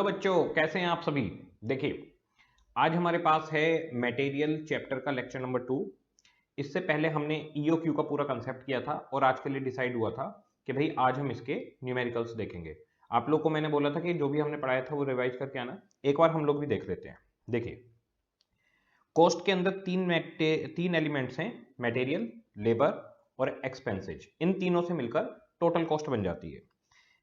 बच्चों, कैसे हैं आप सभी। देखिए, आज हमारे पास है मटेरियल चैप्टर का लेक्चर नंबर 2। इससे पहले हमने ईओक्यू का पूरा कंसेप्ट किया था और आज के लिए डिसाइड हुआ था कि भाई आज हम इसके न्यूमेरिकल्स देखेंगे। आप लोग को मैंने बोला था कि जो भी हमने पढ़ाया था वो रिवाइज करके आना। एक बार हम लोग भी देख लेते हैं। देखिए, कॉस्ट के अंदर तीन एलिमेंट्स हैं, मटेरियल, लेबर और एक्सपेंसेज। इन तीनों से मिलकर टोटल कॉस्ट बन जाती है।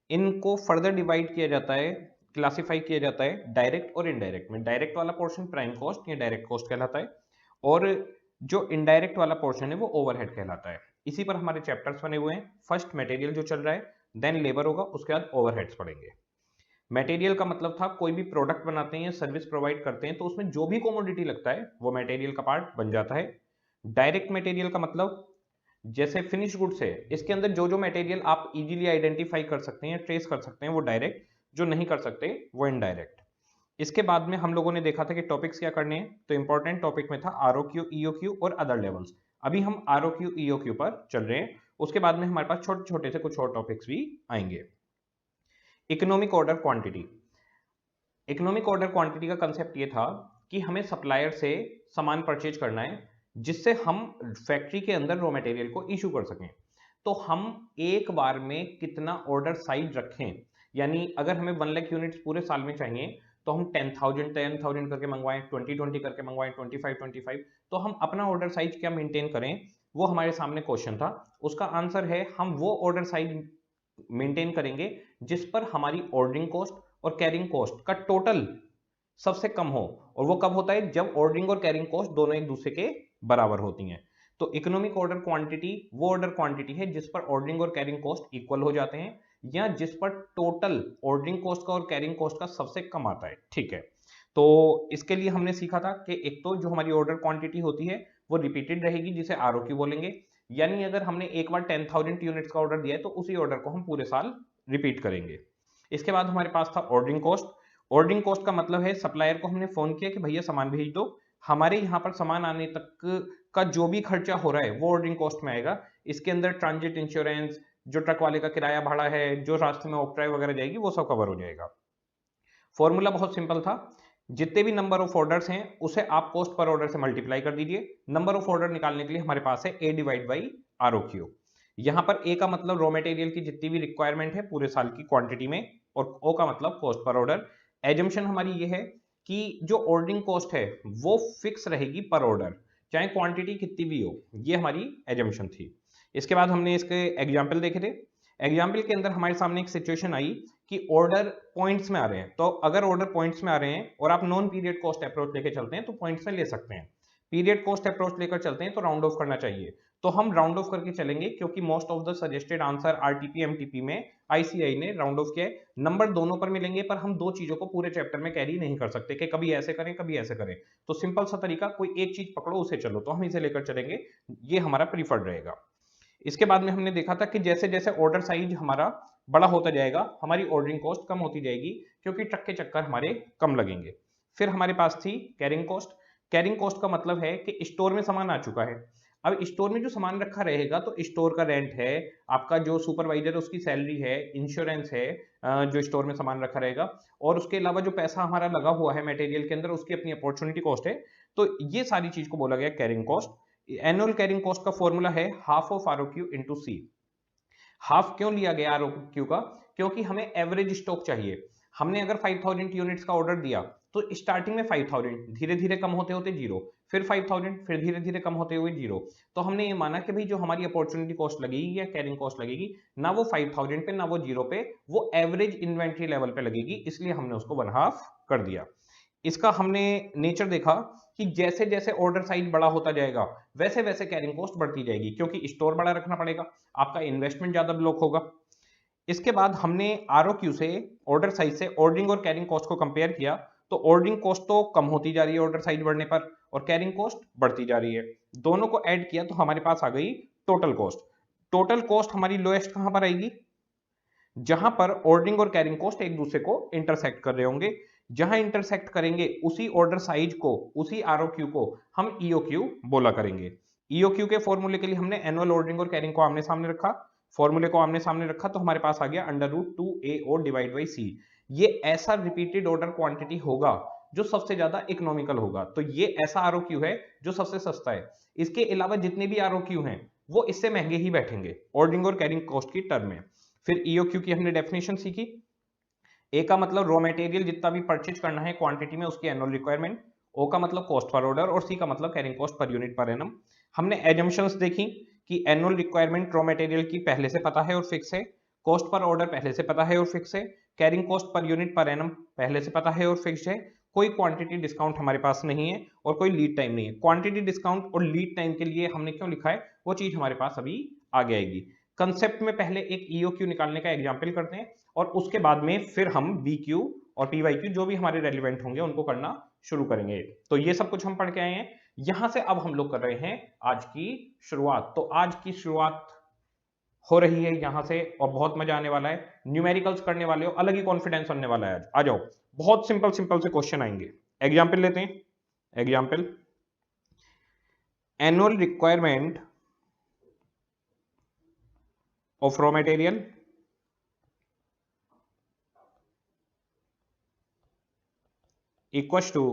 इनको फर्दर डिवाइड किया जाता है, क्लासिफाई किया जाता है डायरेक्ट और इनडायरेक्ट में। डायरेक्ट वाला पोर्शन प्राइम कॉस्ट या डायरेक्ट कॉस्ट कहलाता है और जो इनडायरेक्ट वाला पोर्शन है वो ओवरहेड कहलाता है। इसी पर हमारे चैप्टर्स बने हुए हैं। फर्स्ट मटेरियल जो चल रहा है, देन लेबर होगा, उसके बाद ओवरहेड्स पढ़ेंगे। मटेरियल का मतलब था कोई भी प्रोडक्ट बनाते हैं या सर्विस प्रोवाइड करते हैं तो उसमें जो भी कमोडिटी लगता है वो मटेरियल का पार्ट बन जाता है। डायरेक्ट मटेरियल का मतलब जैसे फिनिश गुड्स है, इसके अंदर जो जो मटेरियल आप इजीली आइडेंटिफाई कर सकते हैं, ट्रेस कर सकते हैं, वो डायरेक्ट। जो नहीं कर सकते वो इनडायरेक्ट। इसके बाद में हम लोगों ने देखा था कि टॉपिक्स क्या करने हैं। तो इंपॉर्टेंट टॉपिक में था आरओक्यू, ईओक्यू और अदर लेवल्स। अभी हम आरओक्यू ईओक्यू पर चल रहे हैं। उसके बाद में हमारे पास छोटे छोटे से कुछ और टॉपिक्स भी आएंगे। Economic order quantity. Economic order quantity का कंसेप्ट ये था कि हमें सप्लायर से सामान परचेज करना है जिससे हम फैक्ट्री के अंदर रॉ मटेरियल को इशू कर सकें। तो हम एक बार में कितना ऑर्डर साइज रखें, यानी अगर हमें 1 लाख यूनिट्स पूरे साल में चाहिए तो हम 10,000 करके मंगवाएं, 20 करके मंगवाएं, 25 तो हम अपना ऑर्डर साइज क्या मेंटेन करें, वो हमारे सामने क्वेश्चन था। उसका आंसर है हम वो ऑर्डर साइज मेंटेन करेंगे जिस पर हमारी ऑर्डरिंग कॉस्ट और कैरिंग कॉस्ट का टोटल सबसे कम हो। और वो कब होता है, जब ऑर्डरिंग और कैरिंग कॉस्ट दोनों एक दूसरे के बराबर होती हैं। तो इकोनॉमिक ऑर्डर क्वांटिटी वो ऑर्डर क्वांटिटी है जिस पर ऑर्डरिंग और कैरिंग कॉस्ट इक्वल हो जाते हैं या जिस पर टोटल ऑर्डरिंग कॉस्ट का और कैरिंग कॉस्ट का सबसे कम आता है। ठीक है, तो इसके लिए हमने सीखा था कि एक तो जो हमारी ऑर्डर क्वांटिटी होती है वो रिपीटेड रहेगी जिसे आरओक्यू बोलेंगे, यानी अगर हमने एक बार 10,000 यूनिट्स का ऑर्डर दिया है तो उसी ऑर्डर को हम पूरे साल रिपीट करेंगे। इसके बाद हमारे पास था ऑर्डरिंग कॉस्ट। ऑर्डरिंग कॉस्ट का मतलब है सप्लायर को हमने फोन किया कि भैया सामान भेज दो, हमारे यहाँ पर सामान आने तक का जो भी खर्चा हो रहा है वो ऑर्डरिंग कॉस्ट में आएगा। इसके अंदर ट्रांजिट इंश्योरेंस, जो ट्रक वाले का किराया भाड़ा है, जो रास्ते में ऑक्ट्राई वगैरह जाएगी, वो सब कवर हो जाएगा। फॉर्मूला बहुत सिंपल था, जितने भी नंबर ऑफ ऑर्डर्स हैं उसे आप कॉस्ट पर ऑर्डर से मल्टीप्लाई कर दीजिए। नंबर ऑफ ऑर्डर निकालने के लिए हमारे पास है ए डिवाइड बाई आरओक्यू। यहां पर ए का मतलब रॉ मटेरियल की जितनी भी रिक्वायरमेंट है पूरे साल की क्वांटिटी में, और ओ का मतलब कॉस्ट पर ऑर्डर। एजम्पशन हमारी ये है कि जो ऑर्डरिंग कॉस्ट है वो फिक्स रहेगी पर ऑर्डर, चाहे क्वांटिटी कितनी भी हो। ये हमारी एजम्पशन थी। इसके बाद हमने इसके एग्जाम्पल देखे थे। एग्जाम्पल के अंदर हमारे सामने एक सिचुएशन आई कि ऑर्डर पॉइंट्स में आ रहे हैं। तो अगर ऑर्डर पॉइंट्स में आ रहे हैं और आप नॉन पीरियड कॉस्ट अप्रोच लेके चलते हैं तो पॉइंट्स में ले सकते हैं। पीरियड कॉस्ट अप्रोच लेकर चलते हैं तो राउंड ऑफ करना चाहिए। तो हम राउंड ऑफ करके चलेंगे क्योंकि most of the suggested answer RTP MTP में आईसीआई ने राउंड ऑफ किया है। नंबर दोनों पर मिलेंगे पर हम दो चीजों को पूरे चैप्टर में कैरी नहीं कर सकते कि कभी ऐसे करें कभी ऐसे करें। तो सिंपल सा तरीका, कोई एक चीज पकड़ो उसे चलो, तो हम इसे लेकर चलेंगे, ये हमारा प्रीफर्ड रहेगा। इसके बाद में हमने देखा था कि जैसे जैसे ऑर्डर साइज हमारा बड़ा होता जाएगा हमारी ऑर्डरिंग कॉस्ट कम होती जाएगी क्योंकि ट्रक के चक्कर हमारे कम लगेंगे। फिर हमारे पास थी कैरिंग कॉस्ट। कैरिंग कॉस्ट का मतलब है कि स्टोर में सामान आ चुका है, अब स्टोर में जो सामान रखा रहेगा तो स्टोर का रेंट है, आपका जो सुपरवाइजर उसकी सैलरी है, इंश्योरेंस है, जो स्टोर में सामान रखा रहेगा, और उसके अलावा जो पैसा हमारा लगा हुआ है मटेरियल के अंदर उसकी अपनी अपॉर्चुनिटी कॉस्ट है। तो ये सारी चीज को बोला गया carrying cost. Annual carrying cost का फॉर्मूला है half of ROQ into C. हाफ क्यों लिया गया आरओक्यू का, क्योंकि हमें एवरेज स्टॉक चाहिए। हमने अगर 5,000 यूनिट्स का ऑर्डर दिया तो स्टार्टिंग में 5,000, धीरे धीरे कम होते होते जीरो, फिर 5,000, फिर धीरे धीरे कम होते हुए जीरो। तो हमने ये माना कि भाई जो हमारी अपॉर्चुनिटी कॉस्ट लगेगी या कैरिंग कॉस्ट लगेगी ना वो 5,000 पे ना वो जीरो पे, वो एवरेज इन्वेंट्री लेवल पे लगेगी, इसलिए हमने उसको वन हाफ कर दिया। इसका हमने नेचर देखा कि जैसे जैसे ऑर्डर साइज बड़ा होता जाएगा वैसे वैसे कैरिंग कॉस्ट बढ़ती जाएगी क्योंकि स्टोर बड़ा रखना पड़ेगा, आपका इन्वेस्टमेंट ज्यादा ब्लॉक होगा। इसके बाद हमने आरओक्यू से, ऑर्डर साइज से ऑर्डरिंग और कैरिंग कॉस्ट को कंपेयर किया तो ऑर्डरिंग कॉस्ट तो कम होती जा रही है ऑर्डर साइज बढ़ने पर और कैरिंग कॉस्ट बढ़ती जा रही है। दोनों को ऐड किया तो हमारे पास आ गई टोटल कॉस्ट। टोटल कॉस्ट हमारी लोएस्ट कहां पर आएगी, जहां पर ऑर्डरिंग और कैरिंग कॉस्ट एक दूसरे को इंटरसेक्ट कर रहे होंगे। जहां इंटरसेक्ट करेंगे उसी ऑर्डर साइज को, उसी आरओक्यू को हम ईओक्यू बोला करेंगे। ईओक्यू के फॉर्मूले के लिए हमने एनुअल ऑर्डरिंग और कैरिंग को आमने सामने रखा। फॉर्मूले को आमने सामने रखा तो हमारे पास आ गया under root 2 A O divide by C. ये ऐसा रिपीटेड ऑर्डर क्वांटिटी होगा जो सबसे ज्यादा इकोनॉमिकल होगा। तो ये ऐसा आरओक्यू है जो सबसे सस्ता है। इसके अलावा जितने भी आरओक्यू हैं वो इससे महंगे ही बैठेंगे ऑर्डरिंग और कैरिंग कॉस्ट की टर्म में। फिर ईओक्यू की हमने डेफिनेशन सीखी। ए का मतलब रॉ मटेरियल जितना भी परचेज करना है क्वांटिटी में उसकी एनुअल रिक्वायरमेंट, ओ का मतलब कॉस्ट पर ऑर्डर और सी का मतलब carrying cost per unit per annum. हमने एजम्पशंस देखी कि एनुअल रिक्वायरमेंट रॉ मटेरियल की पहले से पता है और फिक्स है, कॉस्ट पर ऑर्डर पहले से पता है और फिक्स है, carrying cost per unit per annum पहले से पता है और फिक्स है, कोई क्वांटिटी डिस्काउंट हमारे पास नहीं है और कोई लीड टाइम नहीं है। क्वांटिटी डिस्काउंट और लीड टाइम के लिए हमने क्यों लिखा है वो चीज हमारे पास अभी आगे आएगी। कंसेप्ट में पहले एक ईओक्यू निकालने का एग्जाम्पल करते हैं और उसके बाद में फिर हम बीक्यू और पीवाईक्यू जो भी हमारे रेलिवेंट होंगे उनको करना शुरू करेंगे। तो ये सब कुछ हम पढ़ के आए हैं। यहां से अब हम लोग कर रहे हैं आज की शुरुआत। तो आज की शुरुआत हो रही है यहां से और बहुत मजा आने वाला है। न्यूमेरिकल्स करने वाले हो, अलग ही कॉन्फिडेंस बनने वाला है आज। आ जाओ, बहुत सिंपल सिंपल से क्वेश्चन आएंगे। एग्जाम्पल लेते हैं। Example, annual requirement of raw material equals to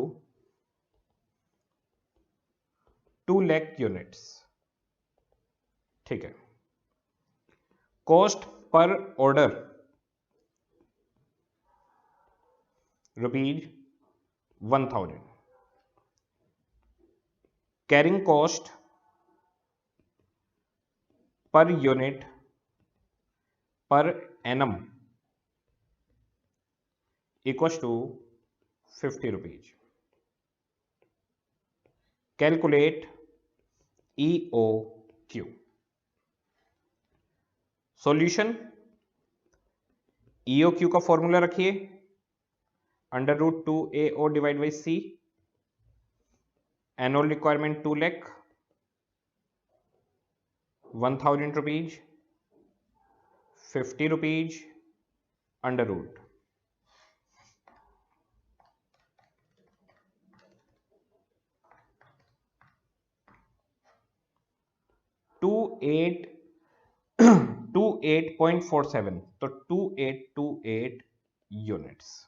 2 lakh units. ठीक है। Cost per order ₹1000। Carrying cost per unit per annum equals to ₹50। Calculate EOQ। Solution, EOQ का फॉर्मूला रखिए √2AO divide by C। Annual requirement 2 lakh, 1000 rupees, ₹50 √ 28.47, तो 2828 units.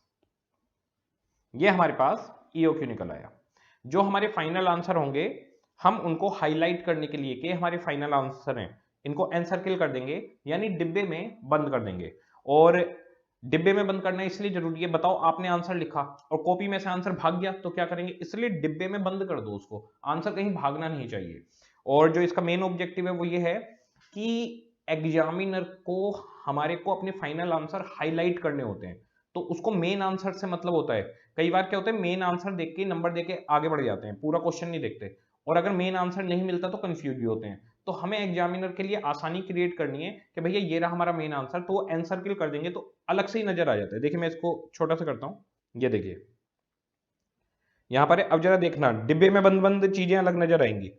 ये हमारे पास EOQ निकल आया। जो हमारे फाइनल आंसर होंगे हम उनको हाईलाइट करने के लिए कि हमारे फाइनल आंसर हैं, इनको एनसर्किल कर देंगे यानी डिब्बे में बंद कर देंगे। और डिब्बे में बंद करना इसलिए जरूरी है, बताओ आपने आंसर लिखा और कॉपी में से आंसर भाग गया तो क्या करेंगे, इसलिए डिब्बे में बंद कर दो उसको, आंसर कहीं भागना नहीं चाहिए। और जो इसका मेन ऑब्जेक्टिव है वो ये है कि एग्जामिनर को हमारे को अपने फाइनल आंसर हाईलाइट करने होते हैं, तो उसको मेन आंसर से मतलब होता है। कई बार क्या होता है, मेन आंसर देख के नंबर देके आगे बढ़ जाते हैं, पूरा क्वेश्चन नहीं देखते, और अगर मेन आंसर नहीं मिलता तो कंफ्यूज भी होते हैं। तो हमें एग्जामिनर के लिए आसानी क्रिएट करनी है कि भैया ये रहा हमारा मेन आंसर, तो वो एनसर्किल कर देंगे तो अलग से ही नजर आ जाता है। देखिए मैं इसको छोटा सा करता हूँ, ये देखिए यहां पर है। अब जरा देखना, डिब्बे में बंद बंद चीजें अलग नजर आएंगी।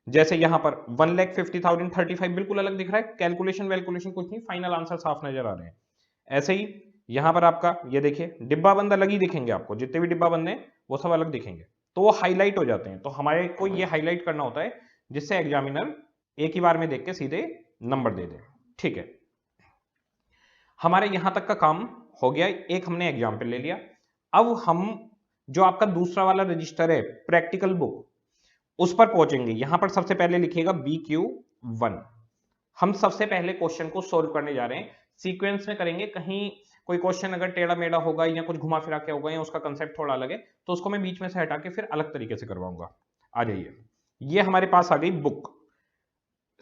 जैसे यहां पर 1,50,035 बिल्कुल अलग दिख रहा है, कैलकुलेशन वैल्कुलेशन कुछ नहीं, फाइनल आंसर साफ नजर आ रहे हैं। ऐसे ही यहां पर आपका ये देखिए डिब्बा बंद अलग ही दिखेंगे आपको, जितने भी डिब्बा बंद हैं वो सब अलग दिखेंगे, तो वो हाईलाइट हो जाते हैं। तो हमारे को ये हाईलाइट करना होता है जिससे एग्जामिनर एक ही बार में देख के सीधे नंबर दे दे। ठीक है, हमारे यहां तक का काम हो गया, एक हमने एग्जाम्पल ले लिया। अब हम जो आपका दूसरा वाला रजिस्टर है प्रैक्टिकल बुक, उस पर पहुंचेंगे। यहां पर सबसे पहले लिखिएगा BQ1। हम सबसे पहले क्वेश्चन को सोल्व करने जा रहे हैं, सीक्वेंस में करेंगे। कहीं कोई क्वेश्चन अगर टेढ़ा मेढ़ा होगा या कुछ घुमा फिरा के होगा या उसका कंसेप्ट थोड़ा अलग है तो उसको मैं बीच में से हटा के फिर अलग तरीके से करवाऊंगा। आ जाइए, ये हमारे पास आ गई बुक।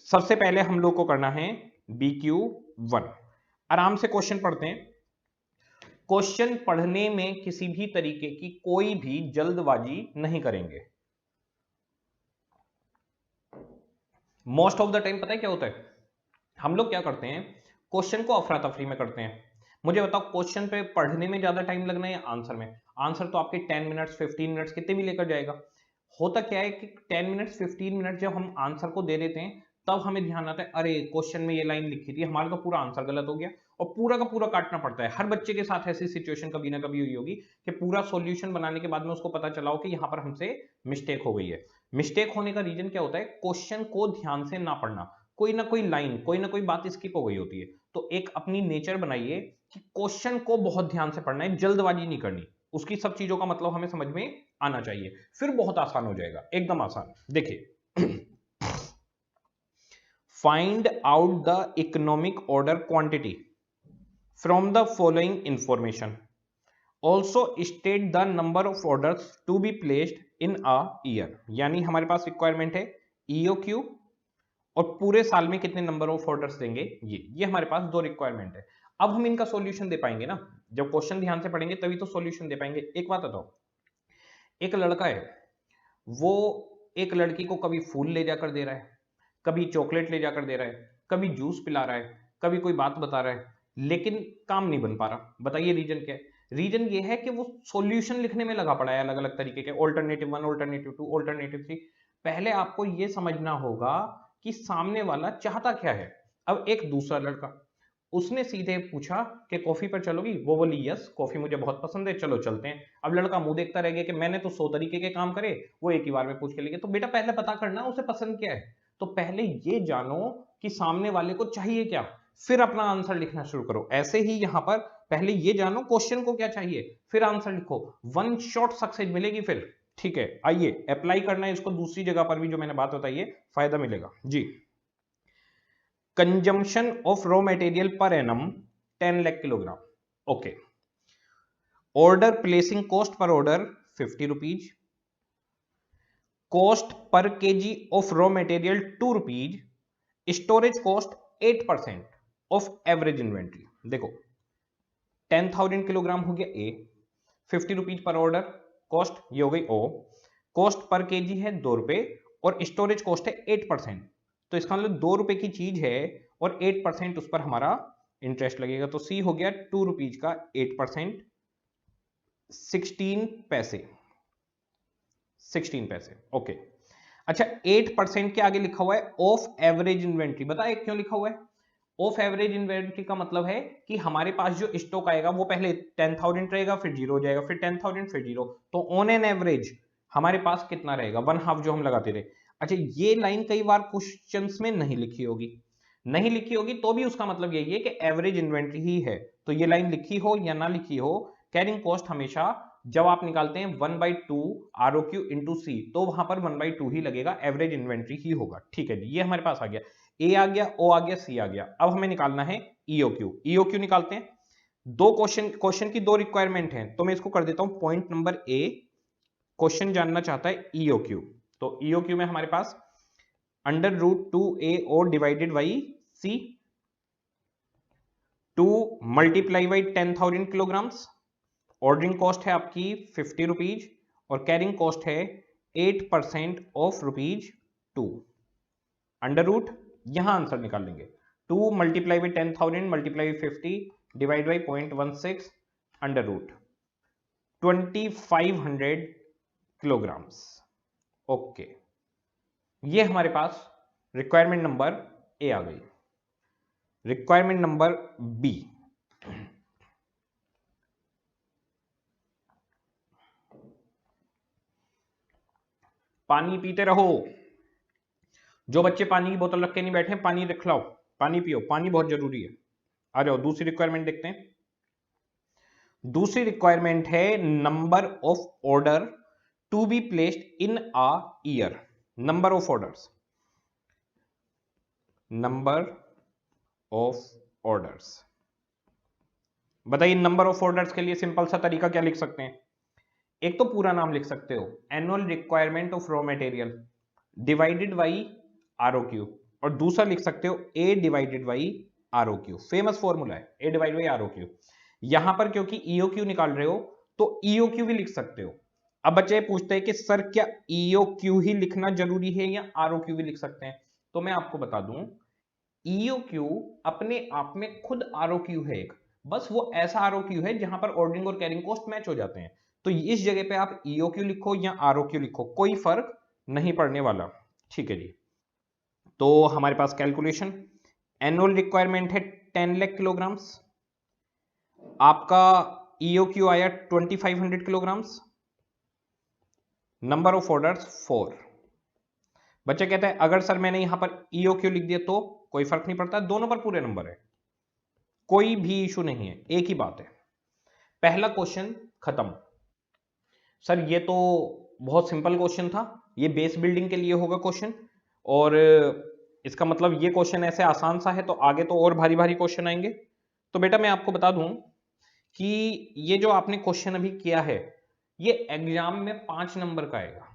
सबसे पहले हम लोग को करना है BQ1। आराम से क्वेश्चन पढ़ते हैं। क्वेश्चन पढ़ने में किसी भी तरीके की कोई भी जल्दबाजी नहीं करेंगे। मोस्ट ऑफ द टाइम पता है क्या होता है, हम लोग क्या करते हैं, क्वेश्चन को अफरा तफरी में करते हैं। मुझे बताओ क्वेश्चन पे पढ़ने में ज्यादा टाइम लगना है या आंसर में? आंसर तो आपके 10 मिनट्स 15 मिनट्स कितने भी लेकर जाएगा। होता क्या है कि 10 मिनट्स 15 मिनट जब हम आंसर को दे देते हैं तब हमें ध्यान आता है अरे क्वेश्चन में ये लाइन लिखी थी, हमारा तो पूरा आंसर गलत हो गया, और पूरा का पूरा काटना पड़ता है। हर बच्चे के साथ ऐसी सिचुएशन कभी ना कभी हुई होगी कि पूरा सॉल्यूशन बनाने के बाद में उसको पता चला हो कि यहाँ पर हमसे मिस्टेक हो गई है। मिस्टेक होने का रीजन क्या होता है, क्वेश्चन को ध्यान से ना पढ़ना। कोई ना कोई लाइन, कोई ना कोई बात स्किप हो गई होती है। तो एक अपनी नेचर बनाइए कि क्वेश्चन को बहुत ध्यान से पढ़ना है, जल्दबाजी नहीं करनी, उसकी सब चीजों का मतलब हमें समझ में आना चाहिए, फिर बहुत आसान हो जाएगा, एकदम आसान। देखिए, find out the economic order quantity from the following information, also state the number of orders to be placed in a year. यानी हमारे पास रिक्वायरमेंट है ईओक्यू और पूरे साल में कितने नंबर ऑफ ऑर्डर्स देंगे, ये हमारे पास दो रिक्वायरमेंट है। अब हम इनका सॉल्यूशन दे पाएंगे ना, जब क्वेश्चन ध्यान से पढ़ेंगे तभी तो सॉल्यूशन दे पाएंगे। एक बात बताओ, एक लड़का है, वो एक लड़की को कभी फूल ले जाकर दे रहा है, कभी चॉकलेट ले जाकर दे रहा है, कभी जूस पिला रहा है, कभी कोई बात बता रहा है, लेकिन काम नहीं बन पा रहा। बताइए रीजन क्या है? रीजन ये है कि वो सॉल्यूशन लिखने में लगा पड़ा है अलग अलग तरीके के, ऑल्टरनेटिव 1, ऑल्टरनेटिव 2, ऑल्टरनेटिव 3। पहले आपको ये समझना होगा कि सामने वाला चाहता क्या है। अब एक दूसरा लड़का, उसने सीधे पूछा कि कॉफी पर चलोगी, वो बोली यस, कॉफी मुझे बहुत पसंद है, चलो चलते हैं। अब लड़का मुंह देखता रह गया कि मैंने तो 100 तरीके के काम करे, वो एक ही बार में पूछ के लेके। तो बेटा पहले पता करना उसे पसंद क्या है, तो पहले ये जानो कि सामने वाले को चाहिए क्या, फिर अपना आंसर लिखना शुरू करो। ऐसे ही यहां पर पहले ये जानो क्वेश्चन को क्या चाहिए, फिर आंसर लिखो, वन शॉट सक्सेस मिलेगी फिर। ठीक है, आइए अप्लाई करना है इसको दूसरी जगह पर भी, जो मैंने बात बताई है, फायदा मिलेगा जी। Consumption of raw material per annum 10 lakh kilogram. Okay, order placing cost per order 50 rupees, cost per KG of raw material 2 rupees, storage cost 8% of average inventory. देखो 10,000 किलोग्राम हो गया A, 50 rupees per order, cost ये हो गई ओ, cost per KG है 2 रुपए और storage cost है 8%। तो इसका मतलब 2 रुपए की चीज है और 8% उस पर हमारा इंटरेस्ट लगेगा। तो सी हो गया 2 रुपीज का 8%, 16 पैसे, 16 पैसे। ओके, अच्छा 8% के आगे लिखा हुआ है ऑफ एवरेज इन्वेंट्री। बताए क्यों लिखा हुआ है? ऑफ एवरेज इन्वेंट्री का मतलब है कि हमारे पास जो स्टॉक आएगा वो पहले 10,000 रहेगा, फिर जीरो हो जाएगा, फिर 10,000, फिर जीरो। तो ऑन एन एवरेज हमारे पास कितना रहेगा, 1/2 जो हम लगाते रहे। अच्छा, ये लाइन कई बार क्वेश्चंस में नहीं लिखी होगी, नहीं लिखी होगी तो भी उसका मतलब यही है कि एवरेज इन्वेंट्री ही है। तो ये लाइन लिखी हो या ना लिखी हो, कैरिंग कॉस्ट हमेशा जब आप निकालते हैं 1/2 ROQ इंटू सी, तो वहां पर 1/2 ही लगेगा, एवरेज इन्वेंट्री ही होगा। ठीक है जी, ये हमारे पास आ गया, ए आ गया, ओ आ गया, सी आ गया। अब हमें निकालना है ईओक्यू। ईओक्यू निकालते हैं, दो क्वेश्चन की दो रिक्वायरमेंट है, तो मैं इसको कर देता हूं पॉइंट नंबर ए। क्वेश्चन जानना चाहता है ईओक्यू, तो ईओक्यू में हमारे पास √2a और divided by C, 2 multiply by 10,000 kilograms, ordering cost है आपकी 50 रुपीज और कैरिंग कॉस्ट है 8% ऑफ ₹2, अंडर रूट, यहां आंसर निकाल लेंगे। 2 multiply by 10,000 multiply by 50 divide by 0.16 under root 2500 kilograms. Okay, ये हमारे पास रिक्वायरमेंट नंबर ए आ गई। रिक्वायरमेंट नंबर बी, पानी पीते रहो। जो बच्चे पानी की बोतल रख के नहीं बैठे, पानी रख लाओ, पानी पियो, पानी बहुत जरूरी है। आ जाओ दूसरी रिक्वायरमेंट देखते हैं। दूसरी रिक्वायरमेंट है number of order to be placed in a year. Number of orders, number of orders. बताइए नंबर ऑफ ऑर्डर्स के लिए सिंपल सा तरीका क्या लिख सकते हैं? एक तो पूरा नाम लिख सकते हो, annual requirement of raw material divided by ROQ, और दूसरा लिख सकते हो A divided by ROQ। Famous formula है A डिवाइड बाई ROQ। यहां पर क्योंकि EOQ निकाल रहे हो तो EOQ भी लिख सकते हो। अब बच्चे पूछते हैं कि सर क्या EOQ ही लिखना जरूरी है या ROQ भी लिख सकते हैं? तो मैं आपको बता दूं, EOQ अपने आप में खुद ROQ है एक, बस वो ऐसा ROQ है जहां पर ऑर्डरिंग और कैरिंग कॉस्ट मैच हो जाते हैं। तो इस जगह पे आप EOQ लिखो या ROQ लिखो, कोई फर्क नहीं पड़ने वाला। ठीक है जी, तो हमारे पास कैलकुलेशन, एनुअल रिक्वायरमेंट है 10 लाख किलोग्राम्स, आपका EOQ आया 2500 किलोग्राम्स, नंबर ऑफ ऑर्डर्स 4। बच्चे कहते हैं अगर सर मैंने यहां पर EOQ लिख दिया तो कोई फर्क नहीं पड़ता, दोनों पर पूरे नंबर है, कोई भी इशू नहीं है, एक ही बात है। पहला क्वेश्चन खत्म। सर ये तो बहुत सिंपल क्वेश्चन था, ये बेस बिल्डिंग के लिए होगा क्वेश्चन, और इसका मतलब ये क्वेश्चन ऐसे आसान सा है तो आगे तो और भारी भारी क्वेश्चन आएंगे। तो बेटा मैं आपको बता दूं कि ये जो आपने क्वेश्चन अभी किया है ये एग्जाम में 5 नंबर का आएगा।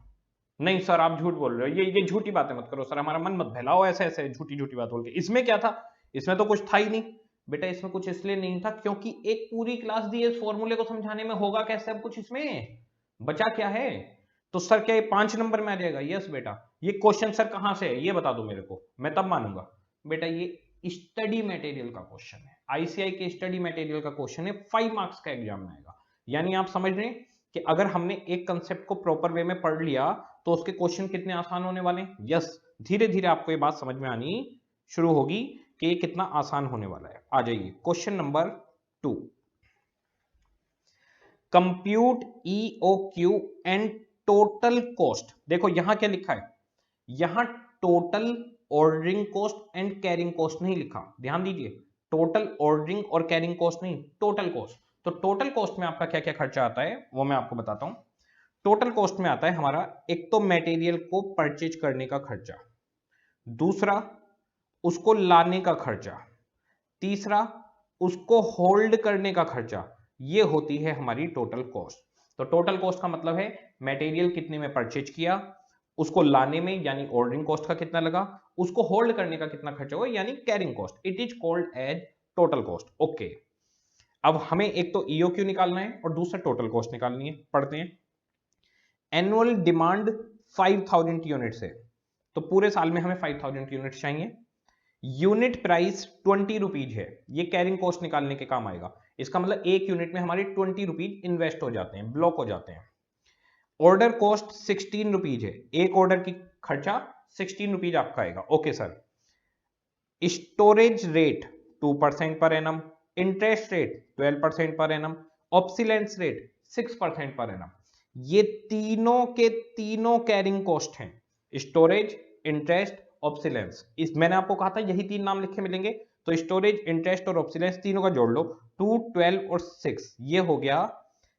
नहीं सर आप झूठ बोल रहे हो, ये झूठी बातें मत करो सर, हमारा मन मत बहलाओ ऐसे ऐसे झूठी झूठी बात बोल के। इसमें क्या था, इसमें तो कुछ था ही नहीं बेटा। इसमें कुछ इसलिए नहीं था क्योंकि एक पूरी क्लास दी है इस फॉर्मूले को समझाने में, होगा कैसे अब कुछ इसमें बचा क्या है। तो सर क्या ये 5 नंबर में आ जाएगा? यस बेटा। ये क्वेश्चन सर कहां से है ये बता दो मेरे को, मैं तब मानूंगा। बेटा ये स्टडी मटेरियल का क्वेश्चन है, आईसीआई के स्टडी मटेरियल का क्वेश्चन है, 5 मार्क्स का एग्जाम में आएगा। यानी आप समझ रहे हैं कि अगर हमने एक कंसेप्ट को प्रॉपर वे में पढ़ लिया तो उसके क्वेश्चन कितने आसान होने वाले हैं। यस, धीरे धीरे आपको ये बात समझ में आनी शुरू होगी कि ये कितना आसान होने वाला है। आ जाइए question number 2, compute EOQ and total cost. देखो यहां क्या लिखा है, यहां total ordering cost and carrying cost नहीं लिखा, ध्यान दीजिए, टोटल ऑर्डरिंग और कैरिंग कॉस्ट नहीं, टोटल कॉस्ट। तो टोटल कॉस्ट में आपका क्या क्या खर्चा आता है वो मैं आपको बताता हूं। टोटल कॉस्ट में आता है हमारा एक तो मटेरियल को परचेज करने का खर्चा, दूसरा उसको लाने का खर्चा, तीसरा उसको होल्ड करने का खर्चा, ये होती है हमारी टोटल कॉस्ट। तो टोटल कॉस्ट का मतलब है मटेरियल कितने में परचेज किया, उसको लाने में यानी ऑर्डरिंग कॉस्ट का कितना लगा, उसको होल्ड करने का कितना खर्चा हुआ यानी carrying cost. It is called as total cost. Okay, अब हमें एक तो EOQ निकालना है और दूसरा टोटल कॉस्ट निकालनी है। पढ़ते हैं। एनुअल डिमांड 5000 यूनिट्स है, तो पूरे साल में हमें 5000 यूनिट्स चाहिए। यूनिट प्राइस 20 रुपीज है, ये कैरिंग कॉस्ट निकालने के काम आएगा। इसका मतलब एक यूनिट में हमारे 20 रुपीज इन्वेस्ट हो जाते हैं, ब्लॉक हो जाते हैं। ऑर्डर कॉस्ट 16 रुपीज है, एक ऑर्डर की खर्चा 16 रुपीज आपका आएगा। Okay sir. Storage rate 2% per annum, interest rate 12% per annum, ऑब्सिलेंस rate 6% per annum. ये तीनों के तीनों कैरिंग कॉस्ट हैं, स्टोरेज, इंटरेस्ट, ऑब्सिलेंस। इस मैंने आपको कहा था यही 3 नाम लिखे मिलेंगे, तो स्टोरेज, इंटरेस्ट और ऑब्सिलेंस तीनों का जोड़ लो, 2, 12 और 6, ये हो गया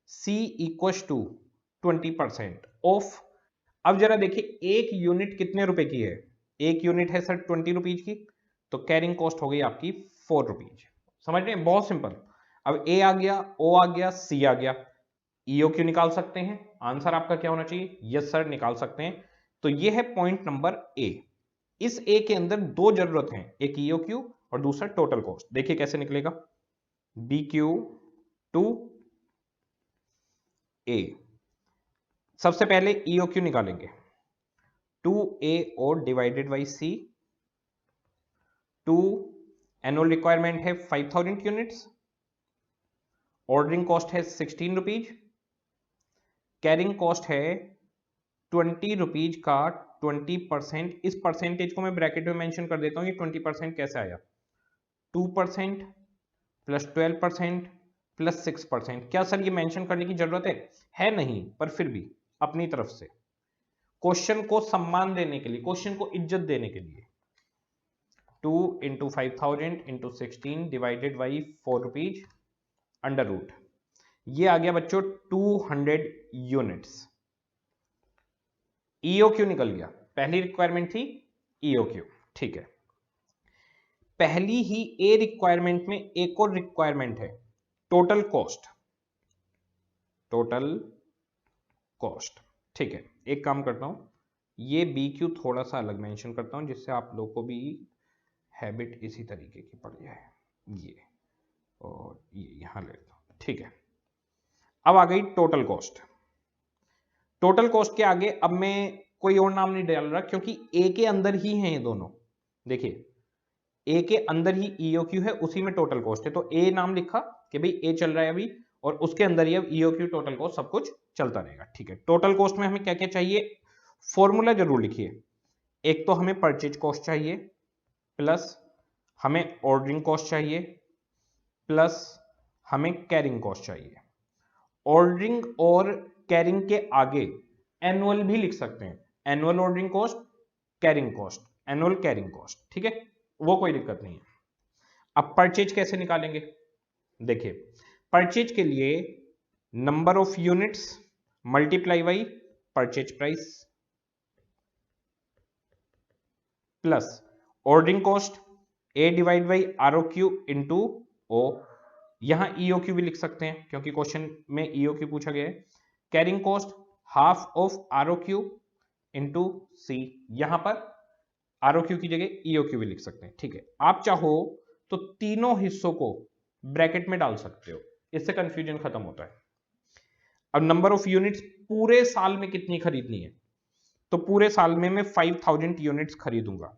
C इक्वल टू 20% ऑफ। अब जरा देखिए एक यूनिट कितने रुपए की है, एक यूनिट है सर 20 रुपीज की, तो कैरिंग कॉस्ट हो गई आपकी 4 रुपीज। समझ रहे हैं, बहुत सिंपल। अब A आ गया, O आ गया, C आ गया, EOQ निकाल सकते हैं। आंसर आपका क्या होना चाहिए? यस सर निकाल सकते हैं। तो ये है पॉइंट नंबर A। इस A के अंदर दो जरूरत है, एक EOQ और दूसरा टोटल कॉस्ट। देखिए कैसे निकलेगा, BQ टू A। सबसे पहले EOQ निकालेंगे, 2AO divided by C, 2 annual requirement है 5000 यूनिट्स, ऑर्डरिंग कॉस्ट है 16 रुपीज, कैरिंग कॉस्ट है 20 रुपीज का 20%। इस परसेंटेज को मैं ब्रैकेट में मेंशन कर देता हूं, ये 20% कैसे आया, 2% प्लस 12% प्लस 6%। क्या सर ये मेंशन करने की जरूरत है नहीं, पर फिर भी अपनी तरफ से क्वेश्चन को सम्मान देने के लिए, क्वेश्चन को इज्जत देने के लिए, 2 into 5000 into 16 divided by 4 rupees under root, ये आ गया बच्चों 200 यूनिट्स। EOQ निकल गया, पहली रिक्वायरमेंट थी EOQ, ठीक है। पहली ही A रिक्वायरमेंट में एक और रिक्वायरमेंट है टोटल कॉस्ट, टोटल कॉस्ट, ठीक है। एक काम करता हूं, ये BQ थोड़ा सा अलग मेंशन करता हूं जिससे आप लोग को भी हैबिट इसी तरीके की पड़ जाए, ये और ये यहां लेता हूं, ठीक है। अब आ गई टोटल कॉस्ट। टोटल कॉस्ट के आगे अब मैं कोई और नाम नहीं डाल रहा क्योंकि A के अंदर ही हैं ये दोनों। देखिए A के अंदर ही EOQ है, उसी में टोटल कॉस्ट है, तो A नाम लिखा कि भाई A चल रहा है अभी और उसके अंदर ही अब EOQ टोटल कॉस्ट सब कुछ चलता रहेगा, ठीक है। टोटल कॉस्ट में हमें क्या क्या चाहिए, फॉर्मूला जरूर लिखिए। एक तो हमें परचेज कॉस्ट चाहिए, प्लस हमें ऑर्डरिंग कॉस्ट चाहिए, प्लस हमें कैरिंग कॉस्ट चाहिए। ऑर्डरिंग और कैरिंग के आगे एनुअल भी लिख सकते हैं, annual ordering cost, carrying cost, annual carrying cost, ठीक है, वो कोई दिक्कत नहीं है। अब परचेज कैसे निकालेंगे? देखिए, परचेज के लिए number of units multiply by purchase price plus ordering cost A divide by ROQ into O. यहां ईओक्यू भी लिख सकते हैं क्योंकि क्वेश्चन में ईओक्यू पूछा गया है। Carrying cost half of ROQ into C, यहां पर आरओक्यू की जगह ईओक्यू भी लिख सकते हैं, ठीक है। आप चाहो तो तीनों हिस्सों को ब्रैकेट में डाल सकते हो, इससे कंफ्यूजन खत्म होता है। अब नंबर ऑफ यूनिट्स पूरे साल में कितनी खरीदनी है, तो पूरे साल में मैं 5000 यूनिट्स खरीदूंगा।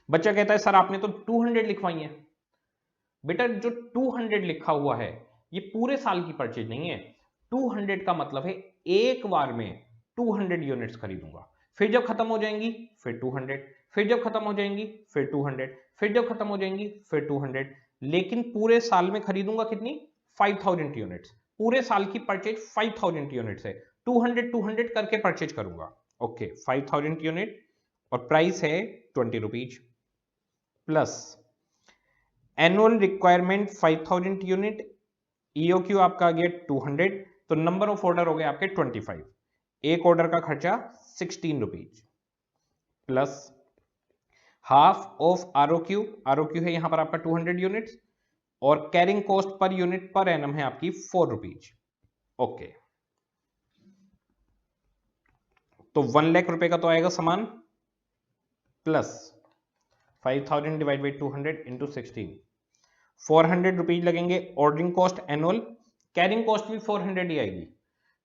बच्चा कहता है सर आपने तो 200 लिखवाई है। बेटा जो 200 लिखा हुआ है ये पूरे साल की परचेज नहीं है। 200 का मतलब है एक बार में 200 यूनिट्स खरीदूंगा, फिर जब खत्म हो जाएंगी फिर 200, फिर जब खत्म हो जाएंगी फिर 200, फिर जब खत्म हो जाएंगी फिर 200, लेकिन पूरे साल में खरीदूंगा कितनी? 5000 यूनिट्स। पूरे साल की परचेज 5000 यूनिट्स है, 200 करके परचेज करूंगा। ओके, 5000 यूनिट और प्राइस है 20 rupees plus annual requirement 5000 unit, EOQ आपका आ गया 200, तो नंबर ऑफ ऑर्डर हो गए आपके 25। एक ऑर्डर का खर्चा 16 रुपीज प्लस हाफ ऑफ आरओक्यू, आरओक्यू है यहां पर आपका 200 यूनिट्स, और carrying cost per unit per annum है आपकी 4 रुपीज। ओके, तो 1 लाख रुपए का तो आएगा सामान plus 5000 divide by 200 into 16, 400 rupees लगेंगे ordering cost annual. Carrying cost भी 400 ही आएगी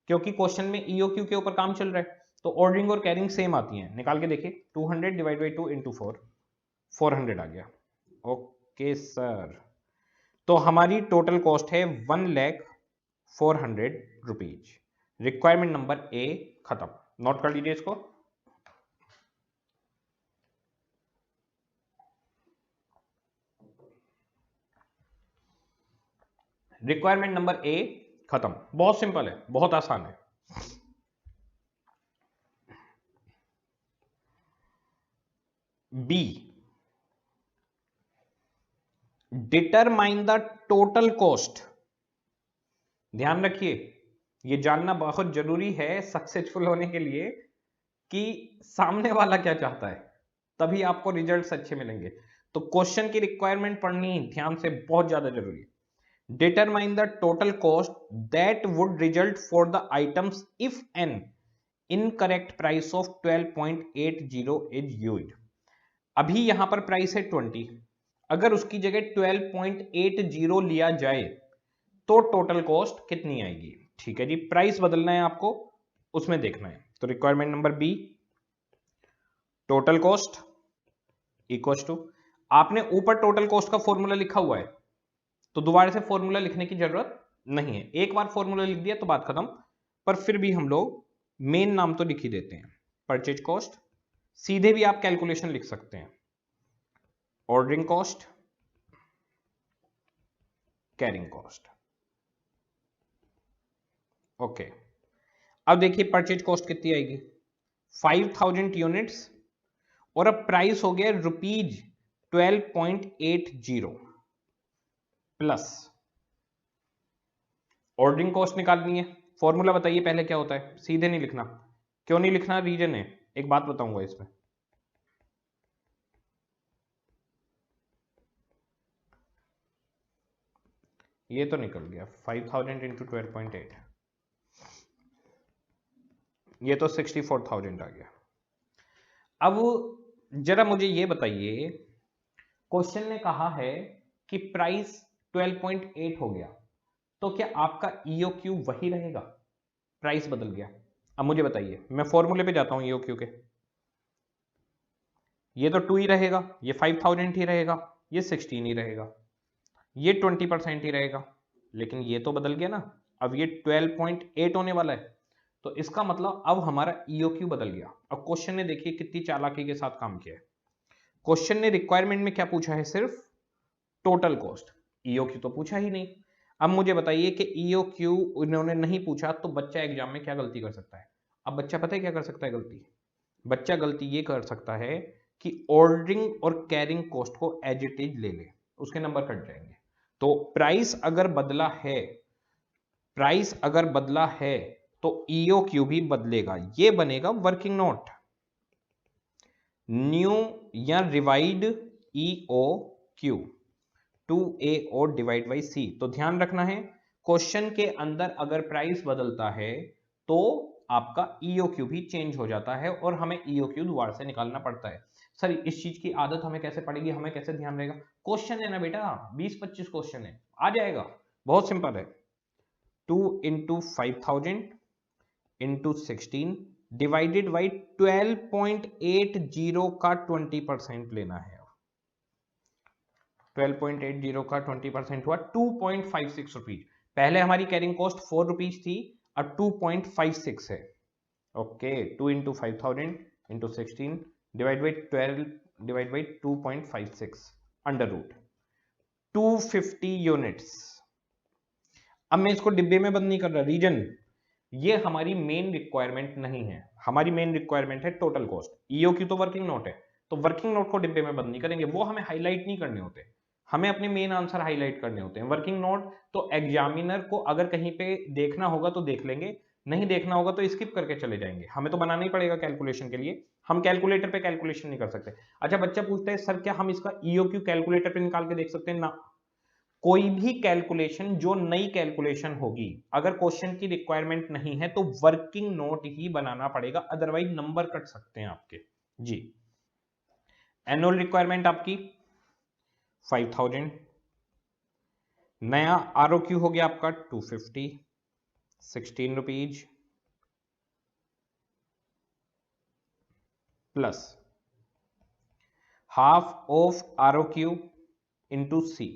क्योंकि क्वेश्चन में ईओक्यू के ऊपर काम चल रहा है, तो ऑर्डरिंग और कैरिंग सेम आती हैं। निकाल के देखिए, 200 डिवाइड बाई 2 इंटू 4, 400 आ गया। ओके सर, तो हमारी टोटल कॉस्ट है 1,04,00,000 रुपीज। रिक्वायरमेंट नंबर ए खत्म। नोट कर लीजिए इसको। रिक्वायरमेंट नंबर ए खत्म। बहुत सिंपल है, बहुत आसान है। B, determine the total cost. ध्यान रखिए, यह जानना बहुत जरूरी है सक्सेसफुल होने के लिए कि सामने वाला क्या चाहता है, तभी आपको रिजल्ट्स अच्छे मिलेंगे। तो क्वेश्चन की रिक्वायरमेंट पढ़नी ध्यान से बहुत ज्यादा जरूरी है। Determine the total cost that would result for the items if an incorrect price of 12.80 is used। अभी यहां पर प्राइस है 20, अगर उसकी जगह 12.80 लिया जाए तो टोटल कॉस्ट कितनी आएगी? ठीक है जी, प्राइस बदलना है आपको, उसमें देखना है। तो requirement number B, total cost equal to, आपने ऊपर टोटल कॉस्ट का फॉर्मूला लिखा हुआ है तो दोबारा से फॉर्मूला लिखने की जरूरत नहीं है। एक बार फॉर्मूला लिख दिया तो बात खत्म, पर फिर भी हम लोग मेन नाम तो लिख ही देते हैं। परचेज कॉस्ट, सीधे भी आप कैलकुलेशन लिख सकते हैं, ordering cost, carrying cost. Okay, अब देखिए परचेज कॉस्ट कितनी आएगी, 5000 यूनिट्स, और अब प्राइस हो गया रुपीज 12.80 प्लस ऑर्डरिंग कॉस्ट निकालनी है। फॉर्मूला बताइए पहले क्या होता है, सीधे नहीं लिखना। क्यों नहीं लिखना? रीजन है, एक बात बताऊंगा इसमें। ये तो निकल गया 5000 इंटू 12.8, ये तो 64,000 आ गया। अब जरा मुझे ये बताइए, क्वेश्चन ने कहा है कि प्राइस 12.8 हो गया, तो क्या आपका ईओक्यू वही रहेगा? प्राइस बदल गया। अब मुझे बताइए, मैं फॉर्मूले पे जाता हूं ईओक्यू के, ये तो 2 ही रहेगा, ये 5000 ही रहेगा, ये 16 ही रहेगा, ये 20% ही रहेगा, लेकिन ये तो बदल गया ना, अब ये 12.8 होने वाला है, तो इसका मतलब अब हमारा ईओक्यू बदल गया। अब क्वेश्चन ने देखिए कितनी चालाकी के साथ काम किया है। क्वेश्चन ने रिक्वायरमेंट में क्या पूछा है? सिर्फ टोटल कॉस्ट, ईओक्यू तो पूछा ही नहीं। अब मुझे बताइए कि ईओक्यू इन्होंने नहीं पूछा तो बच्चा एग्जाम में क्या गलती कर सकता है? अब बच्चा पता है क्या कर सकता है गलती? बच्चा गलती ये कर सकता है कि ऑर्डरिंग और कैरिंग कॉस्ट को एज इट इज ले ले, उसके नंबर कट जाएंगे। तो प्राइस अगर बदला है, प्राइस अगर बदला है तो ईओक्यू भी बदलेगा, ये बनेगा वर्किंग नोट, न्यू या रिवाइड ईओक्यू 2A डिवाइड बाई सी। तो ध्यान रखना है, क्वेश्चन के अंदर अगर प्राइस बदलता है तो आपका ईओक्यू भी चेंज हो जाता है और हमें ईओक्यू दोबारा से निकालना पड़ता है। सर इस चीज की आदत हमें कैसे पड़ेगी, हमें कैसे ध्यान रहेगा? क्वेश्चन है ना बेटा, 20-25 क्वेश्चन है, आ जाएगा, बहुत सिंपल है। 2 इंटू 5000 इंटू 16 डिवाइडेड बाई 12.80 का 20% लेना है। 12.80 का 20% हुआ 2.56 रुपीज। पहले हमारी कैरिंग कॉस्ट 4 रुपीज थी, अब 2.56 है। Okay, 2 into 5000 into 16 divide by 12 divide by 2.56 under root 250 units. अब मैं इसको डिब्बे में बंद नहीं कर रहा, रीजन ये हमारी मेन रिक्वायरमेंट नहीं है, हमारी मेन रिक्वायरमेंट है टोटल कॉस्ट। ईओक्यू तो वर्किंग नोट है, तो वर्किंग नोट को डिब्बे में बंद नहीं करेंगे, वो हमें हाईलाइट नहीं करने होते, हमें अपने मेन आंसर हाईलाइट करने होते हैं। वर्किंग नोट तो एग्जामिनर को अगर कहीं पे देखना होगा तो देख लेंगे, नहीं देखना होगा तो स्किप करके चले जाएंगे, हमें तो बनाना ही पड़ेगा कैलकुलेशन के लिए, हम कैलकुलेटर पे कैलकुलेशन नहीं कर सकते। अच्छा, बच्चा पूछता है सर क्या हम इसका ईओक्यू कैलकुलेटर पे निकाल के देख सकते हैं? ना, कोई भी कैलकुलेशन जो नई कैलकुलेशन होगी, अगर क्वेश्चन की रिक्वायरमेंट नहीं है तो वर्किंग नोट ही बनाना पड़ेगा, अदरवाइज नंबर कट सकते हैं आपके। जी, एनुअल रिक्वायरमेंट आपकी 5000, नया आरओक्यू हो गया आपका 250, 16 rupees plus half of ROQ into C,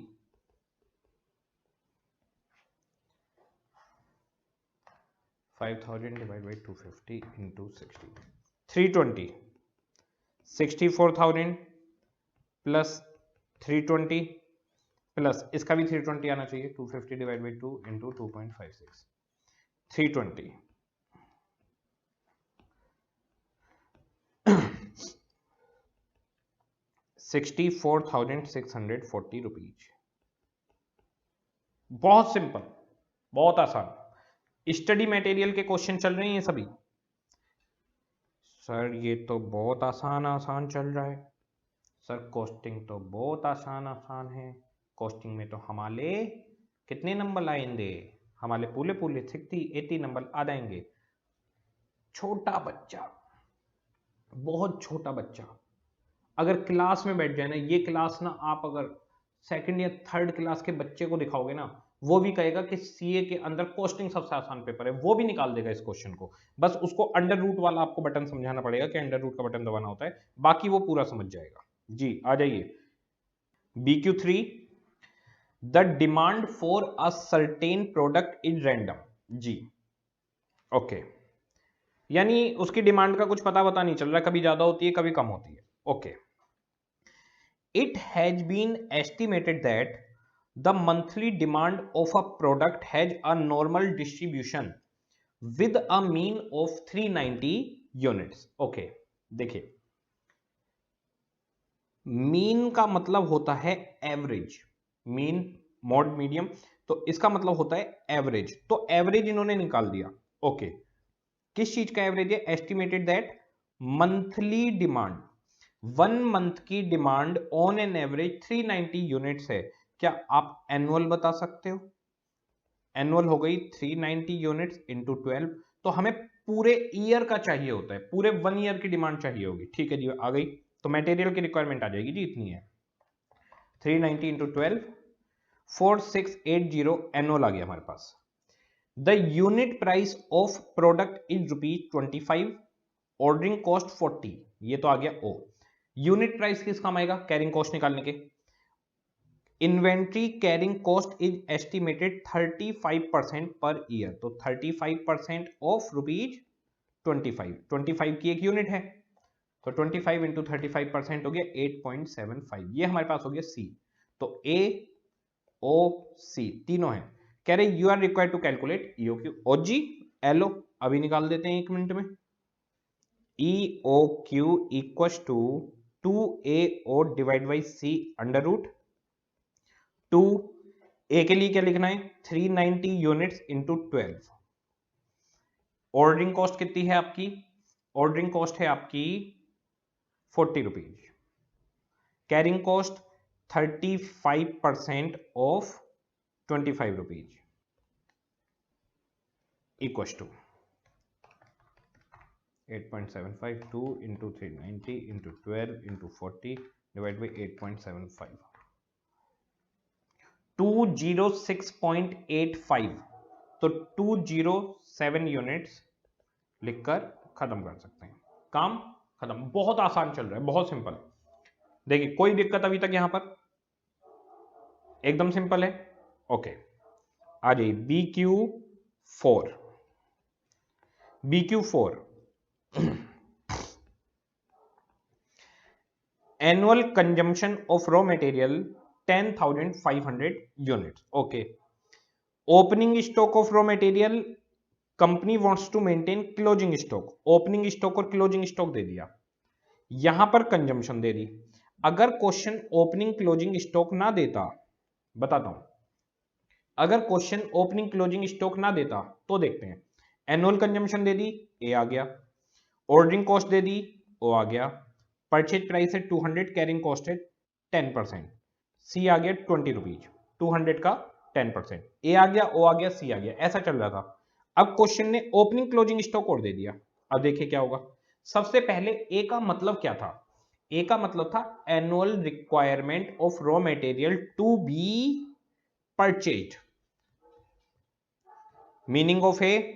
5000 divide by 250 into 60, 320, 64,000 plus 320 plus इसका भी 320 आना चाहिए, 250 डिवाइड बाई 2 इंटू 2.56, 320 64,640 रुपीज। बहुत सिंपल, बहुत आसान। स्टडी मटेरियल के क्वेश्चन चल रहे हैं ये सभी। सर ये तो बहुत आसान आसान चल रहा है, सर कॉस्टिंग तो बहुत आसान आसान है, कॉस्टिंग में तो हमारे कितने नंबर आएंगे? हमारे पूरे पूरे 60-80 नंबर आ जाएंगे। छोटा बच्चा, बहुत छोटा बच्चा अगर क्लास में बैठ जाए ना, ये क्लास ना आप अगर सेकंड या थर्ड क्लास के बच्चे को दिखाओगे ना, वो भी कहेगा कि सीए के अंदर कॉस्टिंग सबसे आसान पेपर है, वो भी निकाल देगा इस क्वेश्चन को। बस उसको अंडर रूट वाला आपको बटन समझाना पड़ेगा कि अंडर रूट का बटन दबाना होता है, बाकी वो पूरा समझ जाएगा। जी आ जाइए, BQ3, the demand for a certain product is random. जी ओके, यानी उसकी डिमांड का कुछ पता नहीं चल रहा, कभी ज्यादा होती है कभी कम होती है। Okay, it has been estimated that the monthly demand of a product has a normal distribution with a mean of 390 units. Okay, देखिए मीन का मतलब होता है एवरेज, मीन मॉड मीडियम, तो इसका मतलब होता है एवरेज, तो एवरेज इन्होंने निकाल दिया। ओके, किस चीज का एवरेज है? Estimated that monthly demand, 1 month की demand on an average 390 units है। क्या आप एनुअल बता सकते हो? एनुअल हो गई 390 यूनिट्स इंटू 12, तो हमें पूरे ईयर का चाहिए होता है, पूरे 1 ईयर की डिमांड चाहिए होगी। ठीक है जी, आ गई, तो मटेरियल की रिक्वायरमेंट आ जाएगी जी, इतनी है 390 इंटू 12, 4680 एनुअल आ गया हमारे पास। The unit price of product is ₹25, ordering cost 40, ये तो आ गया ओ। यूनिट प्राइस किस काम आएगा? कैरिंग कॉस्ट निकालने के। Inventory carrying cost is estimated 35% per year, तो 35% ऑफ ₹25, 25 की एक यूनिट है, तो 25 इंटू 35% हो गया 8.75, ये हमारे पास हो गया सी। तो ए ओ सी तीनों है। कह रहे you are required to calculate EOQ. और जी एलओ अभी निकाल देते हैं 1 मिनट में। EOQ equals to 2AO divide by C under root 2 A के लिए क्या लिखना है 390 यूनिट्स इंटू 12। ऑर्डरिंग कॉस्ट कितनी है आपकी? ऑर्डरिंग कॉस्ट है आपकी 40 rupees. Carrying cost 35% of 25 rupees equals to 8.752 into 390 into 12 into 40 divide by 8.75 206.85। तो 207 यूनिट्स लिखकर खत्म कर सकते हैं। काम खत्म। बहुत आसान चल रहा है, बहुत सिंपल। देखिए कोई दिक्कत अभी तक यहां पर? एकदम सिंपल है। ओके आ जाइए BQ4। BQ4 annual consumption of raw material 10,500 units. Okay opening stock of raw material company wants to maintain closing stock. Opening stock और क्लोजिंग स्टॉक दे दिया, यहां पर कंजम्पशन दे दी। अगर क्वेश्चन ओपनिंग क्लोजिंग स्टॉक ना देता, बताता हूं, अगर क्वेश्चन ओपनिंग क्लोजिंग स्टॉक ना देता तो देखते हैं। एनुअल कंजम्पशन दे दी, ए आ गया। ऑर्डरिंग कॉस्ट दे दी, ओ आ गया। परचेज प्राइस है 200, कैरिंग कॉस्ट है 10%, सी आ गया 20 रुपीज। 200 का 10%, ए आ गया, ओ आ गया, सी आ गया। ऐसा चल रहा था। अब क्वेश्चन ने ओपनिंग क्लोजिंग स्टॉक और दे दिया। अब देखिए क्या होगा। सबसे पहले ए का मतलब क्या था? ए का मतलब था annual requirement of raw material to be purchase. Meaning of A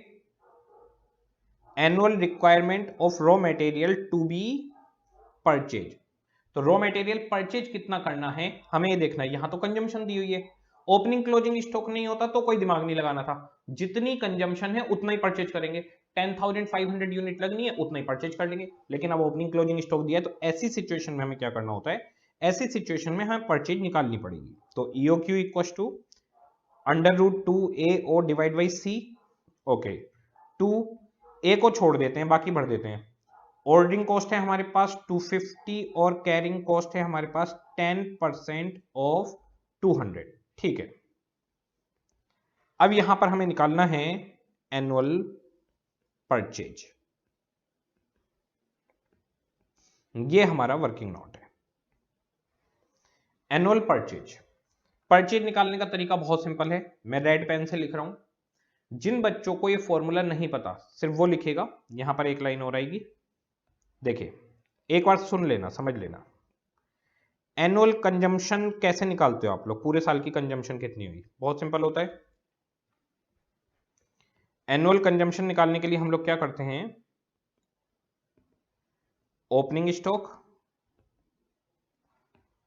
annual requirement of raw material to be purchase. तो रॉ मटेरियल परचेज कितना करना है हमें ये देखना है। यहां तो कंजम्पशन दी हुई है, ओपनिंग क्लोजिंग स्टॉक नहीं होता तो कोई दिमाग नहीं लगाना था। जितनी कंजम्पशन है उतना ही परचेज करेंगे। 10,500 यूनिट लगनी है, उतना ही परचेज कर लेंगे। लेकिन अब ओपनिंग क्लोजिंग स्टॉक दिया है तो ऐसी सिचुएशन में हमें क्या करना होता है? ऐसी सिचुएशन में हमें परचेज निकालनी पड़ेगी। तो EOQ equals to under root 2AO divide by C। Okay 2A को छोड़ देते हैं, बाकी भर देते हैं। ऑर्डरिंग कॉस्ट है हमारे पास 250 और कैरिंग कॉस्ट है हमारे पास 10% ऑफ 200। ठीक है, अब यहां पर हमें निकालना है एनुअल परचेज। ये हमारा वर्किंग नोट है। एनुअल परचेज, परचेज निकालने का तरीका बहुत सिंपल है। मैं रेड पेन से लिख रहा हूं। जिन बच्चों को ये फॉर्मूला नहीं पता सिर्फ वो लिखेगा। यहां पर एक लाइन और आएगी, देखिए एक बार सुन लेना, समझ लेना। एनुअल कंजम्पशन कैसे निकालते हो आप लोग? पूरे साल की कंजम्पशन कितनी हुई? बहुत सिंपल होता है। एनुअल कंजम्पशन निकालने के लिए हम लोग क्या करते हैं? Opening stock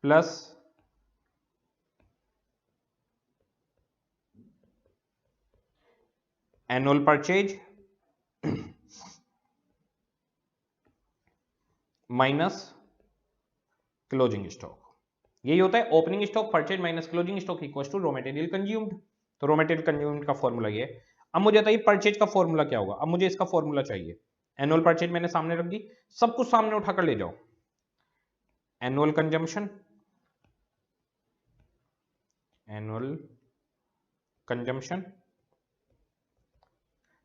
plus annual purchase minus closing stock. यही होता है opening stock purchase minus closing stock equals to raw material consumed. तो रॉ मटेरियल कंज्यूम्ड का फॉर्मूला ये है। अब मुझे बताइए परचेज का फॉर्मूला क्या होगा? अब मुझे इसका फॉर्मूला चाहिए। एनुअल परचेज मैंने सामने रख दी, सब कुछ सामने उठाकर ले जाओ। एनुअल कंजम्पशन, एनुअल कंजम्पशन,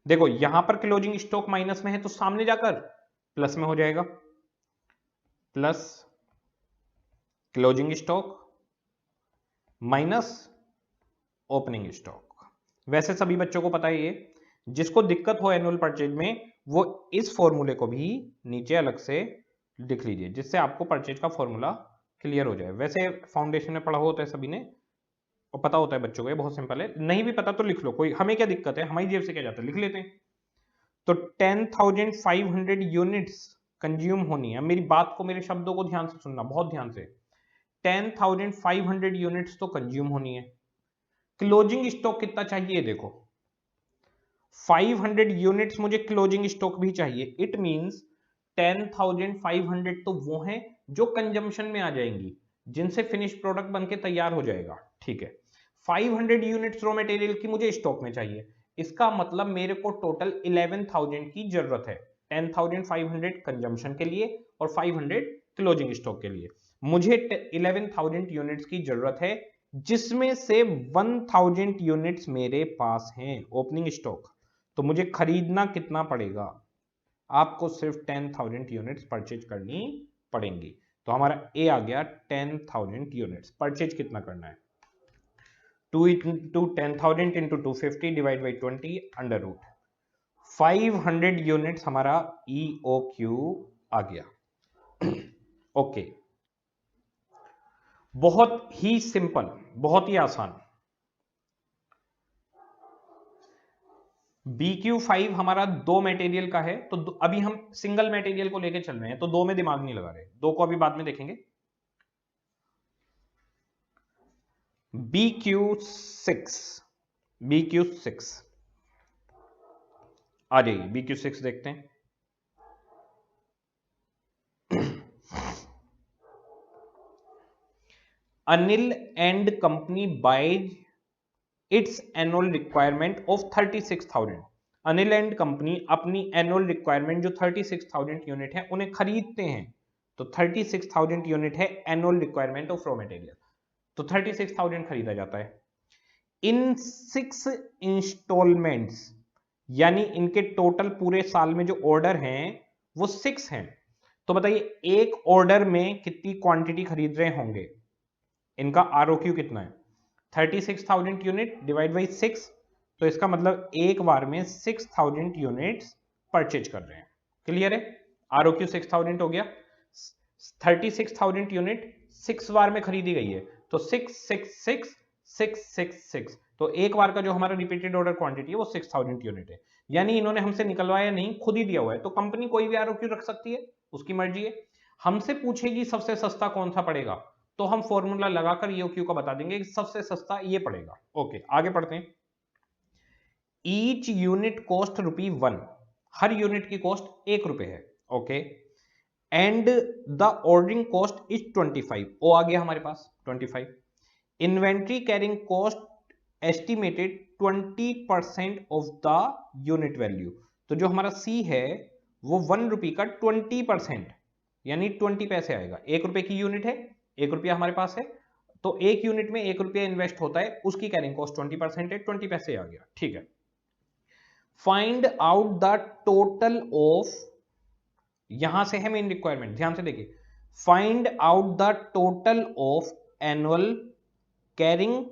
देखो यहां पर क्लोजिंग स्टॉक माइनस में है तो सामने जाकर प्लस में हो जाएगा। Plus closing stock minus opening stock. वैसे सभी बच्चों को पता है ये। जिसको दिक्कत हो एनुअल परचेज में वो इस फॉर्मूले को भी नीचे अलग से लिख लीजिए, जिससे आपको परचेज का फॉर्मूला क्लियर हो जाए। वैसे फाउंडेशन में पढ़ा होता है सभी ने और पता होता है बच्चों को, ये बहुत सिंपल है। नहीं भी पता तो लिख लो, कोई हमें क्या दिक्कत है, हमारी जेब से क्या जाता है, लिख लेते हैं। तो 10,500 यूनिट्स कंज्यूम होनी है। मेरी बात को, मेरे शब्दों को ध्यान से सुनना, बहुत ध्यान से। 10,500 यूनिट्स तो कंज्यूम होनी है। क्लोजिंग स्टॉक कितना चाहिए? देखो 500 यूनिट्स मुझे क्लोजिंग स्टॉक भी चाहिए। इट मींस 10,500 तो वो हैं जो कंजम्पशन में आ जाएंगी, जिनसे फिनिश प्रोडक्ट बनके तैयार हो जाएगा। ठीक है, 500 यूनिट्स रॉ मटेरियल की मुझे स्टॉक में चाहिए। इसका मतलब मेरे को टोटल 11,000 की जरूरत है। 10,500 कंजम्पशन के लिए और 500 क्लोजिंग स्टॉक के लिए। मुझे 11,000 यूनिट्स की जरूरत है, जिसमें से 1,000 यूनिट्स मेरे पास हैं ओपनिंग स्टॉक। तो मुझे खरीदना कितना पड़ेगा? आपको सिर्फ 10,000 यूनिट्स परचेज करनी पड़ेंगी। तो हमारा ए आ गया 10,000 यूनिट्स। परचेज कितना करना है? 2 into 10,000 into 250 divide by 20 under root 500 units हमारा EOQ आ गया। ओके, बहुत ही सिंपल, बहुत ही आसान। BQ5 हमारा 2 मटेरियल का है, तो अभी हम सिंगल मटेरियल को लेके चल रहे हैं, तो 2 में दिमाग नहीं लगा रहे, 2 को अभी बाद में देखेंगे। BQ6 आ जाइए, BQ6 देखते हैं। Anil and company buys its annual requirement of 36,000। Anil and company अपनी एनुअल रिक्वायरमेंट जो 36,000 यूनिट है उन्हें खरीदते हैं। तो 36,000 यूनिट है annual requirement of raw material, तो 36,000 खरीदा जाता है इन 6 इंस्टॉलमेंट्स, यानी इनके टोटल पूरे साल में जो ऑर्डर हैं वो 6 हैं। तो बताइए एक ऑर्डर में कितनी क्वांटिटी खरीद रहे होंगे? इनका ROQ कितना है? 36,000 यूनिट डिवाइड बाई 6, तो इसका मतलब एक बार में 6,000 यूनिट्स परचेज कर रहे हैं। क्लियर है? ROQ 6,000 हो गया। 36,000 यूनिट 6 बार में खरीदी गई है, तो 666,666, तो एक बार का जो हमारा रिपीटेड ऑर्डर क्वांटिटी है वो 6,000 यूनिट है। यानी इन्होंने हमसे निकलवाया नहीं, खुद ही दिया हुआ है। तो कंपनी कोई भी ROQ रख सकती है, उसकी मर्जी है। हमसे पूछेगी सबसे सस्ता कौन सा पड़ेगा, तो हम फॉर्मूला लगाकर EOQ का बता देंगे कि सबसे सस्ता ये पड़ेगा। ओके, आगे पढ़ते हैं। ईच यूनिट कॉस्ट ₹1, हर यूनिट की कॉस्ट ₹1 है। Okay, and the ordering cost is 25, ओ आ गया हमारे पास 25। Inventory carrying cost estimated 20% of the unit value. तो जो हमारा C है वो ₹1 का 20%, यानी 20 पैसे आएगा। ₹1 की यूनिट है, ₹1 हमारे पास है, तो एक यूनिट में ₹1 इन्वेस्ट होता है, उसकी कैरिंग कॉस्ट 20% है, 20 पैसे आ गया। ठीक है, find out the total of, यहां से है मेन रिक्वायरमेंट, ध्यान से देखिए। Find out the total of annual carrying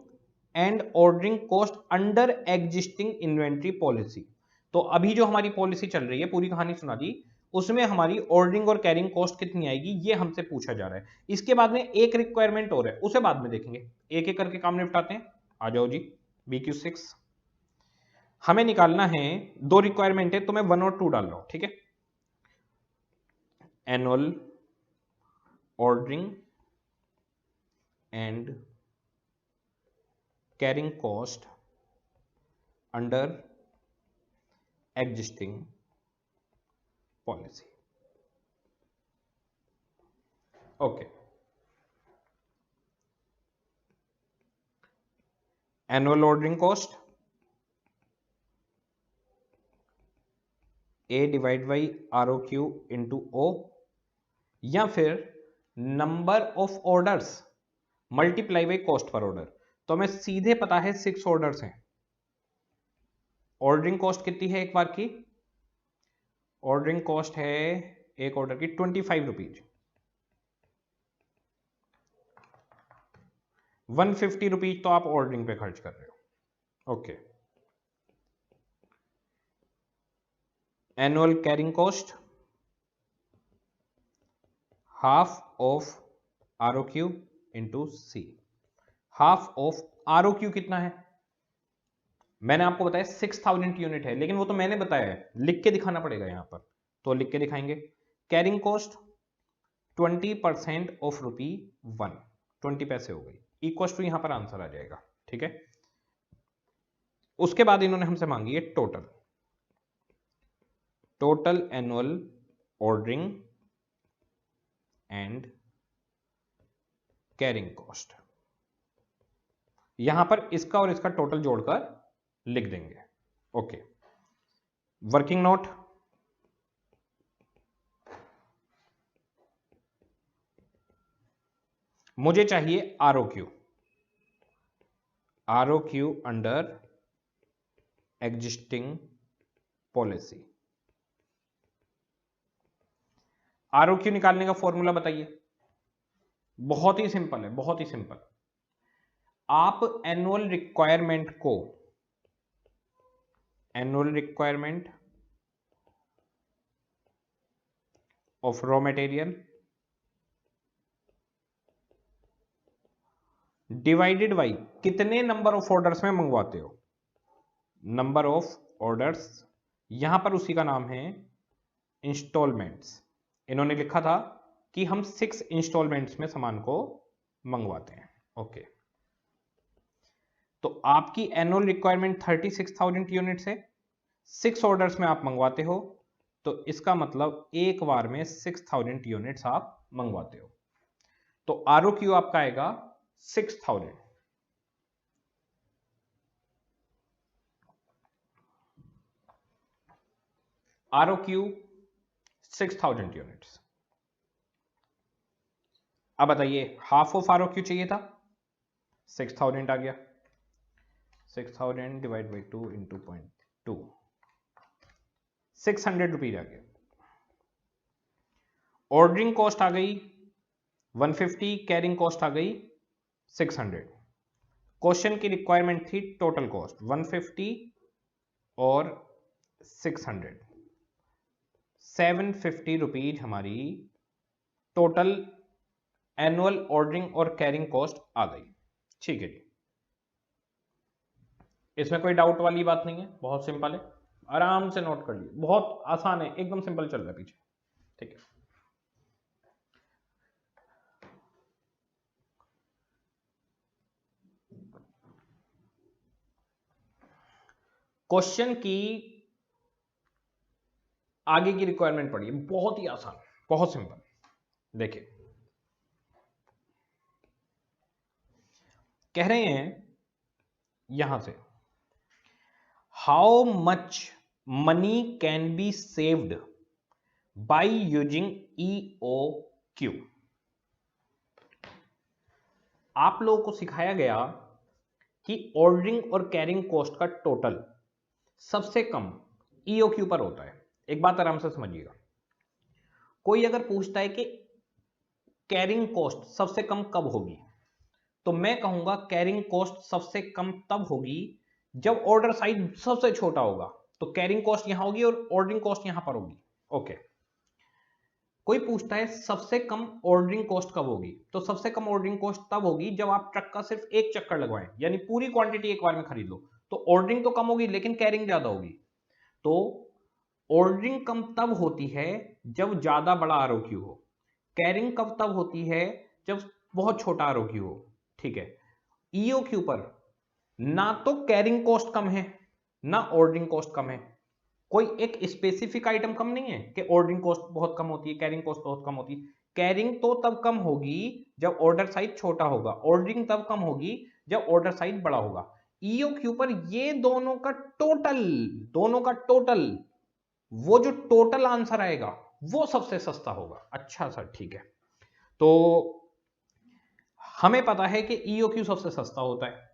and ordering cost under existing inventory policy. तो अभी जो हमारी पॉलिसी चल रही है, पूरी कहानी सुना दी, उसमें हमारी ऑर्डरिंग और कैरिंग कॉस्ट कितनी आएगी ये हमसे पूछा जा रहा है। इसके बाद में एक रिक्वायरमेंट और है, उसे बाद में देखेंगे, एक एक करके काम निपटाते हैं। आ जाओ जी, BQ6 हमें निकालना है। 2 रिक्वायरमेंट है, तो मैं 1 और 2 डाल रहा हूं, ठीक है। Annual ordering and carrying cost under existing policy. Okay, annual ordering cost A divide by ROQ into O, या फिर number of orders multiply by cost per order. तो हमें सीधे पता है 6 ऑर्डर्स हैं। ऑर्डरिंग कॉस्ट कितनी है एक बार की? ऑर्डरिंग कॉस्ट है एक ऑर्डर की ₹25, ₹150 तो आप ऑर्डरिंग पे खर्च कर रहे हो। Okay, annual carrying cost half of ROQ into C। Half of ROQ कितना है? मैंने आपको बताया 6,000 यूनिट है, लेकिन वो तो मैंने बताया है, लिख के दिखाना पड़ेगा यहां पर, तो लिख के दिखाएंगे। कैरिंग कॉस्ट 20% ऑफ ₹1, 20 पैसे हो गई, इक्वल टू यहां पर आंसर आ जाएगा। ठीक है, उसके बाद इन्होंने हमसे मांगी है total annual ordering and carrying cost. यहां पर इसका और इसका टोटल जोड़कर लिख देंगे। ओके, वर्किंग नोट मुझे चाहिए ROQ, ROQ under existing policy. ROQ निकालने का फॉर्मूला बताइए। बहुत ही सिंपल है, बहुत ही सिंपल। आप annual requirement of raw material divided by कितने नंबर ऑफ ऑर्डर्स में मंगवाते हो, नंबर ऑफ ऑर्डर्स, यहां पर उसी का नाम है इंस्टॉलमेंट्स। इन्होंने लिखा था कि हम 6 इंस्टॉलमेंट्स में सामान को मंगवाते हैं। ओके, तो आपकी एनुअल रिक्वायरमेंट 36,000 यूनिट्स है, 6 ऑर्डर्स में आप मंगवाते हो, तो इसका मतलब एक बार में 6,000 यूनिट्स आप मंगवाते हो। तो ROQ आपका आएगा 6,000। ROQ 6,000 units. अब बताइए, हाफ ऑफ ROQ चाहिए था, 6,000 आ गया, 6,000 डिवाइड बाई 2 इंटू 0.2, 600 रुपीज आ गया। ऑर्डरिंग कॉस्ट आ गई 150, कैरिंग कॉस्ट आ गई 600। क्वेश्चन की रिक्वायरमेंट थी टोटल कॉस्ट 150 और 600, 750 रुपीज हमारी टोटल एनुअल ऑर्डरिंग और कैरिंग कॉस्ट आ गई। ठीक है जी, इसमें कोई डाउट वाली बात नहीं है, बहुत सिंपल है, आराम से नोट कर लिए, बहुत आसान है, एकदम सिंपल चल रहा है पीछे। ठीक है, क्वेश्चन की आगे की रिक्वायरमेंट पढ़िए, बहुत ही आसान, बहुत सिंपल। देखिए, कह रहे हैं यहां से, how much money can be saved by using EOQ। आप लोगों को सिखाया गया कि ऑर्डरिंग और कैरिंग कॉस्ट का टोटल सबसे कम EOQ पर होता है। एक बात आराम से समझिएगा, कोई अगर पूछता है कि कैरिंग कॉस्ट सबसे कम कब होगी, तो मैं कहूंगा कैरिंग कॉस्ट सबसे कम तब होगी जब ऑर्डर साइज सबसे छोटा होगा, तो कैरिंग कॉस्ट यहां होगी और ऑर्डरिंग कॉस्ट यहां पर होगी। ओके, कोई पूछता है सबसे कम ऑर्डरिंग कॉस्ट कब होगी, तो सबसे कम ऑर्डरिंग कॉस्ट तब होगी जब आप ट्रक का सिर्फ एक चक्कर लगवाएं, यानी पूरी क्वांटिटी एक बार में खरीद लो, तो ऑर्डरिंग तो कम होगी लेकिन कैरिंग ज्यादा होगी। तो ऑर्डरिंग कम तब होती है जब ज्यादा बड़ा ROQ हो, कैरिंग कब तब होती है जब बहुत छोटा ROQ हो। ठीक है, EOQ पर ना तो कैरिंग कॉस्ट कम है ना ऑर्डरिंग कॉस्ट कम है, कोई एक स्पेसिफिक आइटम कम नहीं है कि ऑर्डरिंग कॉस्ट बहुत कम होती है, कैरिंग कॉस्ट बहुत कम होती है। कैरिंग तो तब कम होगी जब ऑर्डर साइज छोटा होगा, ऑर्डरिंग तब कम होगी जब ऑर्डर साइज बड़ा होगा। EOQ पर ये दोनों का टोटल वो जो टोटल आंसर आएगा वो सबसे सस्ता होगा। अच्छा सर, ठीक है, तो हमें पता है कि EOQ सबसे सस्ता होता है।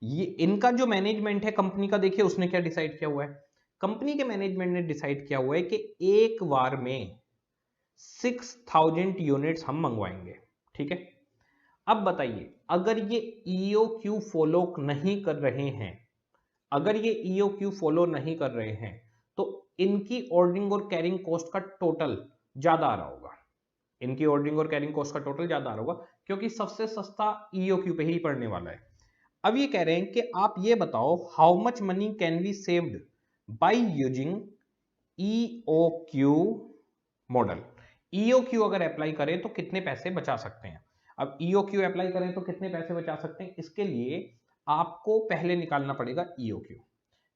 ये इनका जो मैनेजमेंट है कंपनी का, देखिए उसने क्या डिसाइड किया हुआ है, कंपनी के मैनेजमेंट ने डिसाइड किया हुआ है कि एक बार में 6,000 यूनिट्स हम मंगवाएंगे। ठीक है, अब बताइए, अगर ये EOQ फॉलो नहीं कर रहे हैं, अगर ये EOQ फॉलो नहीं कर रहे हैं, तो इनकी ऑर्डरिंग और कैरिंग कॉस्ट का टोटल ज्यादा आ रहा होगा, इनकी ऑर्डरिंग और कैरिंग कॉस्ट का टोटल ज्यादा आ रहा होगा, क्योंकि सबसे सस्ता EOQ पे ही पड़ने वाला है। अब ये कह रहे हैं कि आप ये बताओ, how much money can be saved by using EOQ model. EOQ अगर अप्लाई करें तो कितने पैसे बचा सकते हैं। अब EOQ अप्लाई करें तो कितने पैसे बचा सकते हैं, इसके लिए आपको पहले निकालना पड़ेगा EOQ,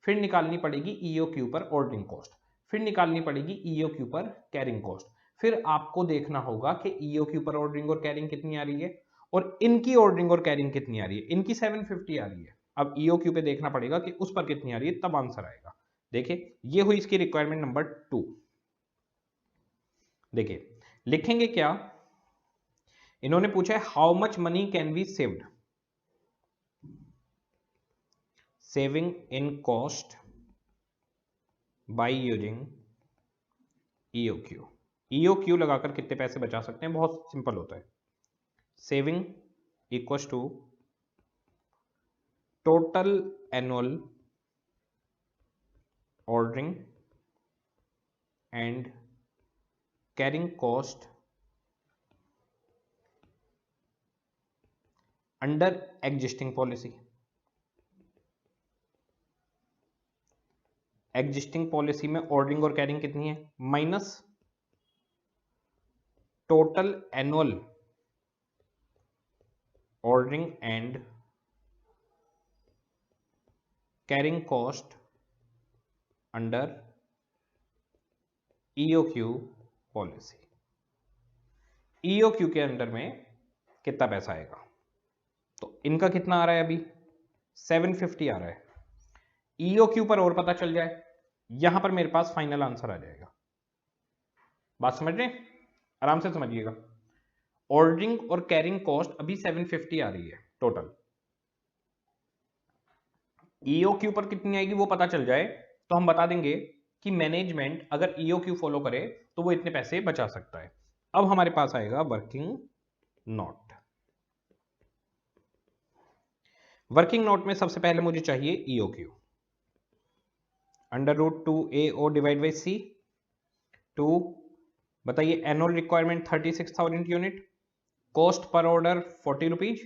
फिर निकालनी पड़ेगी EOQ पर ऑर्डरिंग कॉस्ट, फिर निकालनी पड़ेगी EOQ पर कैरिंग कॉस्ट, फिर आपको देखना होगा कि EOQ पर ऑर्डरिंग और कैरिंग कितनी आ रही है और इनकी ऑर्डरिंग और कैरिंग कितनी आ रही है। इनकी 750 आ रही है, अब EOQ पे देखना पड़ेगा कि उस पर कितनी आ रही है, तब आंसर आएगा। देखिए, ये हुई इसकी रिक्वायरमेंट नंबर 2। देखिए, लिखेंगे क्या, इन्होंने पूछा है how much money can be saved, saving in cost by using EOQ. EOQ लगाकर कितने पैसे बचा सकते हैं, बहुत सिंपल होता है। Saving equals to total annual ordering and carrying cost under existing policy. Existing policy में ऑर्डरिंग और कैरिंग कितनी है, minus total annual ordering and carrying cost under EOQ policy. EOQ के अंडर में कितना पैसा आएगा, तो इनका कितना आ रहा है अभी 750 आ रहा है। ईओक्यू पर और पता चल जाए, यहां पर मेरे पास फाइनल आंसर आ जाएगा। बात समझ रहे हैं, आराम से समझिएगा। ऑर्डरिंग और कैरिंग कॉस्ट अभी 750 आ रही है टोटल, ईओक्यू पर कितनी आएगी वो पता चल जाए तो हम बता देंगे कि मैनेजमेंट अगर ईओक्यू फॉलो करे तो वो इतने पैसे बचा सकता है। अब हमारे पास आएगा वर्किंग नोट। वर्किंग नोट में सबसे पहले मुझे चाहिए EOQ, under root 2AO divide by C. 2 बताइए annual requirement 36,000 unit, cost per order 40 rupees,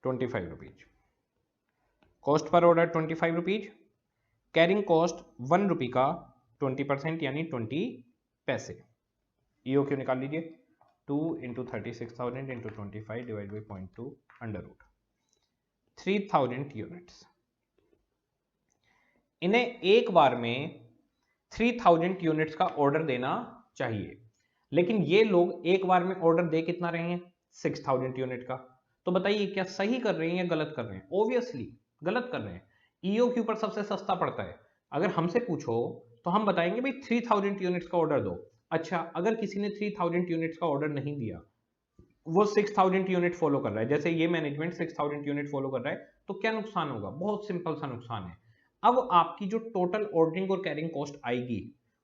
25 rupees, cost per order 25 rupees, carrying cost 1 rupee का 20% यानी 20 पैसे। ईओक्यू निकाल लीजिए, 2 into 36,000 into 25 divide by 0.2 under root 3,000 units. इन्हें एक बार में 3,000 यूनिट्स का ऑर्डर देना चाहिए, लेकिन ये लोग एक बार में ऑर्डर दे कितना रहे हैं 6,000 यूनिट का। तो बताइए क्या सही कर रहे हैं या गलत कर रहे हैं, ऑब्वियसली गलत कर रहे हैं। ईओक्यू पर सबसे सस्ता पड़ता है। अगर हमसे पूछो तो हम बताएंगे भाई 3,000 यूनिट्स का ऑर्डर दो। अच्छा, अगर किसी ने 3,000 यूनिट्स का ऑर्डर नहीं दिया, वो 6,000 यूनिट फॉलो कर रहा है, जैसे ये मैनेजमेंट 6,000 यूनिट फॉलो कर रहा है, तो क्या नुकसान होगा, बहुत सिंपल सा नुकसान है। अब आपकी जो टोटल ऑर्डरिंग और कैरिंग कॉस्ट आएगी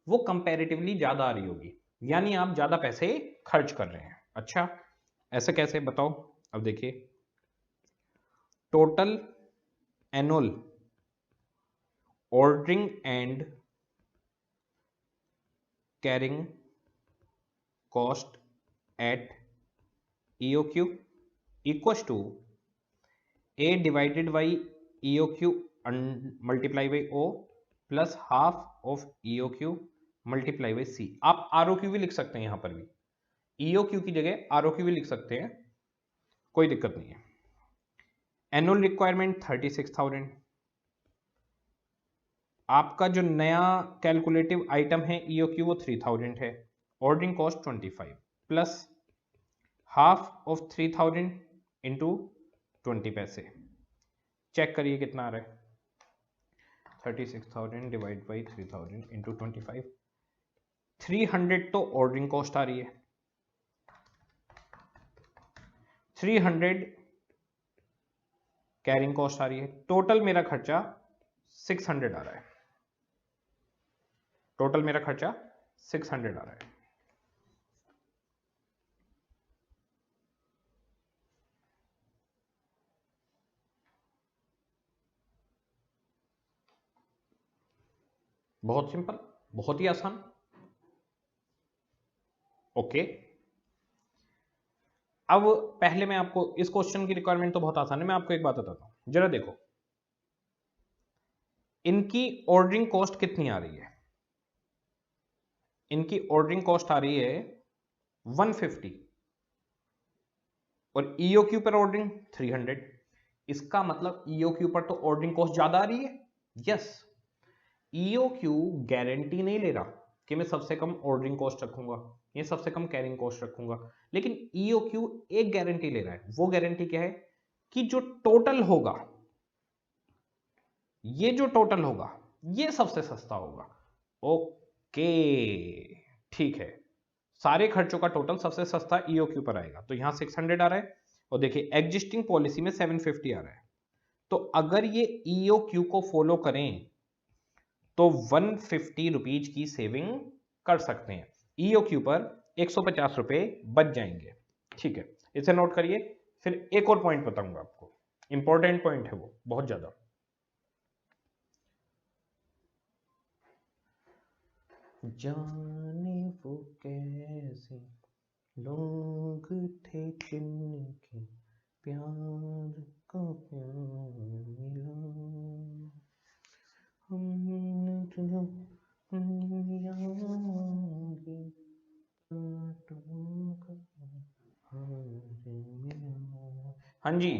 वो कंपैरेटिवली ज्यादा आ रही होगी, यानी आप ज्यादा पैसे खर्च कर रहे हैं। अच्छा, ऐसे कैसे बताओ, अब देखिए total annual ordering and carrying cost at EOQ equals to A divided by EOQ multiply by O plus half of EOQ multiply by C। आप ROQ भी लिख सकते हैं, यहां पर भी EOQ की जगह ROQ भी लिख सकते हैं, कोई दिक्कत नहीं है। एनुअल रिक्वायरमेंट 36,000, आपका जो नया कैलकुलेटिव आइटम है EOQ वो 3,000 है, ordering cost 25 plus half of 3,000 into 20 पैसे। चेक करिए कितना आ रहा है, 36,000 डिवाइड बाई 3,000 इंटू 25। 300 तो ऑर्डरिंग कॉस्ट आ रही है, 300 कैरिंग कॉस्ट आ रही है, टोटल मेरा खर्चा 600 आ रहा है, टोटल मेरा खर्चा 600 आ रहा है। बहुत सिंपल, बहुत ही आसान। ओके, अब पहले मैं आपको इस क्वेश्चन की रिक्वायरमेंट तो बहुत आसान है, मैं आपको एक बात बताता हूं, जरा देखो इनकी ऑर्डरिंग कॉस्ट कितनी आ रही है। इनकी ऑर्डरिंग कॉस्ट आ रही है 150 और EOQ पर ऑर्डरिंग 300। इसका मतलब EOQ पर तो ऑर्डरिंग कॉस्ट ज्यादा आ रही है। यस, EOQ गारंटी नहीं ले रहा कि मैं सबसे कम ऑर्डरिंग कॉस्ट रखूंगा या सबसे कम कैरिंग कॉस्ट रखूंगा, लेकिन EOQ एक गारंटी ले रहा है। वो गारंटी क्या है कि जो टोटल होगा, ये जो टोटल होगा ये सबसे सस्ता होगा। ओके, ठीक है, सारे खर्चों का टोटल सबसे सस्ता ईओक्यू पर आएगा, तो यहां 600 आ रहा है, और देखिए एग्जिस्टिंग पॉलिसी में 750 आ रहा है। तो अगर ये ईओक्यू को फॉलो करें तो 150 रुपीज की सेविंग कर सकते हैं, ईओक्यू पर 150 रुपए बच जाएंगे। ठीक है, इसे नोट करिए। फिर एक और पॉइंट बताऊंगा आपको, इंपॉर्टेंट पॉइंट है वो बहुत ज्यादा। जाने वो कैसे लोग थे जिनके प्यार को प्यार मिला, हमने तुझे हाँ जी,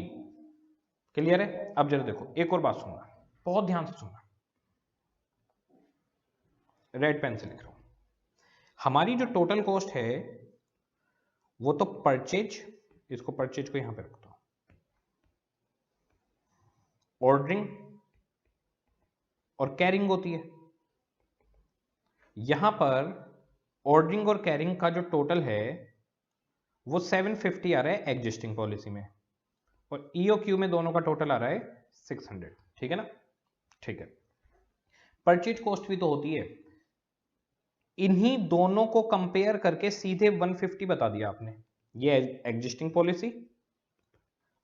क्लियर है। अब जरा देखो, एक और बात सुनना, बहुत ध्यान से सुनना, रेड पेन से लिख रहा हूं। हमारी जो टोटल कॉस्ट है वो तो परचेज, इसको परचेज को यहां पे रखता हूं, ऑर्डरिंग और कैरिंग होती है। यहां पर ऑर्डरिंग और कैरिंग का जो टोटल है वो 750 आ रहा है एग्जिस्टिंग पॉलिसी में, और ईओक्यू में दोनों का टोटल आ रहा है 600। ठीक है ना, ठीक है। परचेज कॉस्ट भी तो होती है, इन्हीं दोनों को कंपेयर करके सीधे 150 बता दिया आपने, ये एग्जिस्टिंग पॉलिसी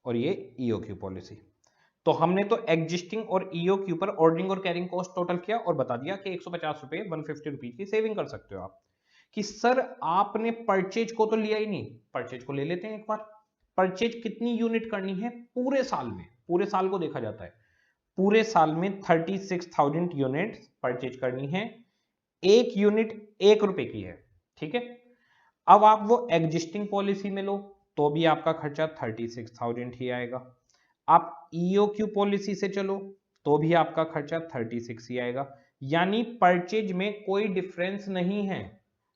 और ये ईओक्यू पॉलिसी। तो हमने तो एग्जिस्टिंग और ईओक्यू पर ऑर्डरिंग और कैरिंग कॉस्ट टोटल किया और बता दिया कि 150 रुपए 150 रुपीज की सेविंग कर सकते हो आप। कि सर आपने परचेज को तो लिया ही नहीं, परचेज को ले लेते हैं एक बार। परचेज कितनी यूनिट करनी है पूरे साल में, पूरे साल को देखा जाता है, पूरे साल में 36,000 यूनिट परचेज करनी है, एक यूनिट 1 रुपए की है। ठीक है, अब आप वो एग्जिस्टिंग पॉलिसी में लो तो भी आपका खर्चा 36,000 ही आएगा, आप ईओक्यू पॉलिसी से चलो तो भी आपका खर्चा 36 ही आएगा, यानी परचेज में कोई डिफरेंस नहीं है।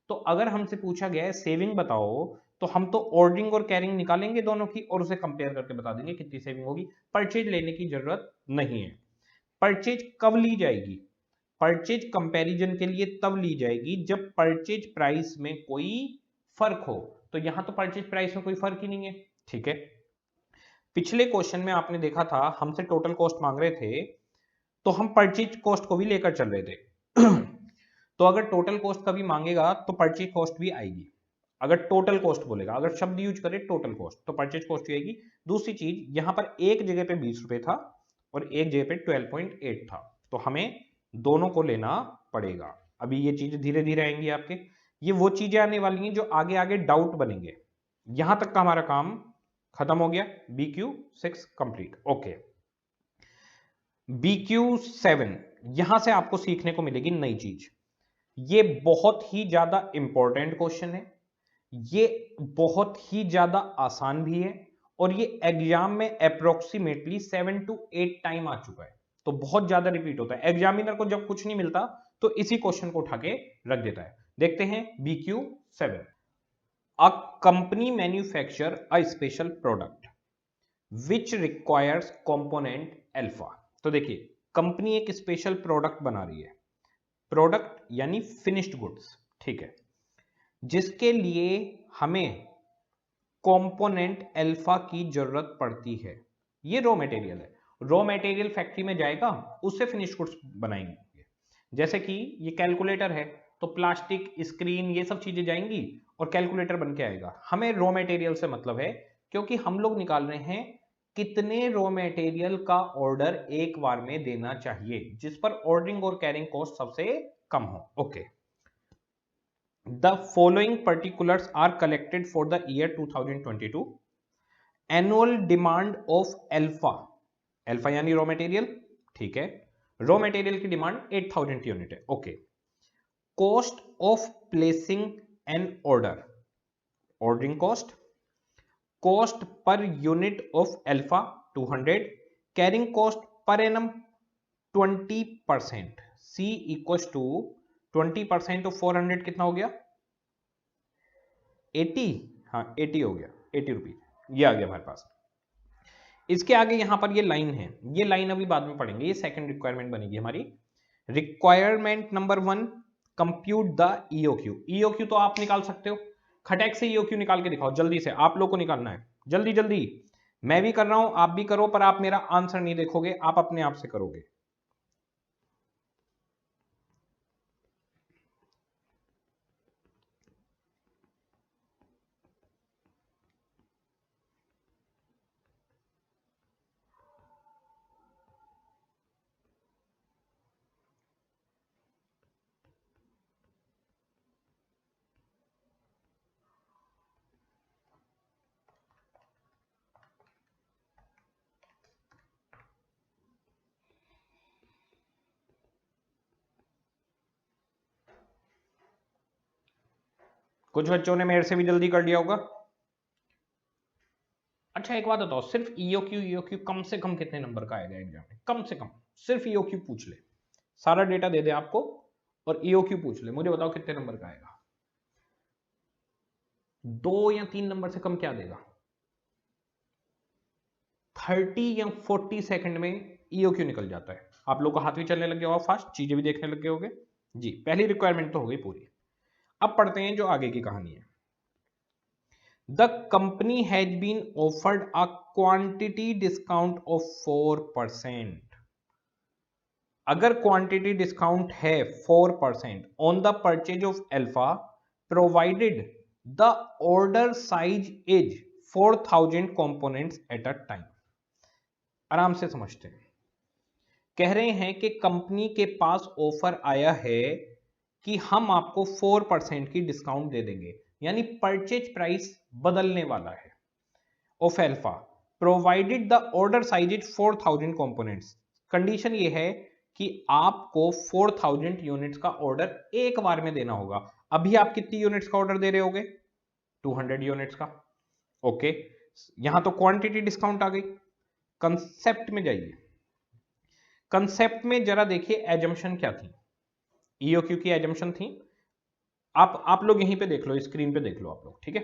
तो अगर हमसे पूछा गया है सेविंग बताओ, तो हम तो ऑर्डरिंग और कैरिंग निकालेंगे दोनों की और उसे कंपेयर करके बता देंगे कितनी सेविंग होगी, परचेज लेने की जरूरत नहीं है। परचेज कब ली जाएगी, परचेज कंपैरिजन के लिए तब ली जाएगी जब परचेज प्राइस में कोई फर्क हो, तो यहां तो परचेज प्राइस में कोई फर्क ही नहीं है। ठीक है, पिछले क्वेश्चन में आपने देखा था हमसे टोटल कॉस्ट मांग रहे थे तो हम परचेज कॉस्ट को भी लेकर चल रहे थे तो अगर टोटल कॉस्ट कभी मांगेगा तो परचेज कॉस्ट भी आएगी, अगर टोटल कॉस्ट बोलेगा, अगर शब्द यूज करे टोटल कॉस्ट तो परचेज कॉस्ट भी आएगी। दूसरी चीज, यहां पर एक जगह पे 20 रुपए था और एक जगह पे 12.8 था, तो हमें दोनों को लेना पड़ेगा। अभी ये चीजें धीरे धीरे आएंगी आपके, ये वो चीजें आने वाली हैं जो आगे आगे डाउट बनेंगे। यहां तक का हमारा काम खत्म हो गया, BQ6 कंप्लीट। ओके, BQ7, यहां से आपको सीखने को मिलेगी नई चीज, ये बहुत ही ज्यादा इंपॉर्टेंट क्वेश्चन है, ये बहुत ही ज्यादा आसान भी है, और ये एग्जाम में अप्रोक्सीमेटली 7 to 8 टाइम आ चुका है, तो बहुत ज्यादा रिपीट होता है। एग्जामिनर को जब कुछ नहीं मिलता तो इसी क्वेश्चन को उठा के रख देता है। देखते हैं BQ7। A company manufacture a special product which requires component alpha. तो देखिए, कंपनी एक स्पेशल प्रोडक्ट बना रही है, प्रोडक्ट यानी फिनिश्ड गुड्स, ठीक है, जिसके लिए हमें कंपोनेंट अल्फा की जरूरत पड़ती है। ये रॉ मटेरियल है, रॉ मटेरियल फैक्ट्री में जाएगा, उससे फिनिश्ड गुड्स बनाएंगे। जैसे कि ये कैलकुलेटर है तो प्लास्टिक, स्क्रीन, ये सब चीजें जाएंगी और कैलकुलेटर बन के आएगा। हमें रॉ मटेरियल से मतलब है क्योंकि हम लोग निकाल रहे हैं कितने रॉ मटेरियल का ऑर्डर एक बार में देना चाहिए जिस पर ऑर्डरिंग और कैरिंग कॉस्ट सबसे कम हो। Okay, the following particulars are collected for the year 2022। Annual demand of alpha, alpha यानी रॉ मटेरियल, ठीक है, रॉ मटेरियल की डिमांड 8000 यूनिट है। Okay, cost of placing an order, ordering cost, cost per unit of alpha 200, carrying cost per annum 20%, C equal to 20% of 400 कितना हो गया, 80, हाँ 80 हो गया, 80 रुपीज, ये आ गया हमारे पास। इसके आगे यहां पर ये लाइन है, ये लाइन अभी बाद में पढ़ेंगे, ये सेकंड रिक्वायरमेंट बनेगी हमारी। Requirement number 1, compute the EOQ. EOQ तो आप निकाल सकते हो, खटैक से ईओक्यू निकाल के दिखाओ जल्दी से, आप लोग को निकालना है, जल्दी जल्दी। मैं भी कर रहा हूं, आप भी करो, पर आप मेरा आंसर नहीं देखोगे, आप अपने आप से करोगे। कुछ बच्चों ने मेरे से भी जल्दी कर लिया होगा। अच्छा एक बात बताओ, सिर्फ ईओक्यू कम से कम कितने नंबर का आएगा एग्जाम में? कम से कम सिर्फ ईओक्यू पूछ ले, सारा डेटा दे दे आपको और ईओक्यू पूछ ले, मुझे बताओ कितने नंबर का आएगा? 2 या 3 नंबर से कम क्या देगा? 30 या 40 सेकंड में ईओक्यू निकल जाता है। आप लोग का हाथ भी चलने लग गया होगा फास्ट, चीजें भी देखने लग गए होगे जी। पहली रिक्वायरमेंट तो हो गई पूरी। अब पढ़ते हैं जो आगे की कहानी है। The company has been offered a quantity discount of 4%। अगर क्वांटिटी डिस्काउंट है 4% on the purchase of alpha, provided the order size is 4000 components at a time. आराम से समझते हैं। कह रहे हैं कि कंपनी के पास ऑफर आया है कि हम आपको 4% की डिस्काउंट दे देंगे, यानी परचेज प्राइस बदलने वाला है of alpha, provided the order size is 4000 components. Condition ये है कि आपको 4000 यूनिट्स का ऑर्डर एक बार में देना होगा। अभी आप कितनी यूनिट्स का ऑर्डर दे रहे होगे? 200 यूनिट्स का। ओके, यहां तो क्वांटिटी डिस्काउंट आ गई। कंसेप्ट में जाइए, कंसेप्ट में जरा देखिए एजम्पशन क्या थी। ईओक्यू की एजम्पशन थी, आप लोग यहीं पे देख लो, स्क्रीन पे देख लो आप लोग, ठीक है।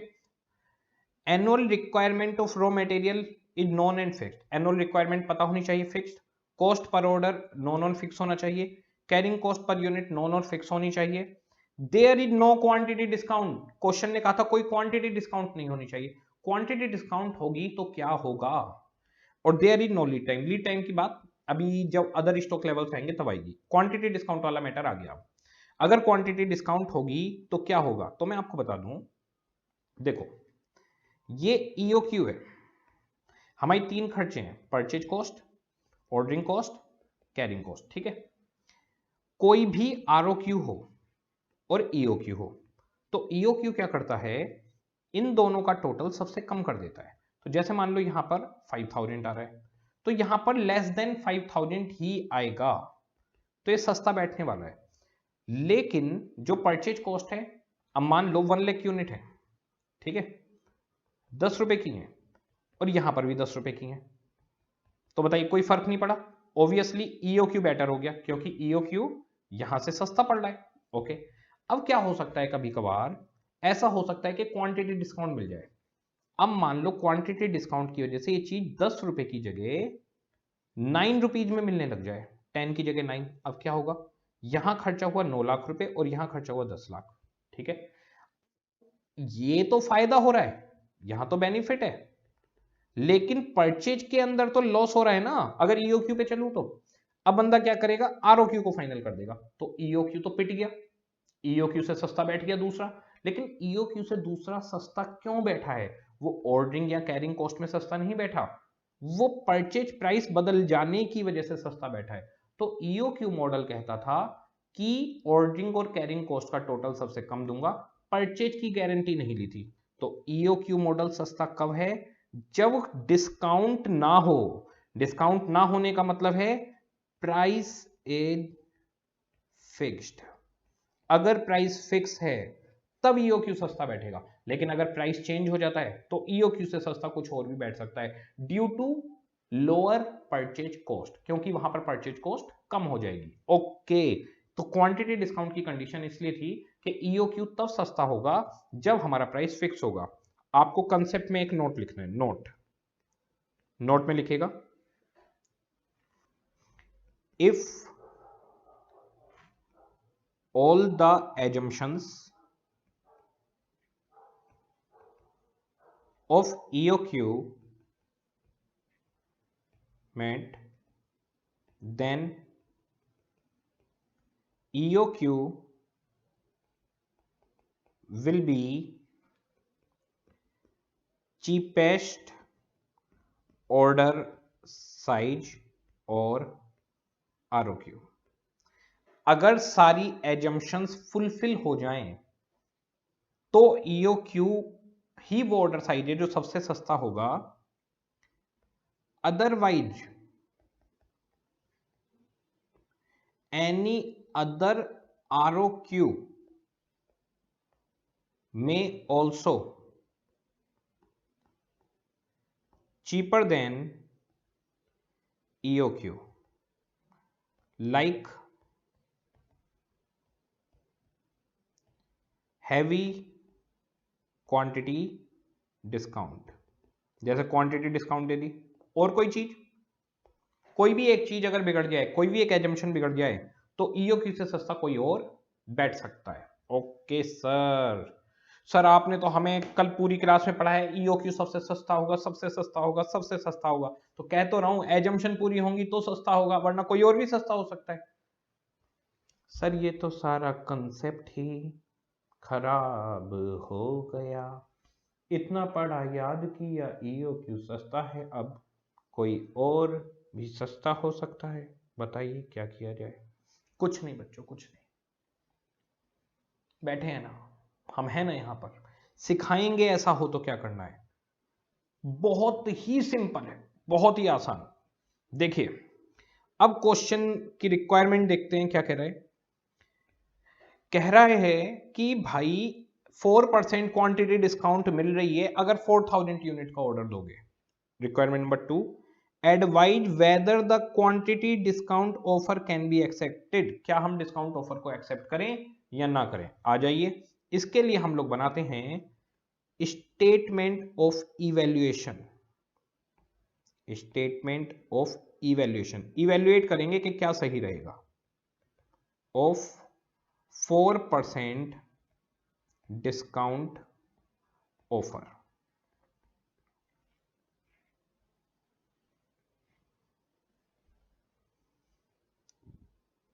Annual requirement of raw material is known and fixed. एनुअल रिक्वायरमेंट पता होनी चाहिए, fixed. Cost per order known और फिक्स होना चाहिए। Carrying cost per unit known और फिक्स होनी चाहिए। There is no quantity discount. Question ने कहा था कोई क्वांटिटी डिस्काउंट नहीं होनी चाहिए। क्वांटिटी डिस्काउंट होगी तो क्या होगा? और there is no lead time. Lead time की बात अभी जब अदर स्टॉक लेवल्स आएंगे तब आएगी। क्वांटिटी डिस्काउंट वाला मैटर आ गया। अगर क्वांटिटी डिस्काउंट होगी तो क्या होगा, तो मैं आपको बता दूं। देखो, ये ईओक्यू है, हमारी 3 खर्चे हैं, purchase cost, ordering cost, carrying cost, ठीक है। कोई भी आरओक्यू हो और ईओक्यू हो, तो ईओक्यू क्या करता है, इन दोनों का टोटल सबसे कम कर देता है। तो जैसे मान लो यहां पर 5000 आ रहा है, तो यहां पर लेस देन 5000 ही आएगा, तो ये सस्ता बैठने वाला है। लेकिन जो परचेज कॉस्ट है, अब मान लो 1 लाख यूनिट है, ठीक है, 10 रुपए की है, और यहां पर भी 10 रुपए की है, तो बताइए कोई फर्क नहीं पड़ा। ऑब्वियसली ईओक्यू बेटर हो गया, क्योंकि ईओक्यू यहां से सस्ता पड़ रहा है। ओके, अब क्या हो सकता है, कभी कभार ऐसा हो सकता है कि क्वांटिटी डिस्काउंट मिल जाए। अब मान लो क्वांटिटी डिस्काउंट की वजह से ये चीज 10 रुपए की जगह 9 रुपीज में मिलने लग जाए, 10 की जगह 9। अब क्या होगा, यहां खर्चा हुआ 9 लाख रुपए और यहां खर्चा हुआ 10 लाख, ठीक है। ये तो फायदा हो रहा है, यहां तो बेनिफिट है, लेकिन परचेज के अंदर तो लॉस हो रहा है ना। अगर ईओक्यू पे चलूं तो अब बंदा क्या करेगा, आरओक्यू को फाइनल कर देगा, तो ईओक्यू तो पिट गया, ईओक्यू से सस्ता बैठ गया दूसरा। लेकिन ईओक्यू से दूसरा सस्ता क्यों बैठा है? वो ऑर्डरिंग या कैरिंग कॉस्ट में सस्ता नहीं बैठा, वो परचेज प्राइस बदल जाने की वजह से सस्ता बैठा है। तो ईओक्यू मॉडल कहता था कि ऑर्डरिंग और कैरिंग कॉस्ट का टोटल सबसे कम दूंगा, परचेज की गारंटी नहीं ली थी। तो ईओक्यू मॉडल सस्ता कब है, जब डिस्काउंट ना हो। डिस्काउंट ना होने का मतलब है प्राइस इज फिक्स्ड। अगर प्राइस फिक्स है तब ईओक्यू सस्ता बैठेगा, लेकिन अगर प्राइस चेंज हो जाता है तो ईओक्यू से सस्ता कुछ और भी बैठ सकता है, due to lower purchase cost, क्योंकि वहां पर परचेज कॉस्ट कम हो जाएगी। ओके, तो क्वांटिटी डिस्काउंट की कंडीशन इसलिए थी कि ईओक्यू तब सस्ता होगा जब हमारा प्राइस फिक्स होगा। आपको कंसेप्ट में एक नोट लिखना है, नोट, नोट में लिखेगा, if all the assumptions of EOQ meant then EOQ will be cheapest order size और ROQ। अगर सारी एजम्पशंस फुलफिल हो जाएं तो EOQ ही वो ऑर्डर साइज है जो सबसे सस्ता होगा। Otherwise any other ROQ may also cheaper than EOQ, like heavy quantity discount। जैसे क्वांटिटी डिस्काउंट दे दी, और कोई चीज, कोई भी एक चीज अगर बिगड़ जाए, कोई भी एक एजम्पशन बिगड़ जाए, तो EOQ से सस्ता कोई और बैठ सकता है। ओके सर आपने तो हमें कल पूरी क्लास में पढ़ा है EOQ सबसे सस्ता होगा, सबसे सस्ता होगा, सबसे सस्ता होगा। तो कह तो रहा हूं एजम्पशन पूरी होंगी तो सस्ता होगा, वरना कोई और भी सस्ता हो सकता है। सर ये तो सारा कंसेप्ट ही खराब हो गया। इतना पढ़ा, याद किया, EOQ सस्ता है, अब कोई और भी सस्ता हो सकता है। बताइए क्या किया जाए। कुछ नहीं बच्चों, कुछ नहीं, बैठे हैं ना, हम हैं ना यहाँ पर, सिखाएंगे। ऐसा हो तो क्या करना है, बहुत ही सिंपल है, बहुत ही आसान। देखिए अब क्वेश्चन की रिक्वायरमेंट देखते हैं क्या कह रहा है। कह रहा है कि भाई 4% क्वांटिटी डिस्काउंट मिल रही है अगर 4000 यूनिट का ऑर्डर दोगे। Requirement number 2, advise whether the quantity discount offer can be accepted. क्या हम डिस्काउंट ऑफर को एक्सेप्ट करें या ना करें। आ जाइए, इसके लिए हम लोग बनाते हैं statement of evaluation. Statement of evaluation, evaluate करेंगे कि क्या सही रहेगा। Of 4% discount offer.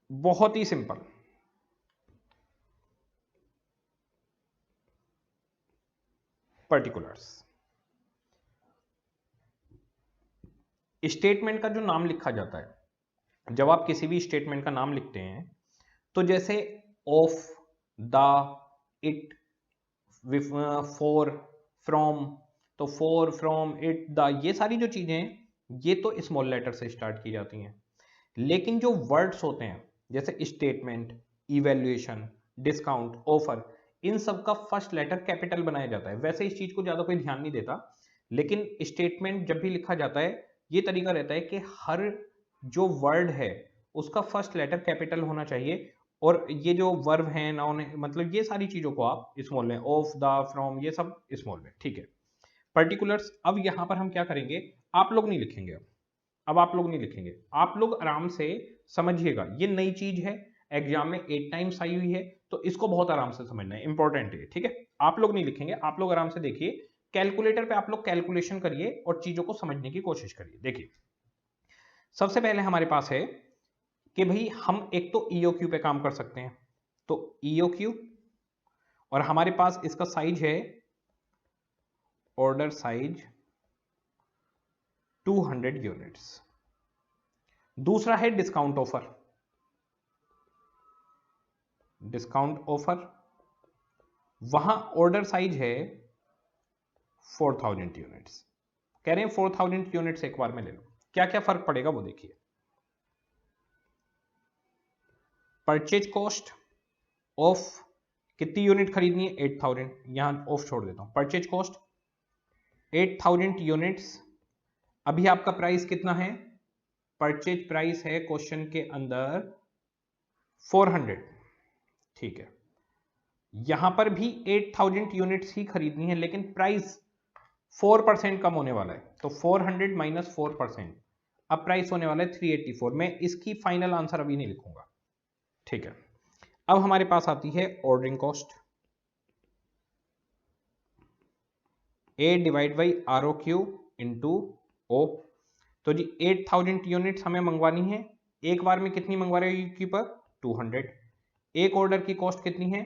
बहुत ही सिंपल। पर्टिकुलर्स, स्टेटमेंट का जो नाम लिखा जाता है, जब आप किसी भी स्टेटमेंट का नाम लिखते हैं तो जैसे of, the, it, for, from, तो फॉर, फ्रॉम, इट, द, ये सारी जो चीजें हैं ये तो स्मॉल लेटर से स्टार्ट की जाती हैं। लेकिन जो वर्ड्स होते हैं जैसे स्टेटमेंट, इवैल्यूएशन, डिस्काउंट, ऑफर, इन सब का फर्स्ट लेटर कैपिटल बनाया जाता है। वैसे इस चीज को ज्यादा कोई ध्यान नहीं देता, लेकिन स्टेटमेंट जब भी लिखा जाता है ये तरीका रहता है कि हर जो वर्ड है उसका फर्स्ट लेटर कैपिटल होना चाहिए, और ये जो वर्ब है, नाउन है, मतलब ये सारी चीजों को आप स्मॉल में, ऑफ, द, फ्रॉम, ये सब स्मॉल में, ठीक है। पर्टिकुलर्स, अब यहां पर हम क्या करेंगे, आप लोग नहीं लिखेंगे। अब आप लोग नहीं लिखेंगे, आप लोग आराम से समझिएगा, ये नई चीज है, एग्जाम में 8 टाइम्स आई हुई है, तो इसको बहुत आराम से समझना है, इंपॉर्टेंट है, ठीक है। आप लोग नहीं लिखेंगे, आप लोग आराम से देखिए, कैलकुलेटर पे आप लोग कैलकुलेशन करिए और चीजों को समझने की कोशिश करिए। देखिए सबसे पहले हमारे पास है कि भाई हम एक तो EOQ पे काम कर सकते हैं, तो EOQ, और हमारे पास इसका साइज है ऑर्डर साइज 200 यूनिट्स। दूसरा है डिस्काउंट ऑफर, डिस्काउंट ऑफर, वहां ऑर्डर साइज है 4000 यूनिट्स। कह रहे हैं 4000 यूनिट्स एक बार में ले लो, क्या क्या फर्क पड़ेगा वो देखिए। परचेज कॉस्ट ऑफ कितनी यूनिट खरीदनी है, 8000, यहां ऑफ छोड़ देता हूं। परचेज कॉस्ट 8000 यूनिट्स, अभी आपका प्राइस कितना है, परचेज प्राइस है क्वेश्चन के अंदर 400, ठीक है। यहां पर भी 8000 यूनिट्स ही खरीदनी है, लेकिन प्राइस 4% कम होने वाला है, तो 400 माइनस 4%, अब प्राइस होने वाला है 384। मैं इसकी फाइनल आंसर अभी नहीं लिखूंगा, ठीक है। अब हमारे पास आती है ordering cost A divide by ROQ into O। तो जी 8000 यूनिट्स हमें मंगवानी है। एक बार में कितनी मंगवा रहे हो कीपर? 200। एक ऑर्डर की कॉस्ट कितनी है?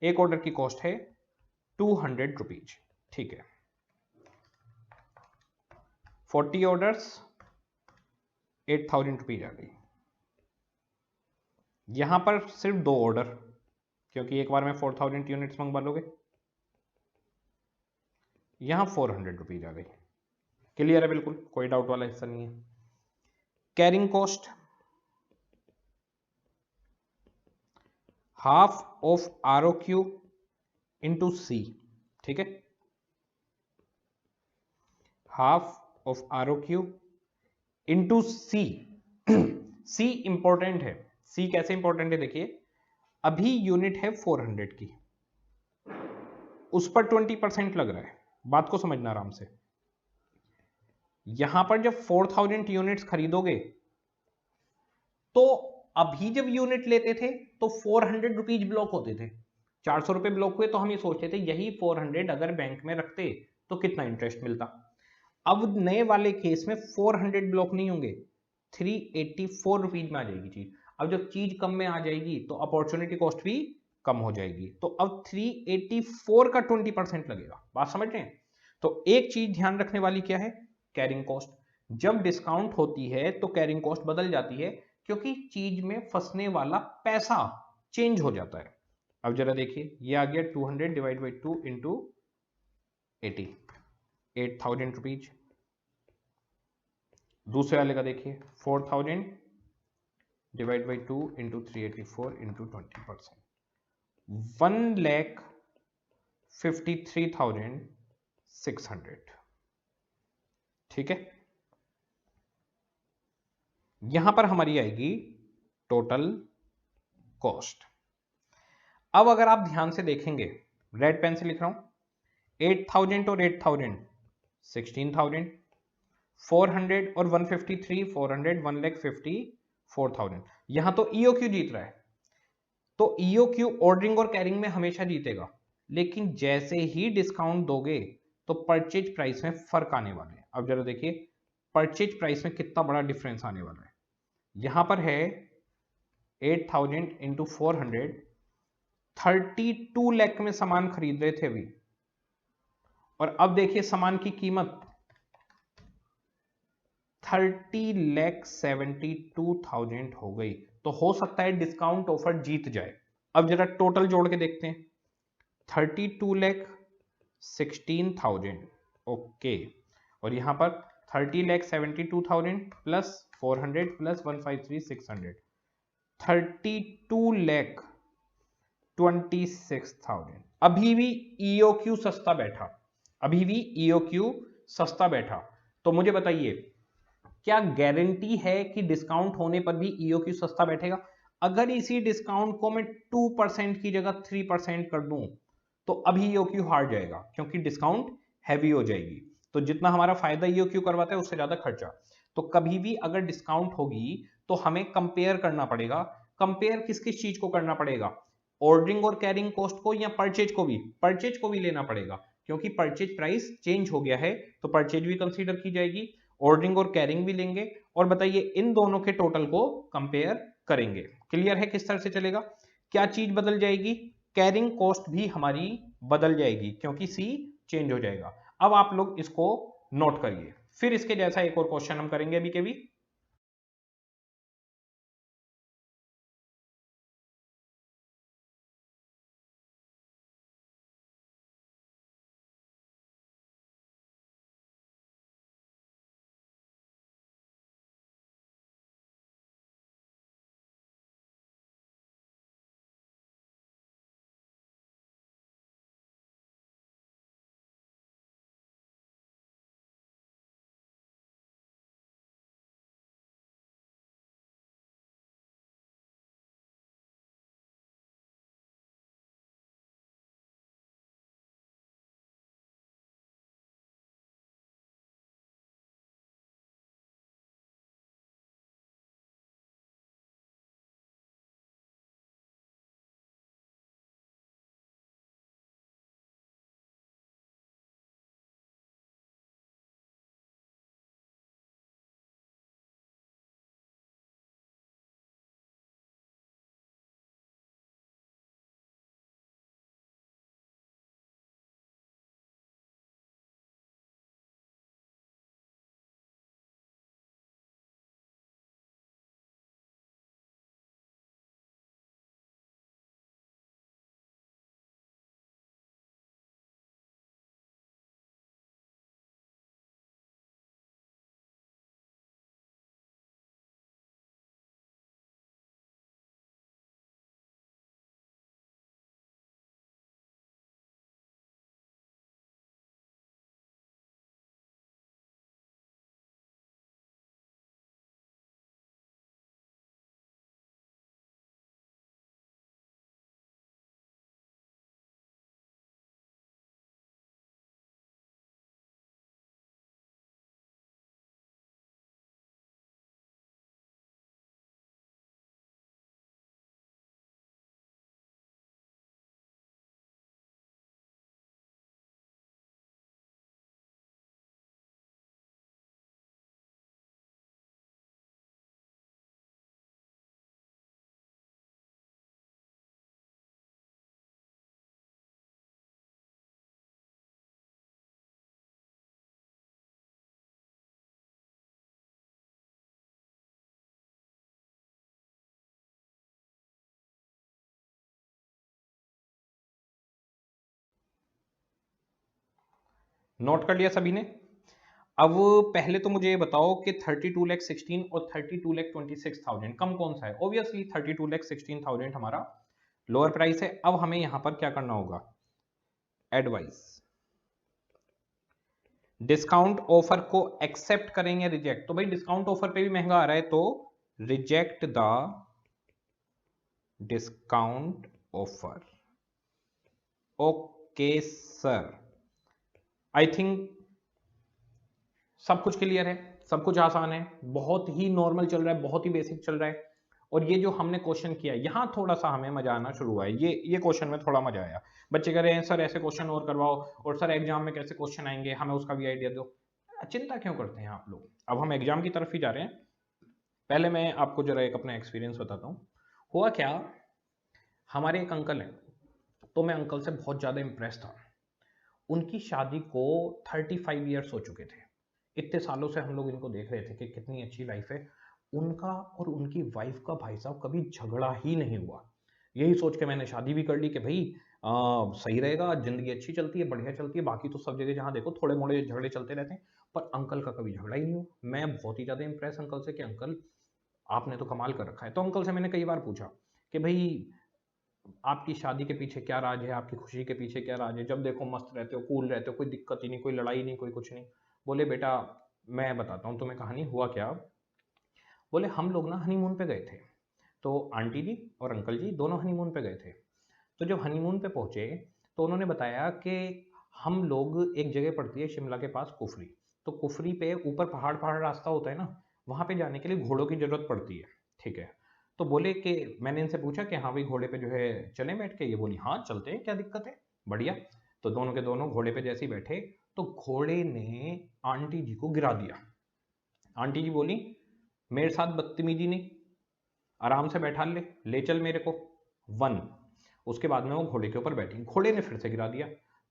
एक ऑर्डर की कॉस्ट है 200 रुपीज। ठीक है, 40 ऑर्डर्स 8000 रुपीज आ गई। यहां पर सिर्फ 2 ऑर्डर, क्योंकि एक बार में 4000 यूनिट्स मंगवा लोगे। यहां 400 रुपीज आ गई। क्लियर है? बिल्कुल कोई डाउट वाला हिस्सा नहीं है। Carrying cost half of ROQ into C। ठीक है, half of ROQ into C। C important है। C कैसे इंपॉर्टेंट है? देखिए, अभी यूनिट है 400 की, उस पर 20% लग रहा है। बात को समझना आराम से। यहां पर जब 4000 यूनिट्स खरीदोगे तो अभी जब यूनिट लेते थे तो 400 रुपीज ब्लॉक होते थे, 400 रुपए ब्लॉक हुए, तो हम ये सोचते थे यही 400 अगर बैंक में रखते तो कितना इंटरेस्ट मिलता। अब नए वाले केस में 400 ब्लॉक नहीं होंगे, 384 रुपीज में आ जाएगी चीज। अब जब चीज कम में आ जाएगी तो अपॉर्चुनिटी कॉस्ट भी कम हो जाएगी। तो अब 384 का 20% लगेगा। बात समझ रहे हैं? तो एक चीज ध्यान रखने वाली क्या है? Carrying cost. जब डिस्काउंट होती है तो कैरिंग कॉस्ट बदल जाती है, क्योंकि चीज में फंसने वाला पैसा चेंज हो जाता है। अब जरा देखिए, ये आ गया 200 डिवाइड बाई 2 इंटू 80, 8000 रुपीज। दूसरे वाले का देखिए, 4000 डिवाइड बाई 2 इंटू 384 इंटू 20%, 1,53,600। ठीक है, यहां पर हमारी आएगी टोटल कॉस्ट। अब अगर आप ध्यान से देखेंगे, रेड पेन से लिख रहा हूं, 8000 और 8000 16,000, 400 और 153 400 1,54,000। यहां तो EOQ जीत रहा है, तो EOQ ऑर्डरिंग और कैरिंग में हमेशा जीतेगा। लेकिन जैसे ही डिस्काउंट दोगे तो परचेज प्राइस में फर्क आने वाला है। अब जरा देखिए, परचेज प्राइस में कितना बड़ा डिफरेंस आने वाला है। यहां पर है 8000 इंटू 400, 32 लाख में सामान खरीद रहे थे अभी, और अब देखिए सामान की कीमत 30,72,000 हो गई। तो हो सकता है डिस्काउंट ऑफर जीत जाए। अब जरा टोटल जोड़ के देखते हैं, 32,16,000, ओके, और यहां पर 30,72,000 प्लस 400 प्लस 153,600, 32,26,000। अभी भी EOQ सस्ता बैठा, अभी भी EOQ सस्ता बैठा। तो मुझे बताइए, क्या गारंटी है कि डिस्काउंट होने पर भी EOQ सस्ता बैठेगा? अगर इसी डिस्काउंट को मैं 2% की जगह 3% कर दूं तो अभी EOQ हार जाएगा, क्योंकि डिस्काउंट हैवी हो जाएगी। तो जितना हमारा फायदा EOQ करवाता है उससे ज्यादा खर्चा। तो कभी भी अगर डिस्काउंट होगी तो हमें कंपेयर करना पड़ेगा। कंपेयर किस किस चीज को करना पड़ेगा? ऑर्डरिंग और कैरिंग कॉस्ट को, या परचेज को भी? परचेज को भी लेना पड़ेगा, क्योंकि परचेज प्राइस चेंज हो गया है, तो परचेज भी कंसीडर की जाएगी, ऑर्डरिंग और कैरिंग भी लेंगे, और बताइए इन दोनों के टोटल को कंपेयर करेंगे। क्लियर है किस तरह से चलेगा? क्या चीज बदल जाएगी? कैरिंग कॉस्ट भी हमारी बदल जाएगी, क्योंकि C चेंज हो जाएगा। अब आप लोग इसको नोट करिए, फिर इसके जैसा एक और क्वेश्चन हम करेंगे अभी के भी। नोट कर लिया सभी ने? अब पहले तो मुझे ये बताओ कि 32,16,000 और 32,26,000 कम कौन सा है? ऑब्वियसली 32,16,000 हमारा लोअर प्राइस है। अब हमें यहां पर क्या करना होगा? एडवाइस, डिस्काउंट ऑफर को एक्सेप्ट करेंगे, रिजेक्ट? तो भाई डिस्काउंट ऑफर पे भी महंगा आ रहा है, तो reject the discount offer. Okay sir, I think सब कुछ क्लियर है, सब कुछ आसान है, बहुत ही नॉर्मल चल रहा है, बहुत ही बेसिक चल रहा है। और ये जो हमने क्वेश्चन किया, यहां थोड़ा सा हमें मजा आना शुरू हुआ है। ये क्वेश्चन में थोड़ा मजा आया। बच्चे कह रहे हैं सर ऐसे क्वेश्चन और करवाओ, और सर एग्जाम में कैसे क्वेश्चन आएंगे, हमें उसका भी आइडिया दो। चिंता क्यों करते हैं आप लोग? अब हम एग्जाम की तरफ ही जा रहे हैं। पहले मैं आपको जरा एक अपना एक्सपीरियंस बताता हूँ। हुआ क्या, हमारे एक अंकल हैं, तो मैं अंकल से बहुत ज़्यादा इम्प्रेस था। उनकी शादी को 35 ईयर्स हो चुके थे। इतने सालों से हम लोग इनको देख रहे थे कि कितनी अच्छी लाइफ है। उनका और उनकी वाइफ का भाई साहब कभी झगड़ा ही नहीं हुआ। यही सोच के मैंने शादी भी कर ली कि भाई सही रहेगा, जिंदगी अच्छी चलती है, बढ़िया चलती है। बाकी तो सब जगह जहाँ देखो थोड़े मोड़े झगड़े चलते रहते हैं, पर अंकल का कभी झगड़ा ही नहीं हुआ। मैं बहुत ही ज़्यादा इंप्रेस अंकल से कि अंकल आपने तो कमाल कर रखा है। तो अंकल से मैंने कई बार पूछा कि भाई आपकी शादी के पीछे क्या राज है, आपकी खुशी के पीछे क्या राज है? जब देखो मस्त रहते हो, कूल रहते हो, कोई दिक्कत ही नहीं, कोई लड़ाई नहीं, कोई कुछ नहीं। बोले बेटा मैं बताता हूँ तुम्हें कहानी, हुआ क्या। बोले हम लोग ना हनीमून पे गए थे, तो आंटी जी और अंकल जी दोनों हनीमून पे गए थे। तो जब हनीमून पे पहुंचे तो उन्होंने बताया कि हम लोग, एक जगह पड़ती है शिमला के पास कुफरी, तो कुफरी पे ऊपर पहाड़ पहाड़ रास्ता होता है ना, वहां पे जाने के लिए घोड़ों की जरूरत पड़ती है। ठीक है, तो बोले कि मैंने इनसे पूछा कि हाँ भाई घोड़े पे जो है चले बैठ के? ये बोली हाँ चलते हैं, क्या दिक्कत है, बढ़िया। तो दोनों के दोनों घोड़े पे जैसे ही बैठे तो घोड़े ने आंटी जी को गिरा दिया। आंटी जी बोली मेरे साथ बदतमीजी नहीं, आराम से बैठा ले चल मेरे को, वन। उसके बाद में वो घोड़े के ऊपर बैठी, घोड़े ने फिर से गिरा दिया।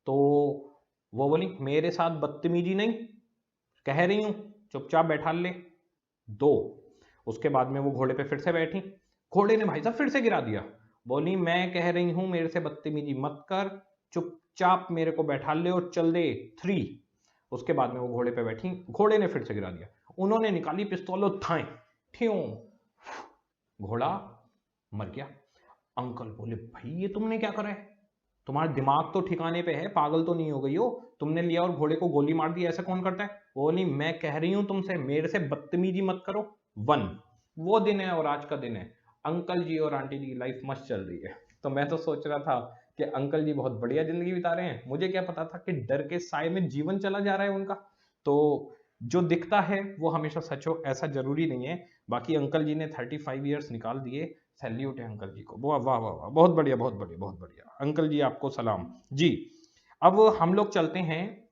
तो वो बोली मेरे साथ बदतमीजी नहीं, कह रही हूं चुपचाप बैठा ले, दो। उसके बाद में वो घोड़े पे फिर से बैठी, घोड़े ने भाई साहब फिर से गिरा दिया। बोली मैं कह रही हूं मेरे से बदतमीजी मत कर, चुपचाप मेरे को बैठा ले और चल दे, थ्री। उसके बाद में वो घोड़े पे बैठी, घोड़े ने फिर से गिरा दिया। उन्होंने निकाली पिस्तौल और थाए, ठ्यों, घोड़ा मर गया। अंकल बोले भाई ये तुमने क्या करा है? तुम्हारा दिमाग तो ठिकाने पे है, पागल तो नहीं हो गई हो? तुमने लिया और घोड़े को गोली मार दी, ऐसा कौन करता है? बोली मैं कह रही हूं तुमसे मेरे से बदतमीजी मत करो, वन। वो दिन है और आज का दिन है। अंकल जी और आंटी जी की लाइफ मस्त चल रही है। तो मैं तो सोच रहा था कि अंकल जी बहुत बढ़िया जिंदगी बिता रहे हैं, मुझे क्या पता था कि डर के साए में जीवन चला जा रहा है उनका। तो जो दिखता है वो हमेशा सच हो ऐसा जरूरी नहीं है। बाकी अंकल जी ने 35 ईयर्स निकाल दिए, सैल्यूट है अंकल जी को, वाह वाह वाह वाह, बहुत बढ़िया बहुत बढ़िया बहुत बढ़िया अंकल जी, आपको सलाम जी। अब हम लोग चलते हैं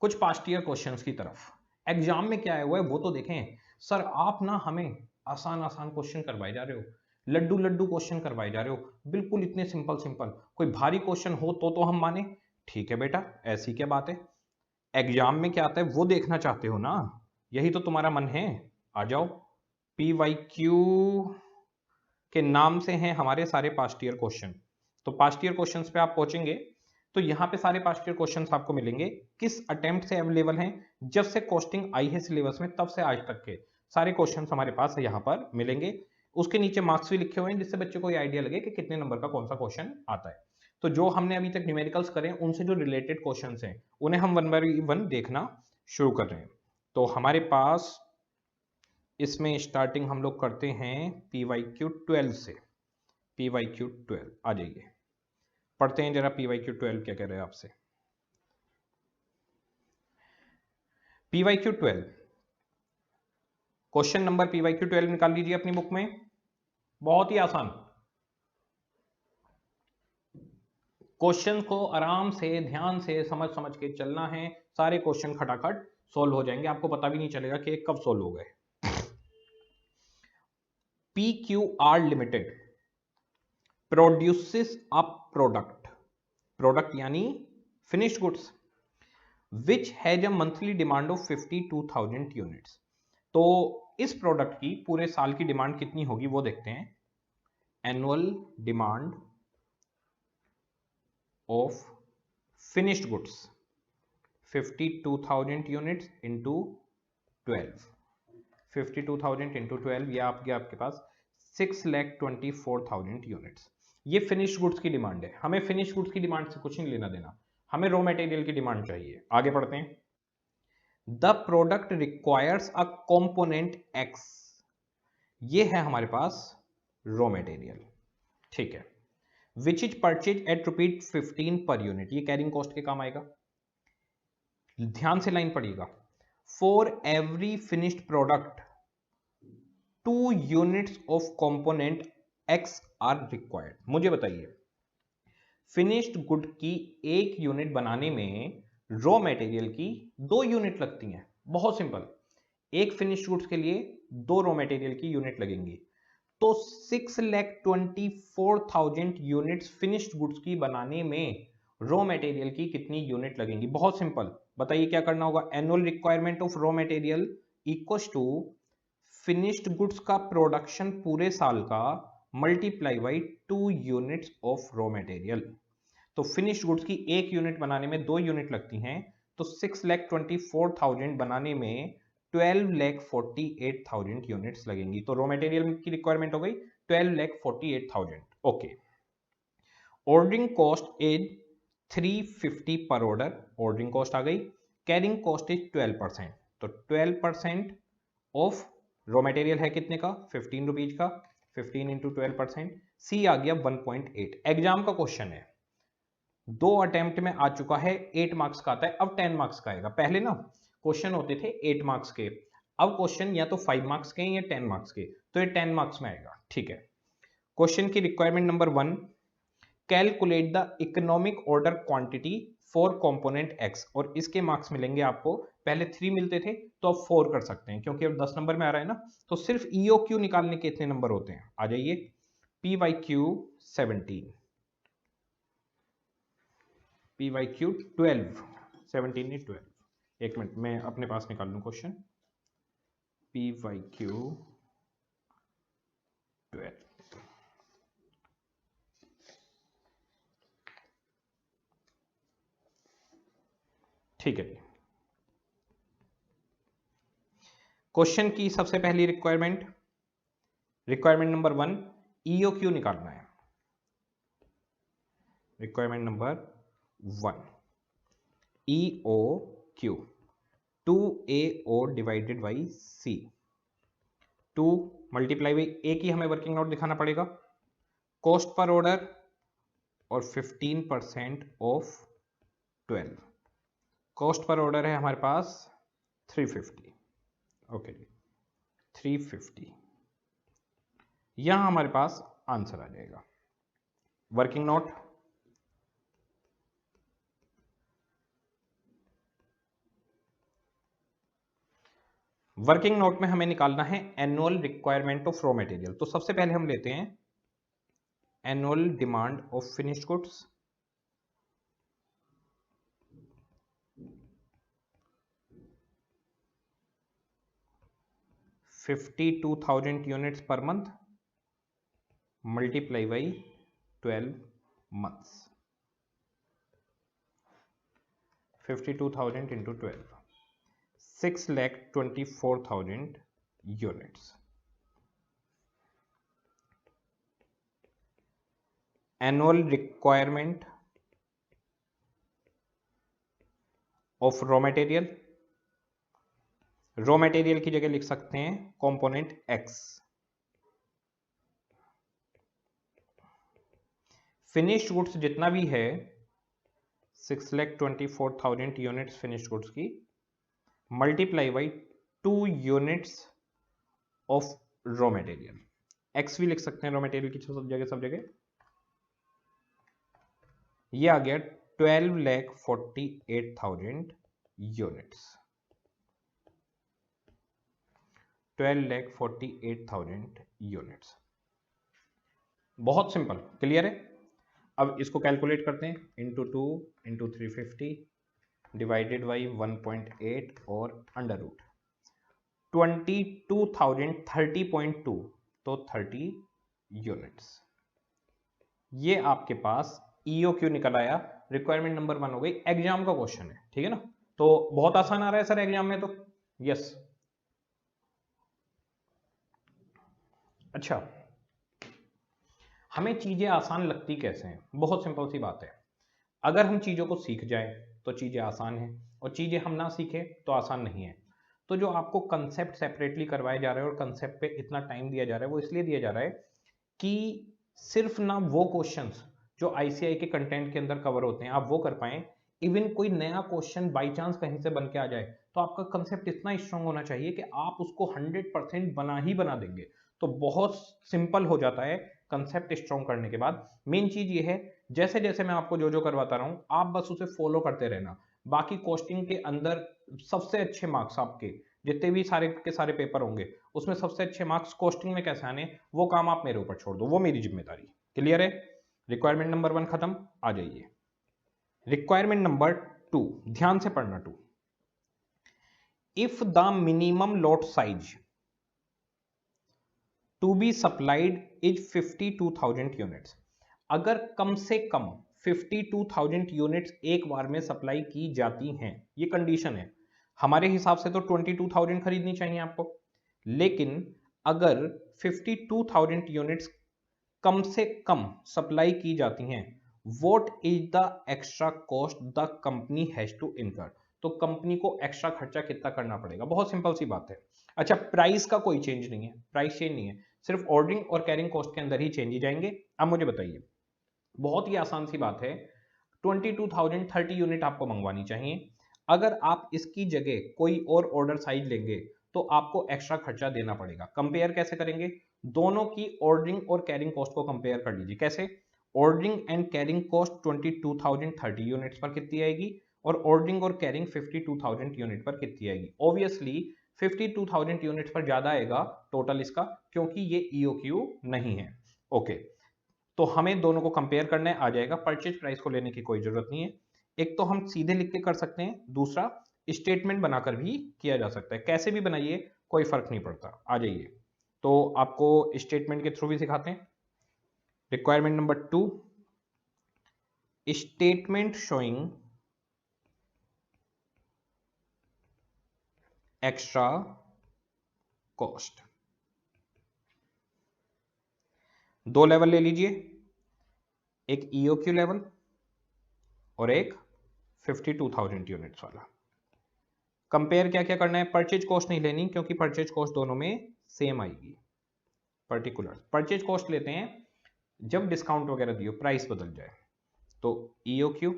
कुछ पास्ट ईयर क्वेश्चंस की तरफ। एग्जाम में क्या आया हुआ है वो तो देखें। सर आप ना हमें आसान आसान क्वेश्चन करवाए जा रहे हो, लड्डू लड्डू क्वेश्चन करवाए जा रहे हो, बिल्कुल इतने सिंपल सिंपल। कोई भारी क्वेश्चन हो तो हम माने, ठीक है बेटा ऐसी क्या बात है। एग्जाम में क्या आता है वो देखना चाहते हो ना, यही तो तुम्हारा मन है। आ जाओ, PYQ के नाम से हैं हमारे सारे पास्ट ईयर क्वेश्चन। तो पास्ट ईयर क्वेश्चंस पे आप पहुंचेंगे तो यहाँ पे सारे पास्ट ईयर क्वेश्चंस आपको मिलेंगे, किस अटेम्प्ट से अवेलेबल हैं, जब से कॉस्टिंग आई है सिलेबस में तब से आज तक के सारे क्वेश्चंस हमारे पास यहाँ पर मिलेंगे। उसके नीचे मार्क्स भी लिखे हुए हैं जिससे बच्चे को ये आइडिया लगे कि कितने नंबर का कौन सा क्वेश्चन आता है। तो जो हमने अभी तक न्यूमेरिकल्स करे उनसे जो रिलेटेड क्वेश्चन हैं उन्हें हम वन बाय वन देखना शुरू कर रहे हैं। तो हमारे पास इसमें स्टार्टिंग हम लोग करते हैं PYQ 12 से। PYQ 12 आ जाइए, पढ़ते हैं जरा PYQ 12 क्या कह रहे हैं आपसे। PYQ 12 क्वेश्चन नंबर PYQ 12 निकाल लीजिए अपनी बुक में, बहुत ही आसान। क्वेश्चन को आराम से ध्यान से समझ समझ के चलना है, सारे क्वेश्चन खटाखट सोल्व हो जाएंगे, आपको पता भी नहीं चलेगा कि कब सोल्व हो गए। PQR limited produces a product, product यानी finished goods, which has a monthly demand of 52,000 units. तो इस प्रोडक्ट की पूरे साल की डिमांड कितनी होगी वो देखते हैं। Annual demand of finished goods 52,000 units into 12, 52,000 into 12, या आपके पास 6,24,000 यूनिट्स। ये फिनिश गुड्स की डिमांड है। हमें फिनिश गुड्स की डिमांड से कुछ नहीं लेना देना, हमें रॉ मटेरियल की डिमांड चाहिए। आगे बढ़ते हैं। The product requires a component x, ये है हमारे पास रॉ मटेरियल, ठीक है, विच इज परचेज एट ₹15 पर यूनिट, ये कैरिंग कॉस्ट के काम आएगा। ध्यान से लाइन पढ़िएगा। For every finished product 2 units of component X are required. मुझे बताइए, फिनिश्ड गुड की 1 यूनिट बनाने में रॉ मटेरियल की 2 यूनिट लगती हैं। बहुत सिंपल, एक फिनिश्ड गुड्स के लिए 2 रॉ मटेरियल की यूनिट लगेंगी। तो 6,24,000 यूनिट्स फिनिश्ड गुड्स की बनाने में रॉ मटेरियल की कितनी यूनिट लगेंगी? बहुत सिंपल, बताइए क्या करना होगा। Annual requirement of raw material equals to finished goods का प्रोडक्शन पूरे साल का multiply by 2 units of raw material. तो फिनिश्ड गुड्स की 1 यूनिट बनाने में 2 यूनिट लगती हैं, तो 6,24,000 बनाने में 12,48,000 यूनिट्स लगेंगी। तो रॉ मटेरियल की रिक्वायरमेंट हो गई 12,48,000। ओके, ऑर्डरिंग कॉस्ट इज 350 पर ऑर्डर, ऑर्डरिंग कॉस्ट आ गई। कैरिंग कॉस्ट इज 12%, तो 12% ऑफ रॉ मटेरियल है कितने का? 15 रुपीज का। 15 इंटू 12%, सी आ गया 1.8। एग्जाम का क्वेश्चन है, 2 अटेम्प्ट में आ चुका है, 8 मार्क्स का आता है, अब 10 मार्क्स का आएगा। पहले ना क्वेश्चन होते थे 8 मार्क्स के, अब क्वेश्चन या तो 5 मार्क्स के या 10 मार्क्स के, तो ये 10 मार्क्स में आएगा, ठीक है। क्वेश्चन की requirement number 1, calculate the economic order quantity for component x, और इसके मार्क्स मिलेंगे आपको, पहले 3 मिलते थे तो अब 4 कर सकते हैं, क्योंकि अब 10 नंबर में आ रहा है ना। तो सिर्फ ईओक्यू निकालने के इतने नंबर होते हैं, आ जाइए। P Y Q 17, P Y Q 12, 17 नहीं 12। एक मिनट मैं अपने पास निकाल लूं क्वेश्चन। पी वाई क्यू 12, ठीक है। क्वेश्चन की सबसे पहली रिक्वायरमेंट नंबर 1, ईओक्यू निकालना है। Requirement number 1, EOQ 2AO divided by C, 2 multiply by A की हमें वर्किंग नोट दिखाना पड़ेगा, कॉस्ट पर ऑर्डर और 15% ऑफ 12। कॉस्ट पर ऑर्डर है हमारे पास 350, ओके जी 350, यहां हमारे पास आंसर आ जाएगा। वर्किंग नोट, वर्किंग नोट में हमें निकालना है annual requirement of raw material. तो सबसे पहले हम लेते हैं annual demand of finished goods, $52,000 units per month multiply by 12 months, 52,000 into 12, 6,24,000 units. Annual requirement of raw material, raw material की जगह लिख सकते हैं कंपोनेंट एक्स। फिनिश्ड गुड्स जितना भी है 6,24,000 यूनिट्स फिनिश्ड गुड्स की, multiply by 2 units of raw material. X भी लिख सकते हैं रॉ मटेरियल की सब जगह। ये आ गया 12,48,000 यूनिट्स, 12,48,000 यूनिट्स। बहुत सिंपल, क्लियर है। अब इसको कैलकुलेट करते हैं, इंटू 2 इंटू 350 डिवाइडेड बाई 1.8 और अंडर रूट 22,000, 30.2, तो 30 यूनिट्स। ये आपके पास EOQ निकल आया। रिक्वायरमेंट नंबर 1 हो गई, एग्जाम का क्वेश्चन है, ठीक है ना। तो बहुत आसान आ रहा है सर एग्जाम में तो? यस। अच्छा, हमें चीजें आसान लगती कैसे हैं? बहुत सिंपल सी बात है, अगर हम चीजों को सीख जाए तो चीजें आसान हैं, और चीजें हम ना सीखें तो आसान नहीं है। तो जो आपको कंसेप्ट सेपरेटली करवाए जा रहे हैं और कंसेप्ट पे इतना टाइम दिया जा रहा है, वो इसलिए दिया जा रहा है कि सिर्फ ना वो क्वेश्चंस जो आईसीआई के कंटेंट के अंदर कवर होते हैं आप वो कर पाएं, इवन कोई नया क्वेश्चन बाई चांस कहीं से बन के आ जाए तो आपका कंसेप्ट इतना स्ट्रांग होना चाहिए कि आप उसको 100% बना देंगे। तो बहुत सिंपल हो जाता है कंसेप्ट स्ट्रांग करने के बाद। मेन चीज ये है, जैसे जैसे मैं आपको जो जो करवाता रहा हूं आप बस उसे फॉलो करते रहना। बाकी कॉस्टिंग के अंदर सबसे अच्छे मार्क्स आपके जितने भी सारे के सारे पेपर होंगे उसमें सबसे अच्छे मार्क्स कॉस्टिंग में कैसे आने, वो काम आप मेरे ऊपर छोड़ दो, वो मेरी जिम्मेदारी। क्लियर है? रिक्वायरमेंट नंबर 1 खत्म। आ जाइए रिक्वायरमेंट नंबर 2, ध्यान से पढ़ना। 2, if the minimum lot size to be supplied is 52,000 units. अगर कम से कम 52,000 यूनिट्स एक बार में सप्लाई की जाती हैं, ये कंडीशन है। हमारे हिसाब से तो 22,000 खरीदनी चाहिए आपको, लेकिन अगर 52,000 यूनिट्स कम से कम सप्लाई की जाती हैं, what is the extra cost the company has to incur. तो कंपनी को एक्स्ट्रा खर्चा कितना करना पड़ेगा? बहुत सिंपल सी बात है। अच्छा, प्राइस का कोई चेंज नहीं है, प्राइस चेंज नहीं है, सिर्फ ऑर्डरिंग और कैरिंग कॉस्ट के अंदर ही चेंज ही जाएंगे। अब मुझे बताइए, बहुत ही आसान सी बात है, 22,030 यूनिट आपको मंगवानी चाहिए। अगर आप इसकी जगह कोई और ऑर्डर साइज लेंगे तो आपको एक्स्ट्रा खर्चा देना पड़ेगा। कंपेयर कैसे करेंगे? दोनों की ऑर्डरिंग और कैरिंग कॉस्ट को कंपेयर कर लीजिए। कैसे? Ordering and carrying cost 22,030 units पर कितनी आएगी, और ऑर्डरिंग और कैरिंग 52,000 यूनिट पर कितनी आएगी? ऑब्वियसली 52,000 यूनिट पर ज्यादा आएगा टोटल इसका, क्योंकि ये ईओक्यू नहीं है। ओके, तो हमें दोनों को कंपेयर करना है, आ जाएगा। परचेज प्राइस को लेने की कोई जरूरत नहीं है। एक तो हम सीधे लिख के कर सकते हैं, दूसरा स्टेटमेंट बनाकर भी किया जा सकता है। कैसे भी बनाइए कोई फर्क नहीं पड़ता। आ जाइए, तो आपको स्टेटमेंट के थ्रू भी सिखाते हैं। Requirement number 2, statement showing extra cost. 2 level ले लीजिए, एक ईओक्यू लेवल और एक 52,000 यूनिट्स वाला। कंपेयर क्या क्या करना है? परचेज कॉस्ट नहीं लेनी, क्योंकि परचेज कॉस्ट दोनों में सेम आएगी। पर्टिकुलर परचेज कॉस्ट लेते हैं जब डिस्काउंट वगैरह दियो, प्राइस बदल जाए। तो ईओक्यू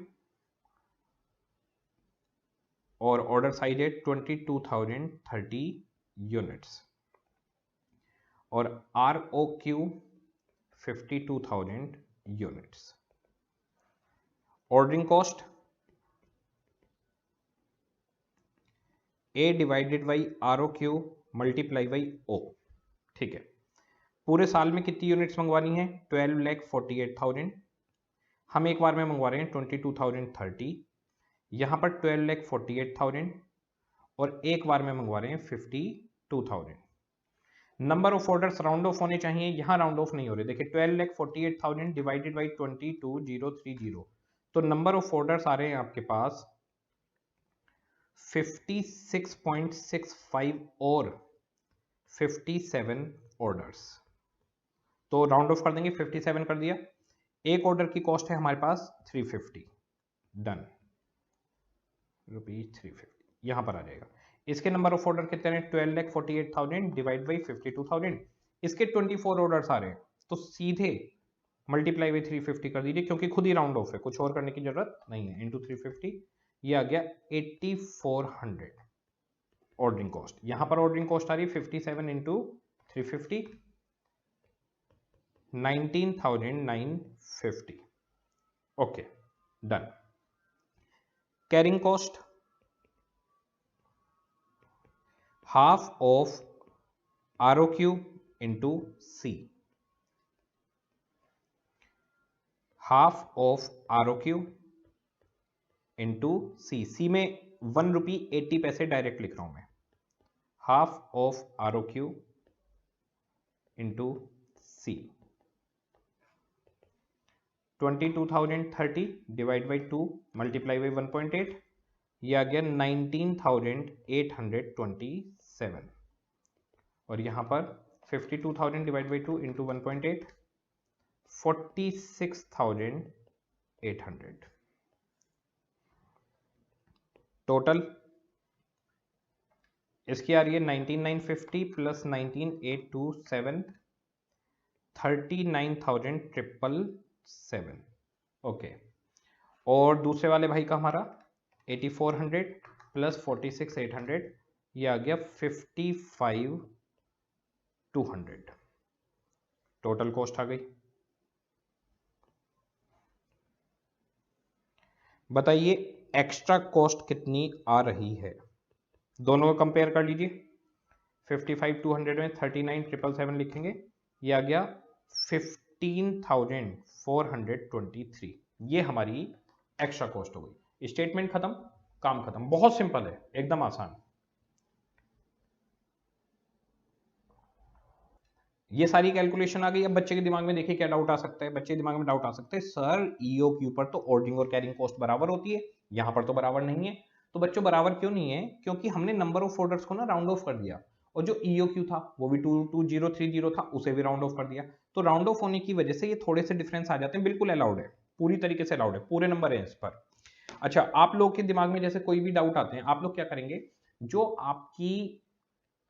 और ऑर्डर साइज है 22,030 यूनिट्स, और ROQ 52,000 units. Ordering cost A divided by ROQ multiply by O. ठीक है, पूरे साल में कितनी यूनिट्स मंगवानी है? 12,48,000। हम एक बार में मंगवा रहे हैं 22,030, यहां पर 12,48,000, और एक बार में मंगवा रहे हैं 52,000। Number of orders round of होने चाहिए, यहां राउंड ऑफ नहीं हो रहे। देखिए 12,48,000 डिवाइडेड बाई 22,030, तो नंबर ऑफ ऑर्डर्स आ रहे हैं आपके पास 56.65 और 57 ऑर्डर्स। तो राउंड ऑफ कर देंगे, 57 कर दिया। एक ऑर्डर की कॉस्ट है हमारे पास 350, डन, ₹350 यहां पर आ जाएगा। इसके नंबर ऑफ ऑर्डर कितने हैं? 12,48,000 डिवाइड बाई 52,000। इसके 24 ऑर्डर्स आ रहे हैं, तो सीधे मल्टीप्लाई बाई 350 कर दीजिए, क्योंकि खुद ही राउंड ऑफ है, कुछ और करने की जरूरत नहीं है। इंटू 350, ये आ गया 8400 ऑर्डरिंग कॉस्ट। यहां पर ऑर्डरिंग कॉस्ट आ रही है 57 into 350, 19,950। Okay, done. Carrying cost half of ROQ into C, half of ROQ into C। C में ₹1.80 डायरेक्ट लिख रहा हूं मैं, half of ROQ into C। 22,030 divide by 2 multiply by 1.8, ये आ गया 19,827 और यहाँ पर 52,000 डिवाइड बाई 2 इंटू 1.8 46,800 टोटल इसकी आ रही है 19,950 प्लस 19,827 39,777 ओके। और दूसरे वाले भाई का हमारा 8400 प्लस 46,800 ये आ गया 55,200 टोटल कॉस्ट आ गई। बताइए एक्स्ट्रा कॉस्ट कितनी आ रही है, दोनों को कंपेयर कर लीजिए। 55,200 में 39,777 लिखेंगे, ये आ गया 15,423। ये हमारी एक्स्ट्रा कॉस्ट हो गई। स्टेटमेंट खत्म, काम खत्म। बहुत सिंपल है, एकदम आसान। ये सारी कैलकुलेशन आ गई। अब बच्चे के दिमाग में देखिए क्या डाउट आ सकता है। बच्चे के दिमाग में डाउट आ सकता है सर ईओक्यू पर तो ऑर्डरिंग और कैरिंग कॉस्ट बराबर होती है, यहां पर तो बराबर नहीं है। तो बच्चों बराबर क्यों नहीं है? क्योंकि हमने नंबर ऑफ ऑर्डर्स को ना राउंड ऑफ कर दिया, और जो ईओक्यू था वो भी 22030 था, उसे भी राउंड ऑफ कर दिया। तो राउंड ऑफ होने की वजह से ये थोड़े से डिफरेंस आ जाते हैं। बिल्कुल अलाउड है, पूरी तरीके से अलाउड है, पूरे नंबर है इस पर। अच्छा, आप लोग के दिमाग में जैसे कोई भी डाउट आते हैं, आप लोग क्या करेंगे, जो आपकी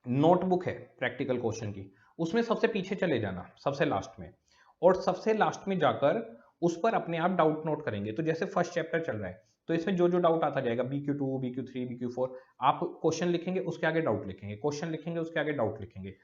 नोटबुक है प्रैक्टिकल क्वेश्चन की, उसमें सबसे पीछे चले जाना, सबसे लास्ट में, और सबसे लास्ट में जाकर उस पर अपने आप डाउट नोट करेंगे। तो जैसे फर्स्ट चैप्टर चल रहा है, तो इसमें जो जो डाउट आता जाएगा, BQ2, BQ3, BQ4, आप क्वेश्चन लिखेंगे उसके आगे डाउट लिखेंगे, क्वेश्चन लिखेंगे उसके आगे डाउट लिखेंगे।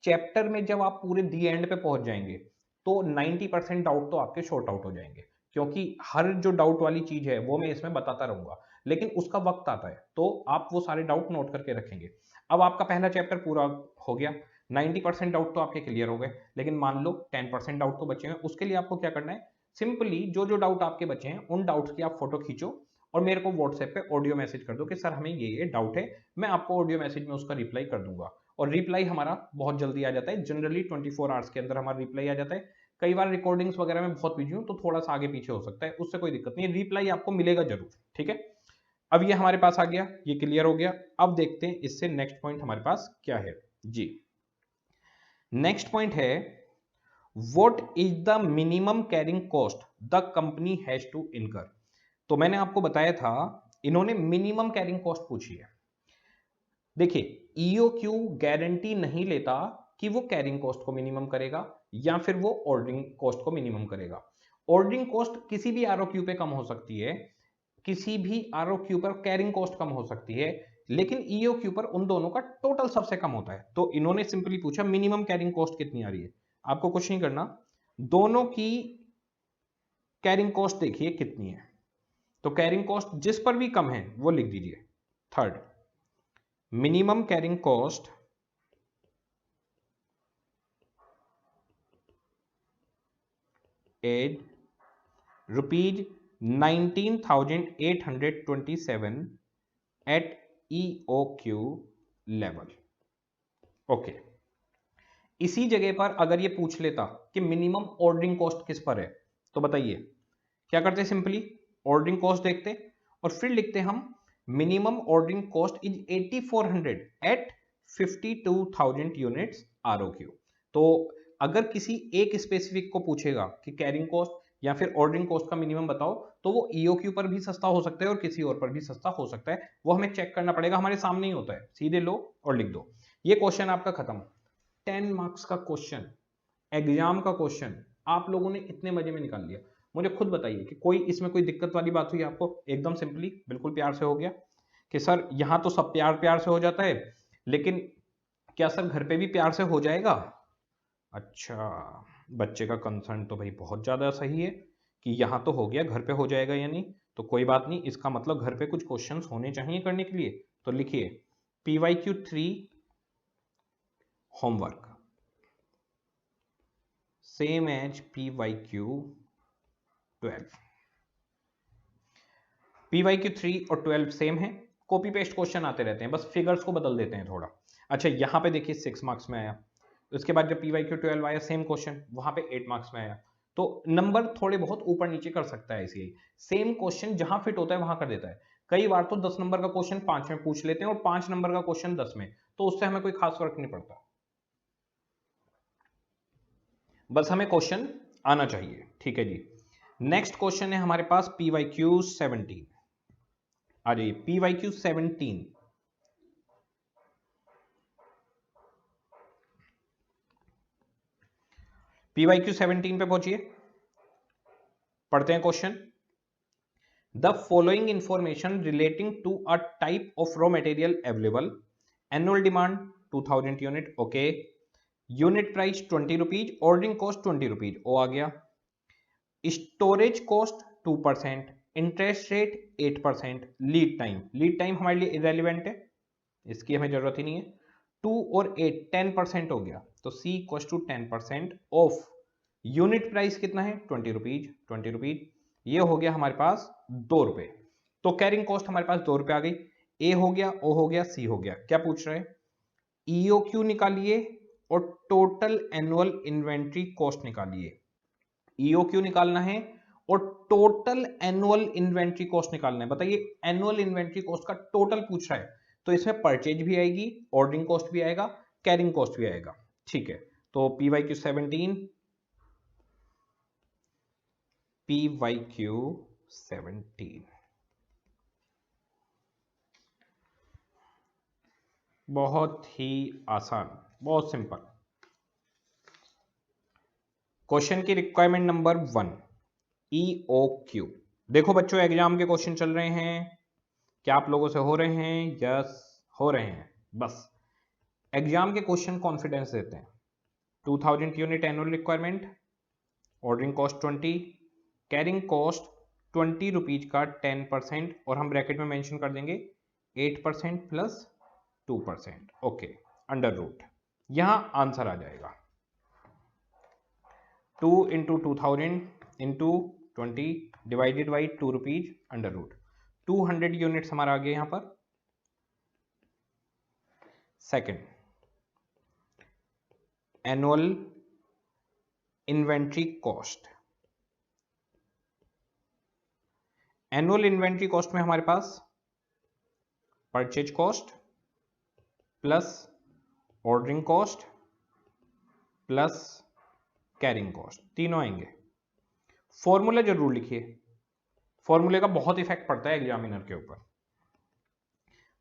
चैप्टर में जब आप पूरे दी एंड पे पहुंच जाएंगे तो 90% डाउट तो आपके शॉर्ट आउट हो जाएंगे, क्योंकि हर जो डाउट वाली चीज है वो मैं इसमें बताता रहूंगा, लेकिन उसका वक्त आता है तो आप वो सारे डाउट नोट करके रखेंगे। अब आपका पहला चैप्टर पूरा हो गया, 90% डाउट तो आपके क्लियर हो गए, लेकिन मान लो 10% डाउट तो बचे हैं। उसके लिए आपको क्या करना है, सिंपली जो जो डाउट आपके बचे हैं उन डाउट्स की आप फोटो खींचो और मेरे को व्हाट्सएप पे ऑडियो मैसेज कर दो कि सर हमें ये डाउट है। मैं आपको ऑडियो मैसेज में उसका रिप्लाई कर दूंगा, और रिप्लाई हमारा बहुत जल्दी आ जाता है। जनरली 24 आवर्स के अंदर हमारा रिप्लाई आ जाता है। कई बार रिकॉर्डिंग्स वगैरह में बहुत बिजी हूँ तो थोड़ा सा आगे पीछे हो सकता है, उससे कोई दिक्कत नहीं है, रिप्लाई आपको मिलेगा जरूर, ठीक है। अब ये हमारे पास आ गया, ये क्लियर हो गया। अब देखते हैं इससे नेक्स्ट पॉइंट हमारे पास क्या है जी। नेक्स्ट पॉइंट है what is the minimum carrying cost the company has to incur. तो मैंने आपको बताया था इन्होंने मिनिमम कैरिंग कॉस्ट पूछी है। देखिए ईओक्यू गारंटी नहीं लेता कि वो कैरिंग कॉस्ट को मिनिमम करेगा या फिर वो ऑर्डरिंग कॉस्ट को मिनिमम करेगा। ऑर्डरिंग कॉस्ट किसी भी आरओक्यू पे कम हो सकती है, किसी भी आरओक्यू पर कैरिंग कॉस्ट कम हो सकती है, लेकिन ईओक्यू पर उन दोनों का टोटल सबसे कम होता है। तो इन्होंने सिंपली पूछा मिनिमम कैरिंग कॉस्ट कितनी आ रही है। आपको कुछ नहीं करना, दोनों की कैरिंग कॉस्ट देखिए कितनी है। तो कैरिंग कॉस्ट जिस पर भी कम है वो लिख दीजिए। Third, minimum carrying cost is rupees 19,827 at EOQ level। Okay, इसी जगह पर अगर ये पूछ लेता कि मिनिमम ऑर्डरिंग कॉस्ट किस पर है, तो बताइए क्या करते? सिंपली ऑर्डरिंग कॉस्ट देखते और फिर लिखते हम minimum ordering cost is 8400 at 52,000 units ROQ. तो अगर किसी एक स्पेसिफिक को पूछेगा कि कैरिंग कॉस्ट या फिर ऑर्डरिंग कॉस्ट का मिनिमम बताओ, तो वो ईओक्यू पर भी सस्ता हो सकता है और किसी और पर भी सस्ता हो सकता है। वो हमें चेक करना पड़ेगा, हमारे सामने ही होता है, सीधे लो और लिख दो। ये क्वेश्चन आपका खत्म। 10 मार्क्स का क्वेश्चन, एग्जाम का क्वेश्चन, आप लोगों ने इतने मजे में निकाल लिया। मुझे खुद बताइए कि कोई इसमें कोई दिक्कत वाली बात हुई आपको? एकदम सिंपली बिल्कुल प्यार से हो गया कि सर यहां तो सब प्यार प्यार से हो जाता है, लेकिन क्या सर घर पे भी प्यार से हो जाएगा? अच्छा, बच्चे का कंसर्न तो भाई बहुत ज्यादा सही है कि यहां तो हो गया, घर पे हो जाएगा या नहीं। तो कोई बात नहीं, इसका मतलब घर पे कुछ क्वेश्चंस होने चाहिए करने के लिए। तो लिखिए PYQ3 homework same as PYQ12। PYQ3 और 12 सेम है, कॉपी पेस्ट क्वेश्चन आते रहते हैं, बस फिगर्स को बदल देते हैं थोड़ा। अच्छा, यहां पे देखिए 6 मार्क्स में आया, उसके बाद जब PYQ12 आया सेम क्वेश्चन, वहां पे 8 मार्क्स में आया। तो नंबर थोड़े बहुत ऊपर नीचे कर सकता है, इसीलिए सेम क्वेश्चन जहां फिट होता है वहां कर देता है। कई बार तो 10 नंबर का क्वेश्चन 5 में पूछ लेते हैं और 5 नंबर का क्वेश्चन 10 में, तो उससे हमें कोई खास फर्क नहीं पड़ता, बस हमें क्वेश्चन आना चाहिए। ठीक है जी। नेक्स्ट क्वेश्चन है हमारे पास PYQ 17। आ जाइए PYQ 17। PYQ 17 पे पहुंचिए, पढ़ते हैं question. The following information relating to a type of raw material available, annual demand 2000 unit, okay, unit price 20 rupees, ordering cost 20 rupees, O आ गया, storage cost 2%, interest rate 8%, lead time हमारे लिए irrelevant है, इसकी हमें जरूरत ही नहीं है, 2 और 8 10% हो गया, तो C equals to 10% of unit price कितना है 20 रुपीज, ये हो गया हमारे पास 2 रुपए। तो कैरिंग कॉस्ट हमारे पास 2 रुपए आ गई, ए हो गया, ओ हो गया, सी हो गया। क्या पूछ रहे हैं? EOQ निकालिए और टोटल एनुअल इन्वेंट्री कॉस्ट निकालिए। EOQ निकालना है और टोटल एनुअल इन्वेंट्री कॉस्ट निकालना है। बताइए एनुअल इन्वेंट्री कॉस्ट का टोटल पूछ रहा है, तो इसमें परचेज भी आएगी, ऑर्डरिंग कॉस्ट भी आएगा, कैरिंग कॉस्ट भी आएगा। ठीक है, तो PYQ 17 बहुत ही आसान, बहुत सिंपल। क्वेश्चन की रिक्वायरमेंट नंबर 1, EOQ। देखो बच्चों, एग्जाम के क्वेश्चन चल रहे हैं, क्या आप लोगों से हो रहे हैं? यस, हो रहे हैं। बस एग्जाम के क्वेश्चन कॉन्फिडेंस देते हैं। 2000 unit annual requirement, ordering cost 20, carrying cost 20 rupees का 10%, और हम ब्रैकेट में मेंशन कर देंगे 8% प्लस 2%, ओके, अंडर रूट। यहां आंसर आ जाएगा 2 into 2000 into 20 divided by 2 rupees under root. 200 units हमारा आ गया यहां पर। Second, annual inventory cost. Annual inventory cost में हमारे पास purchase cost plus ordering cost plus carrying cost, तीनों आएंगे। फॉर्मूला जरूर लिखिए, फॉर्मूले का बहुत इफेक्ट पड़ता है एग्जामिनर के ऊपर।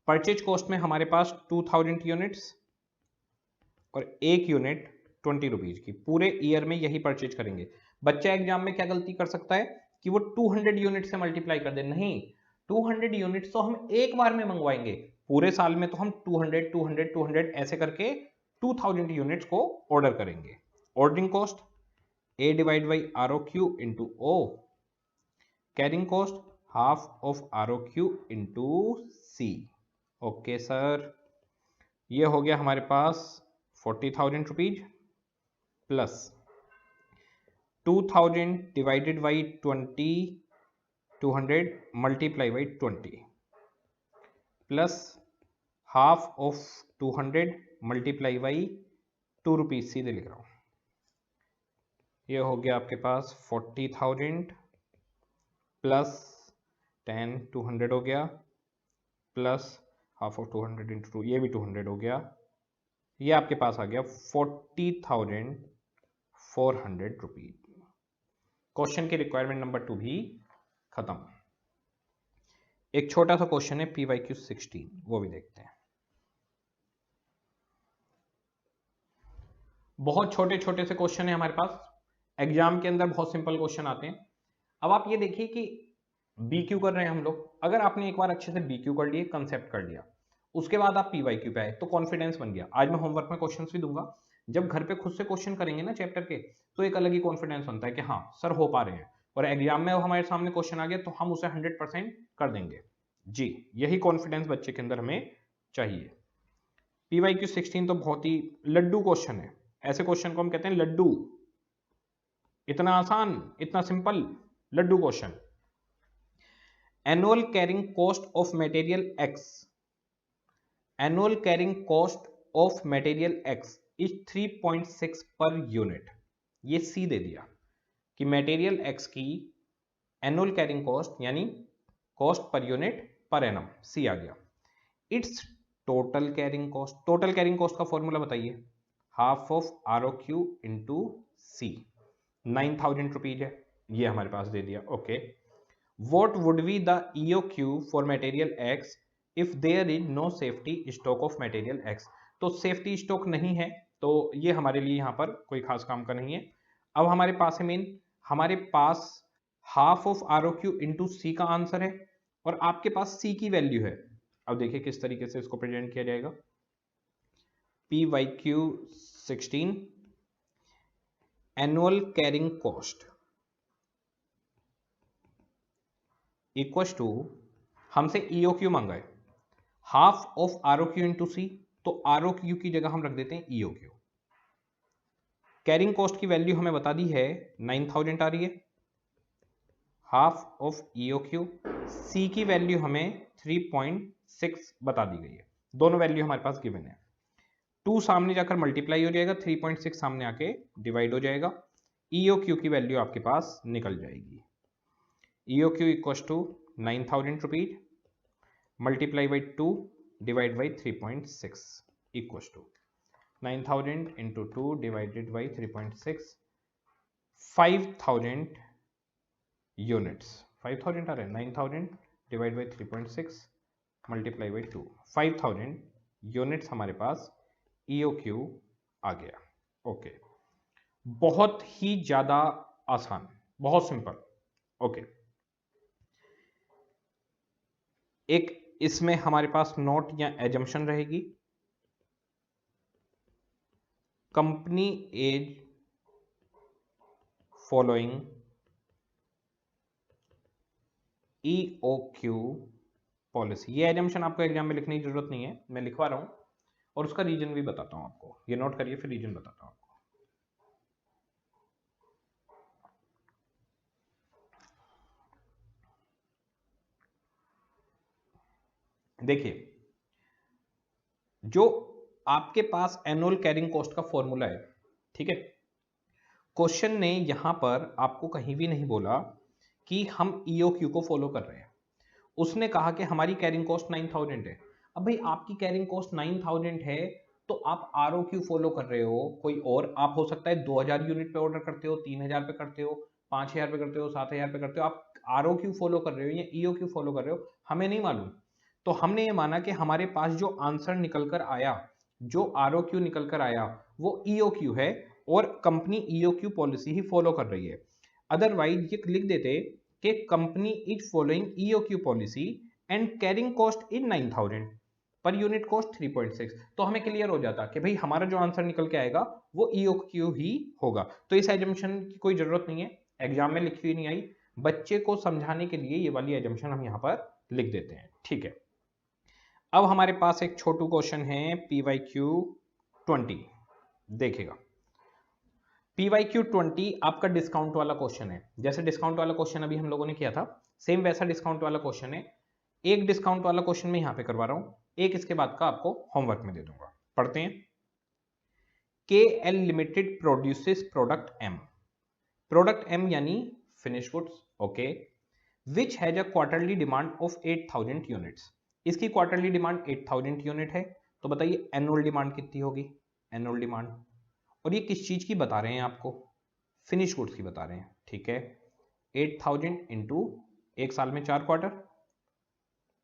परचेज कॉस्ट में हमारे पास 2000 यूनिट्स और एक यूनिट 20 रुपीज की, पूरे ईयर में यही परचेज करेंगे। बच्चा एग्जाम में क्या गलती कर सकता है कि वो 200 यूनिट से मल्टीप्लाई कर दे। नहीं, 200 यूनिट्स तो हम एक बार में मंगवाएंगे, पूरे साल में तो हम 200 200 200 ऐसे करके 2000 यूनिट्स को ऑर्डर करेंगे। Ordering cost A divide by ROQ into O, carrying cost half of ROQ into C। Okay sir, ये हो गया हमारे पास 40,000 rupees plus 2000 divided by 20, 200 multiply by 20 plus half of 200 multiply by 2 rupees, सीधे लिख रहा हूं। ये हो गया आपके पास 40,000 प्लस 10, 200 हो गया, प्लस हाफ ऑफ 200 इंटू 2, ये भी 200 हो गया। ये आपके पास आ गया 40,400 रुपीज। क्वेश्चन की रिक्वायरमेंट नंबर 2 भी खत्म। एक छोटा सा क्वेश्चन है PYQ 16, वो भी देखते हैं। बहुत छोटे छोटे से क्वेश्चन है हमारे पास, एग्जाम के अंदर बहुत सिंपल क्वेश्चन आते हैं। अब आप ये देखिए कि BQ कर रहे हैं हम लोग, अगर आपने एक बार अच्छे से BQ कर लिए, कंसेप्ट कर लिया, उसके बाद आप PYQ पे आए तो कॉन्फिडेंस बन गया। आज मैं होमवर्क में क्वेश्चंस भी दूंगा, जब घर पे खुद से क्वेश्चन करेंगे ना चैप्टर के, तो एक अलग ही कॉन्फिडेंस बनता है कि हाँ सर हो पा रहे हैं, और एग्जाम में हमारे सामने क्वेश्चन आ गया तो हम उसे 100% कर देंगे जी। यही कॉन्फिडेंस बच्चे के अंदर हमें चाहिए। PYQ 16 तो बहुत ही लड्डू क्वेश्चन है, ऐसे क्वेश्चन को हम कहते हैं लड्डू। इतना आसान, इतना सिंपल, लड्डू question. Annual carrying cost of material X, annual carrying cost of material X is 3.6 per unit. ये सी दे दिया कि मटेरियल X की एनुअल कैरिंग कॉस्ट यानी cost per unit per annum, C आ गया। It's total carrying cost, total carrying cost का formula बताइए, half of R O Q into C, 9,000 rupees है, ये हमारे पास दे दिया। Okay, what would be the EOQ for material X if there is no safety stock of material X. तो safety stock नहीं है, तो ये हमारे लिए यहाँ पर कोई खास काम का नहीं है। अब हमारे पास है मेन, हमारे पास half of R O Q into C का आंसर है, और आपके पास सी की वैल्यू है। अब देखिए किस तरीके से इसको प्रेजेंट किया जाएगा, P Y Q 16 annual carrying cost equal to, हमसे ईओ क्यू मांगा है, half of R O Q into C, तो आर ओ क्यू की जगह हम रख देते हैं ईओ क्यू। कैरिंग कॉस्ट की वैल्यू हमें बता दी है 9,000 आ रही है, हाफ ऑफ ईओ क्यू, सी की वैल्यू हमें 3.6 बता दी गई है, दोनों वैल्यू हमारे पास गिवन है। 2 सामने जाकर मल्टीप्लाई हो जाएगा, 3.6 सामने आके डिवाइड हो जाएगा, ईओ क्यू की वैल्यू आपके पास निकल जाएगी। EOQ equal to 9,000 rupees multiply by 2 divide by 3.6 equal to 9,000 into 2 divided by 3.6, 5,000 units, 5,000 आ रहे हैं, 9,000 divide by 3.6 multiply by 2, 5,000 units हमारे पास ईओ क्यू आ गया। ओके, बहुत ही ज्यादा आसान, बहुत सिंपल। ओके, एक इसमें हमारे पास नोट या एजम्पशन रहेगी, company is following EOQ policy. ये एजम्पशन आपको एग्जाम में लिखने की जरूरत नहीं है, मैं लिखवा रहा हूं और उसका रीजन भी बताता हूं आपको, ये नोट करिए, फिर रीजन बताता हूं आपको। देखिए, जो आपके पास एनुअल कैरिंग कॉस्ट का फॉर्मूला है, ठीक है, क्वेश्चन ने यहां पर आपको कहीं भी नहीं बोला कि हम EOQ को फॉलो कर रहे हैं, उसने कहा कि हमारी कैरिंग कॉस्ट 9,000 है। अब भाई आपकी कैरिंग कॉस्ट 9,000 है, तो आप ROQ फॉलो कर रहे हो, कोई और आप हो सकता है 2,000 यूनिट पे ऑर्डर करते हो, 3,000 पे करते हो, 5,000 पे करते हो, 7,000 पे करते हो, आप ROQ फॉलो कर रहे हो या EOQ फॉलो कर रहे हो, हमें नहीं मालूम। तो हमने ये माना कि हमारे पास जो आंसर निकल कर आया, जो ROQ निकल कर आया, वो EOQ है और कंपनी EOQ पॉलिसी ही फॉलो कर रही है। अदरवाइज ये लिख देते कि company is following EOQ policy and carrying cost in 9,000 per unit cost 3.6, तो हमें क्लियर हो जाता कि भाई हमारा जो आंसर निकल के आएगा वो EOQ ही होगा। तो इस एजम्पशन की कोई जरूरत नहीं है, एग्जाम में लिखी हुई नहीं आई, बच्चे को समझाने के लिए ये वाली एजम्पशन हम यहाँ पर लिख देते हैं, ठीक है। अब हमारे पास एक छोटू क्वेश्चन है PYQ 20, देखिएगा PYQ 20 आपका डिस्काउंट वाला क्वेश्चन है, जैसे डिस्काउंट वाला क्वेश्चन अभी हम लोगों ने किया था, सेम वैसा डिस्काउंट वाला क्वेश्चन है। एक डिस्काउंट वाला क्वेश्चन मैं यहां पे करवा रहा हूं, एक इसके बाद का आपको होमवर्क में दे दूंगा, पढ़ते हैं। KL limited produces product M, product M यानी finish goods, okay, which has a quarterly demand of 8,000 units, इसकी क्वार्टरली डिमांड 8,000 यूनिट है, तो बताइए एनुअल डिमांड कितनी होगी, एनुअल डिमांड, और ये किस चीज की बता रहे हैं आपको, फिनिश गुड्स की बता रहे हैं, ठीक है। 8,000 इंटू एक साल में 4 क्वार्टर,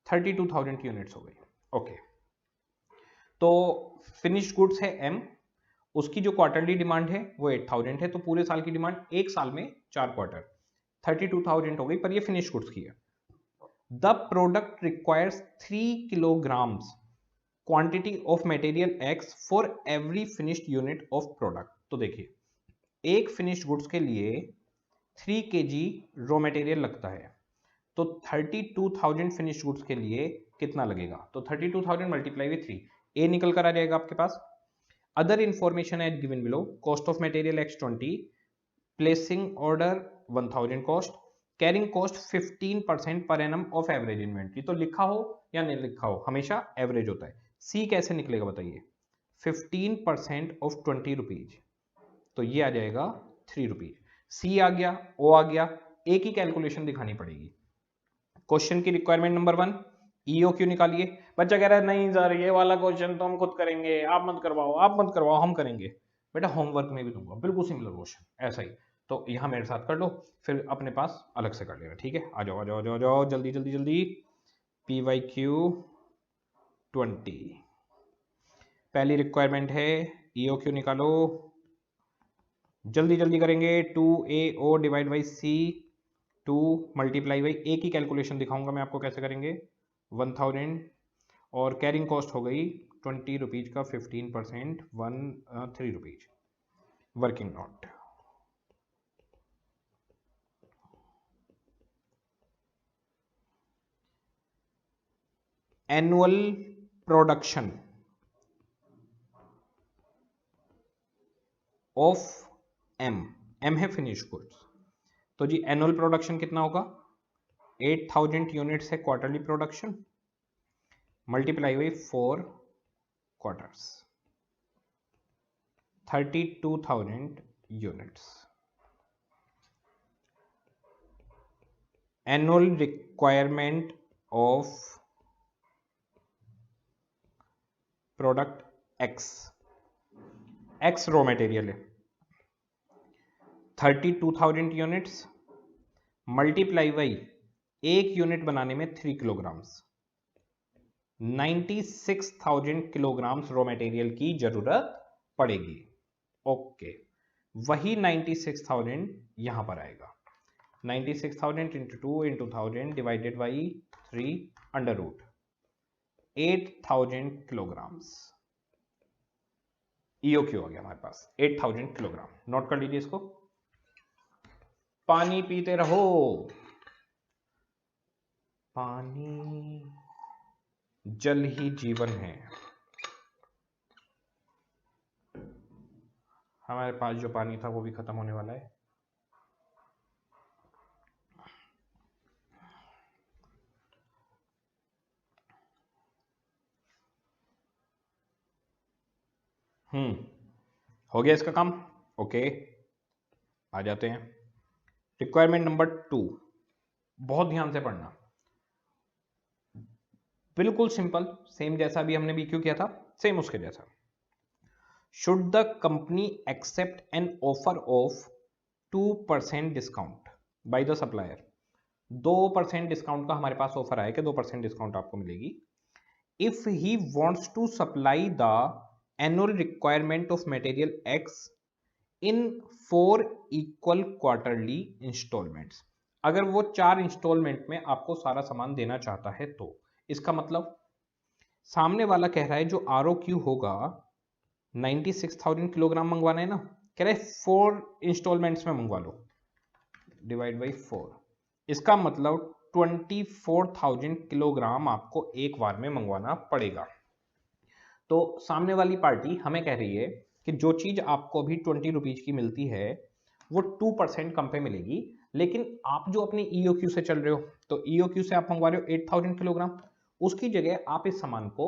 32,000 यूनिट्स हो गई, ओके। तो फिनिश गुड्स है M, उसकी जो क्वार्टरली डिमांड है वो 8,000 है, तो पूरे साल की डिमांड एक साल में 4 क्वार्टर 32,000 हो गई, पर ये फिनिश गुड्स की है। The product requires 3 kilograms quantity of material X for every finished unit of product. तो देखिए एक फिनिश्ड गुड्स के लिए 3 kg रॉ मटेरियल लगता है, तो 32,000 फिनिश्ड गुड्स के लिए कितना लगेगा, तो 32,000 मल्टीप्लाई विद 3, ए निकल कर आ जाएगा आपके पास। Other information as given below, cost of material X20, placing order 1,000 cost, carrying cost 15% per annum of average inventory, तो लिखा हो या नहीं लिखा हो हमेशा एवरेज होता है। सी कैसे निकलेगा बताइए, 15% ऑफ 20 रुपीज, तो ये आ जाएगा 3 रुपीज। सी आ गया, ओ आ गया, एक ही कैलकुलेशन दिखानी पड़ेगी। क्वेश्चन की रिक्वायरमेंट नंबर 1, ईओ क्यू निकालिए। बच्चा कह रहा है नहीं सर ये वाला क्वेश्चन तो हम खुद करेंगे, आप मत करवाओ, आप मत करवाओ, हम करेंगे। बेटा होमवर्क में भी दूंगा बिल्कुल सिमिलर क्वेश्चन ऐसा ही, तो यहाँ मेरे साथ कर लो, फिर अपने पास अलग से कर लेना, ठीक है। आ जाओ आ जाओ आ जाओ आ जाओ, जल्दी जल्दी जल्दी। PYQ 20 पहली रिक्वायरमेंट है, EOQ निकालो, जल्दी जल्दी करेंगे। 2AO divide by C 2 multiply by A की कैलकुलेशन दिखाऊंगा मैं आपको कैसे करेंगे, 1000 और कैरिंग कॉस्ट हो गई 20 रुपीज का 15%, 3 rupees working note. Annual production of M है फिनिश गुड्स, तो जी एनुअल प्रोडक्शन कितना होगा, 8000 यूनिट्स है quarterly production, multiply by 4 quarters, 32,000 units. Annual requirement of product X raw material है, 32,000 यूनिट्स मल्टीप्लाई बाई एक यूनिट बनाने में 3 किलोग्राम्स, 96,000 किलोग्राम्स रॉ मटेरियल की जरूरत पड़ेगी। ओके, वही 96,000 यहां पर आएगा, 96,000 into 2 into 1000 divided by 3 under root 8,000 kilograms. EOQ आ गया हमारे पास 8,000 किलोग्राम। नोट कर लीजिए इसको, पानी पीते रहो, पानी जल ही जीवन है। हमारे पास जो पानी था वो भी खत्म होने वाला है। हो गया इसका काम। ओके, आ जाते हैं रिक्वायरमेंट नंबर 2। बहुत ध्यान से पढ़ना, बिल्कुल सिंपल, सेम जैसा भी हमने BQ किया था, सेम उसके जैसा। Should the company accept an offer of 2% discount by the supplier. 2% discount का हमारे पास ऑफर आया कि 2% डिस्काउंट आपको मिलेगी। If he wants to supply the annual requirement of material X in 4 equal quarterly instalments. अगर वो 4 इंस्टॉलमेंट में आपको सारा सामान देना चाहता है तो इसका मतलब सामने वाला कह रहा है जो ROQ होगा 96,000 किलोग्राम मंगवाना है ना, कह रहा है 4 इंस्टॉलमेंट्स में मंगवा लो, डिवाइड बाई 4, इसका मतलब 24,000 किलोग्राम आपको एक बार में मंगवाना पड़ेगा। तो सामने वाली पार्टी हमें कह रही है कि जो चीज आपको अभी 20 रुपीज की मिलती है वो 2% कम पे मिलेगी, लेकिन आप जो अपने EOQ से चल रहे हो, तो EOQ से आप मंगवा रहे हो 8,000 किलोग्राम, उसकी जगह आप इस सामान को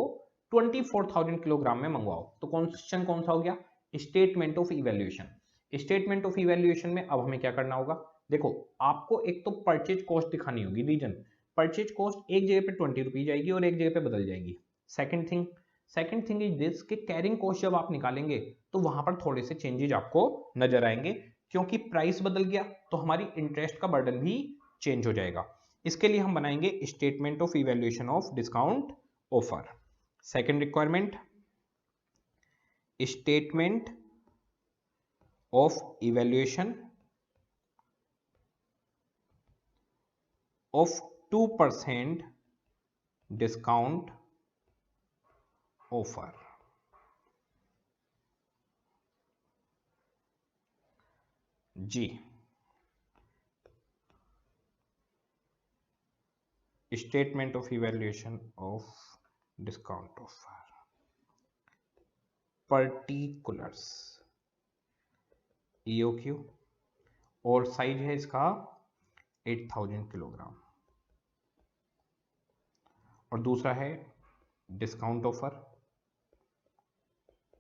24,000 किलोग्राम में मंगवाओ। तो क्वेश्चन कौन सा हो गया, statement of evaluation. Statement of evaluation में अब हमें क्या करना होगा, देखो आपको एक तो परचेज कॉस्ट दिखानी होगी, रीजन परचेज कॉस्ट एक जगह पे 20 रुपीज आएगी और एक जगह पे बदल जाएगी। सेकंड थिंग इज दिस कि कैरिंग कॉस्ट जब आप निकालेंगे तो वहां पर थोड़े से चेंजेस आपको नजर आएंगे, क्योंकि प्राइस बदल गया तो हमारी इंटरेस्ट का बर्डन भी चेंज हो जाएगा। इसके लिए हम बनाएंगे statement of evaluation of discount offer. Second requirement, statement of evaluation of 2% discount offer. जी, statement of evaluation of discount offer, particulars EOQ, और साइज है इसका 8,000 किलोग्राम, और दूसरा है डिस्काउंट ऑफर।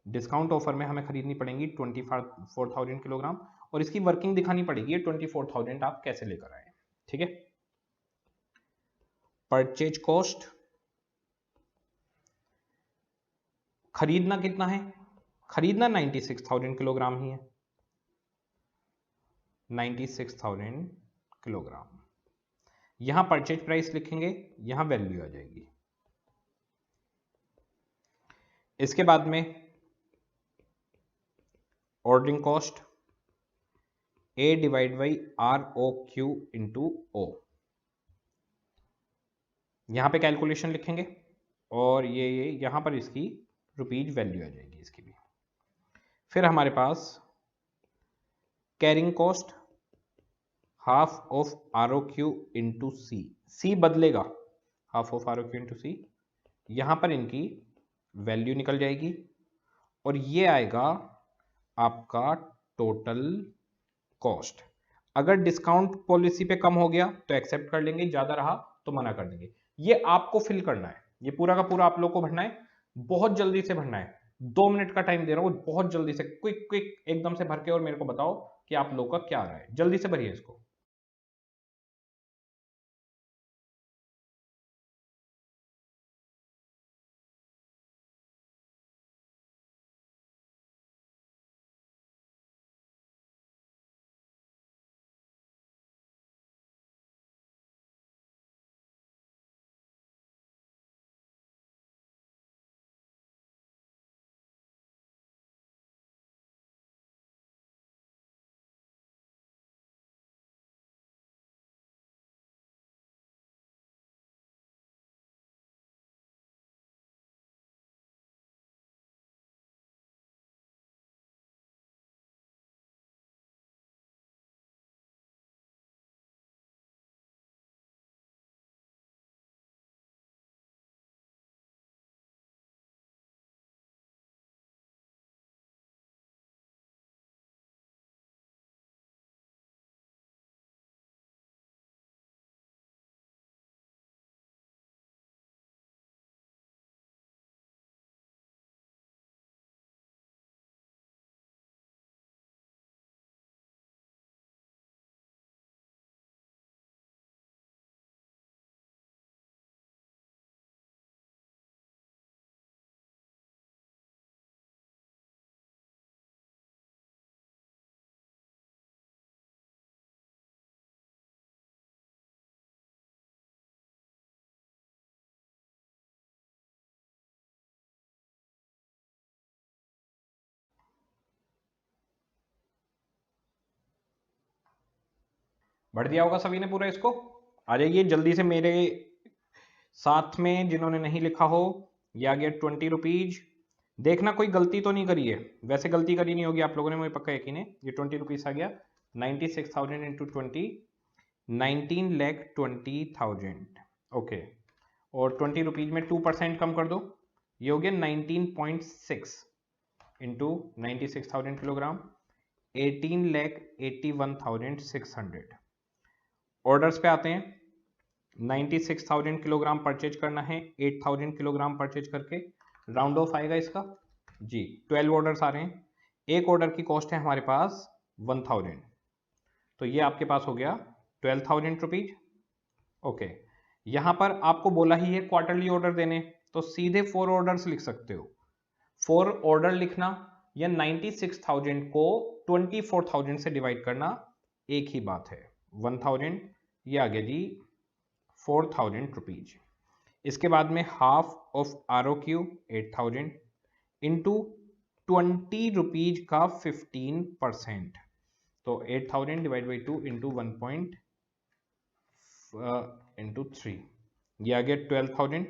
डिस्काउंट ऑफर में हमें खरीदनी पड़ेंगी 24,000 किलोग्राम और इसकी वर्किंग दिखानी पड़ेगी 24,000 आप कैसे लेकर आए, ठीक है। परचेज कॉस्ट खरीदना कितना है, खरीदना 96,000 किलोग्राम ही है, 96,000 किलोग्राम। यहां परचेज प्राइस लिखेंगे, यहां वैल्यू आ जाएगी। इसके बाद में ordering cost A divide by ROQ into O, यहां पे कैलकुलेशन लिखेंगे और ये यहां पर इसकी रुपीज वैल्यू आ जाएगी इसकी भी। फिर हमारे पास carrying cost half of ROQ into C बदलेगा, half of ROQ into C, यहां पर इनकी वैल्यू निकल जाएगी और ये आएगा आपका टोटल कॉस्ट। अगर डिस्काउंट पॉलिसी पे कम हो गया तो एक्सेप्ट कर लेंगे, ज्यादा रहा तो मना कर देंगे। ये आपको फिल करना है, ये पूरा का पूरा आप लोग को भरना है, बहुत जल्दी से भरना है। 2 मिनट का टाइम दे रहा हूं, बहुत जल्दी से क्विक क्विक एकदम से भर के और मेरे को बताओ कि आप लोग का क्या आ रहा है। जल्दी से भरिए इसको। भर दिया होगा सभी ने पूरा इसको। आ जाइए जल्दी से मेरे साथ में, जिन्होंने नहीं लिखा हो। ये आ गया 20 रुपीज। देखना कोई गलती तो नहीं करी है, वैसे गलती करी नहीं होगी आप लोगों ने, मुझे पक्का यकीन है। ये 20 रुपीज आ गया, 96,000 इंटू 20, 19,20,000। ओके, और 20 रुपीज में 2% कम कर दो, ये हो गया 19.6 इंटू 96,000 किलोग्राम, 18,81,600। ऑर्डर्स पे आते हैं। 96,000 किलोग्राम परचेज करना है, 8,000 किलोग्राम परचेज करके राउंड ऑफ आएगा इसका जी। 12 ऑर्डर्स आ रहे हैं, एक ऑर्डर की कॉस्ट है हमारे पास 1000, तो ये आपके पास हो गया 12,000 रुपीज। ओके, यहां पर आपको बोला ही है क्वार्टरली ऑर्डर देने, तो सीधे 4 ऑर्डर्स लिख सकते हो। 4 ऑर्डर लिखना या 96,000 को 24,000 से डिवाइड करना एक ही बात है। 1000, ये आ गया जी 4,000 रुपीज। इसके बाद में half of ROQ 8,000 into 20 rupees का 15%, तो 8,000 डिवाइड बाई 2 इंटू 1 इंटू 3, ये आ गया 12,000।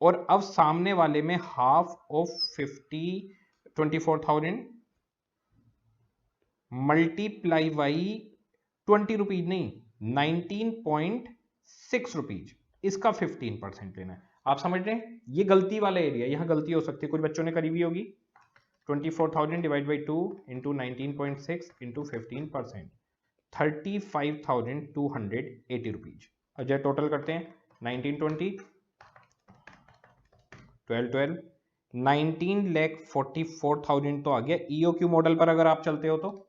और अब सामने वाले में half of 24,000 multiply by 20 rupees नहीं, 19.6 रुपीज, इसका 15% लेना है। आप समझ रहे हैं, ये गलती वाला एरिया, यहां गलती हो सकती है, कुछ बच्चों ने करी भी होगी। 24,000 divide by 2 into 19.6 into 15%, 35,280 rupees. Ajay total करते हैं, 1920 12 19,44,000 तो आ गया EOQ मॉडल पर अगर आप चलते हो तो।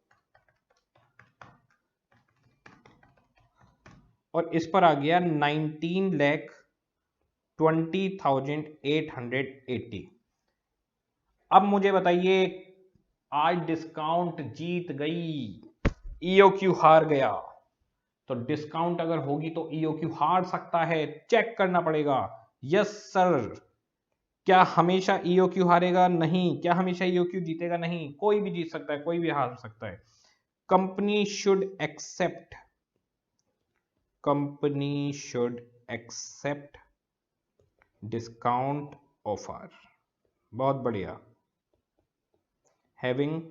और इस पर आ गया 19,20,880। अब मुझे बताइए, आज डिस्काउंट जीत गई, ईओक्यू हार गया। तो डिस्काउंट अगर होगी तो ईओक्यू हार सकता है, चेक करना पड़ेगा। Yes sir. क्या हमेशा ईओक्यू हारेगा? नहीं। क्या हमेशा ईओक्यू जीतेगा? नहीं। कोई भी जीत सकता है, कोई भी हार सकता है। Company should accept discount offer. बहुत बढ़िया। Having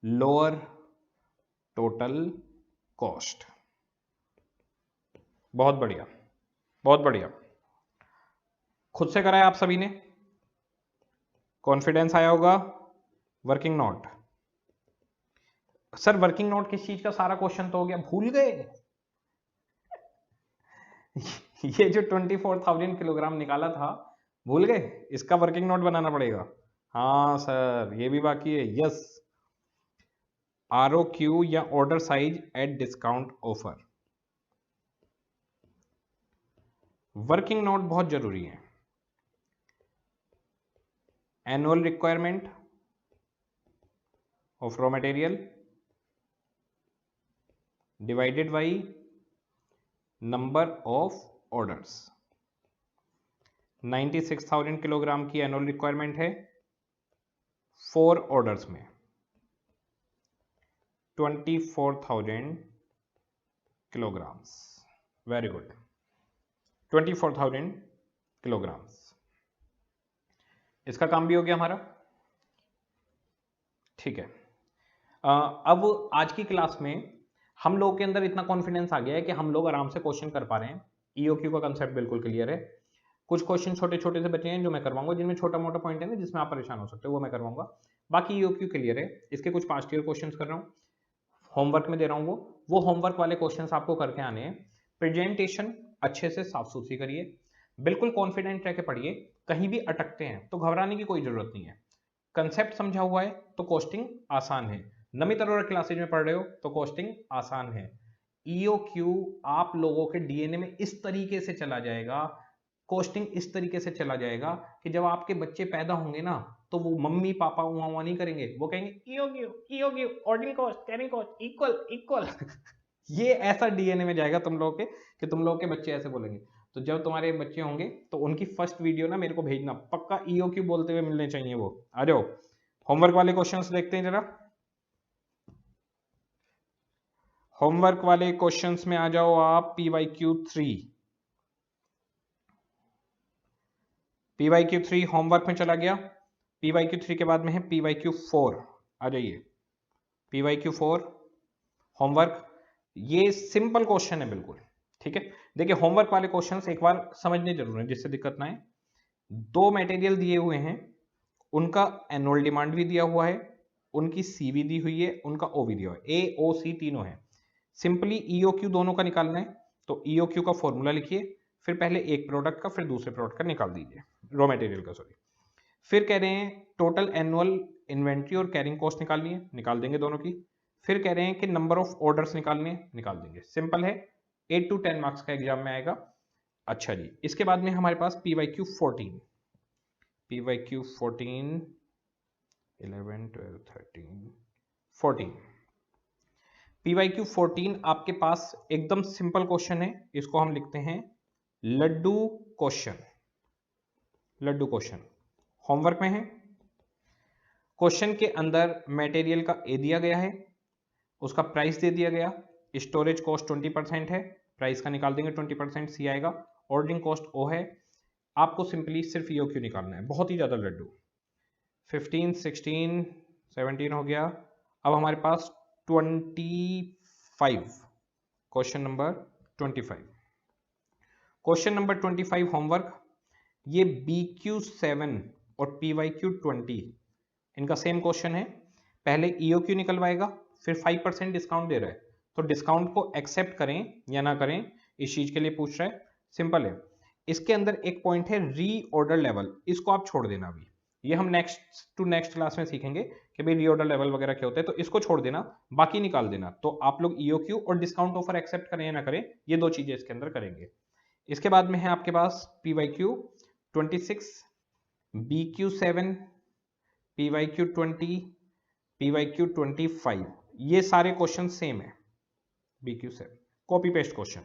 lower total cost. बहुत बढ़िया, बहुत बढ़िया। खुद से कराया आप सभी ने, कॉन्फिडेंस आया होगा। Working note, sir working note किस चीज का? सारा क्वेश्चन तो हो गया, भूल गए? ये जो 24,000 किलोग्राम निकाला था, भूल गए? इसका वर्किंग नोट बनाना पड़ेगा। हाँ सर, ये भी बाकी है। यस, ROQ या order size at discount offer. Working note बहुत जरूरी है। Annual requirement of raw material divided by number of orders. 96,000 kilogram की एनुअल रिक्वायरमेंट है, 4 ऑर्डर्स में 24,000 किलोग्राम्स। Very good, 24,000 kilograms. इसका काम भी हो गया हमारा। ठीक है। अब आज की क्लास में हम लोग के अंदर इतना कॉन्फिडेंस आ गया है कि हम लोग आराम से क्वेश्चन कर पा रहे हैं। ईओक्यू का कंसेप्ट बिल्कुल क्लियर है। कुछ क्वेश्चन छोटे छोटे से बचे हैं जो मैं करवाऊंगा, जिनमें छोटा मोटा पॉइंट है ना जिसमें आप परेशान हो सकते हो, वो मैं करवाऊंगा। बाकी ईओक्यू क्लियर है। इसके कुछ पास्ट ईयर क्वेश्चंस कर रहा हूँ, होमवर्क में दे रहा हूँ। वो होमवर्क वाले क्वेश्चंस आपको करके आने हैं। प्रेजेंटेशन अच्छे से साफ सुथरी करिए, बिल्कुल कॉन्फिडेंट रह के पढ़िए। कहीं भी अटकते हैं तो घबराने की कोई जरूरत नहीं है। कंसेप्ट समझा हुआ है तो कॉस्टिंग आसान है। नमित अरोड़ा क्लासेज में पढ़ रहे हो तो कॉस्टिंग आसान है। ईओक्यू आप लोगों के डीएनए में इस तरीके से चला जाएगा, कॉस्टिंग इस तरीके से चला जाएगा कि जब आपके बच्चे पैदा होंगे ना, तो वो मम्मी पापा उआ नहीं करेंगे, वो कहेंगे EOQ EOQ, ordinary cost, carrying cost, equal equal. ये ऐसा डीएनए में जाएगा तुम लोगों के कि तुम लोगों के बच्चे ऐसे बोलेंगे। तो जब तुम्हारे बच्चे होंगे तो उनकी फर्स्ट वीडियो ना मेरे को भेजना, पक्का ईओक्यू बोलते हुए मिलने चाहिए वो। आ जाओ, होमवर्क वाले क्वेश्चंस देखते हैं जरा। होमवर्क वाले क्वेश्चंस में आ जाओ आप। PYQ3 PYQ3 होमवर्क में चला गया। PYQ3 के बाद में है PYQ4। आ जाइए, PYQ4 होमवर्क। ये सिंपल क्वेश्चन है बिल्कुल, ठीक है। देखिए होमवर्क वाले क्वेश्चंस एक बार समझने जरूर है जिससे दिक्कत ना आए। 2 मटेरियल दिए हुए हैं, उनका एनुअल डिमांड भी दिया हुआ है, उनकी सीवी दी हुई है, उनका ओवी दिया हुआ है, AOC तीनों है। सिंपली ईओक्यू दोनों का निकालना है। तो ईओक्यू का फॉर्मूला लिखिए, फिर पहले एक प्रोडक्ट का फिर दूसरे प्रोडक्ट का निकाल दीजिए, रॉ मटेरियल का सॉरी। फिर कह रहे हैं टोटल एनुअल इन्वेंट्री और कैरिंग कॉस्ट निकालनी है, निकाल देंगे दोनों की। फिर कह रहे हैं कि नंबर ऑफ ऑर्डर्स निकालने हैं, निकाल देंगे। सिंपल है, 8 to 10 मार्क्स का एग्जाम में आएगा। अच्छा जी, इसके बाद में हमारे पास PYQ14 11 12 13 14। PYQ14 आपके पास एकदम सिंपल क्वेश्चन है, इसको हम लिखते हैं laddu question. Laddu question homework में है। क्वेश्चन के अंदर मटेरियल का ए दिया गया है, उसका प्राइस दे दिया गया, स्टोरेज कॉस्ट 20% है, प्राइस का निकाल देंगे 20%, सी आएगा। ऑर्डरिंग कॉस्ट ओ है। आपको सिंपली सिर्फ ईओक्यू निकालना है, बहुत ही ज्यादा लड्डू। 15 16 17 हो गया। अब हमारे पास 25, question number 25। Question number 25 homework. ये BQ7 और PYQ20 इनका सेम क्वेश्चन है। पहले ईओक्यू निकलवाएगा, फिर 5% डिस्काउंट दे रहा है, तो डिस्काउंट को एक्सेप्ट करें या ना करें, इस चीज के लिए पूछ रहा है। सिंपल है। इसके अंदर एक पॉइंट है री ऑर्डर लेवल, इसको आप छोड़ देना। अभी ये हम नेक्स्ट क्लास में सीखेंगे कि भाई री ऑर्डर लेवल वगैरह क्या होते हैं, तो इसको छोड़ देना, बाकी निकाल देना। तो आप लोग ईओक्यू और डिस्काउंट ऑफर एक्सेप्ट करें या ना करें, ये 2 चीजें इसके अंदर करेंगे। इसके बाद में है आपके पास PYQ26 BQ7, PYQ20, PYQ25, ये सारे क्वेश्चन सेम है। BQ7 copy paste question.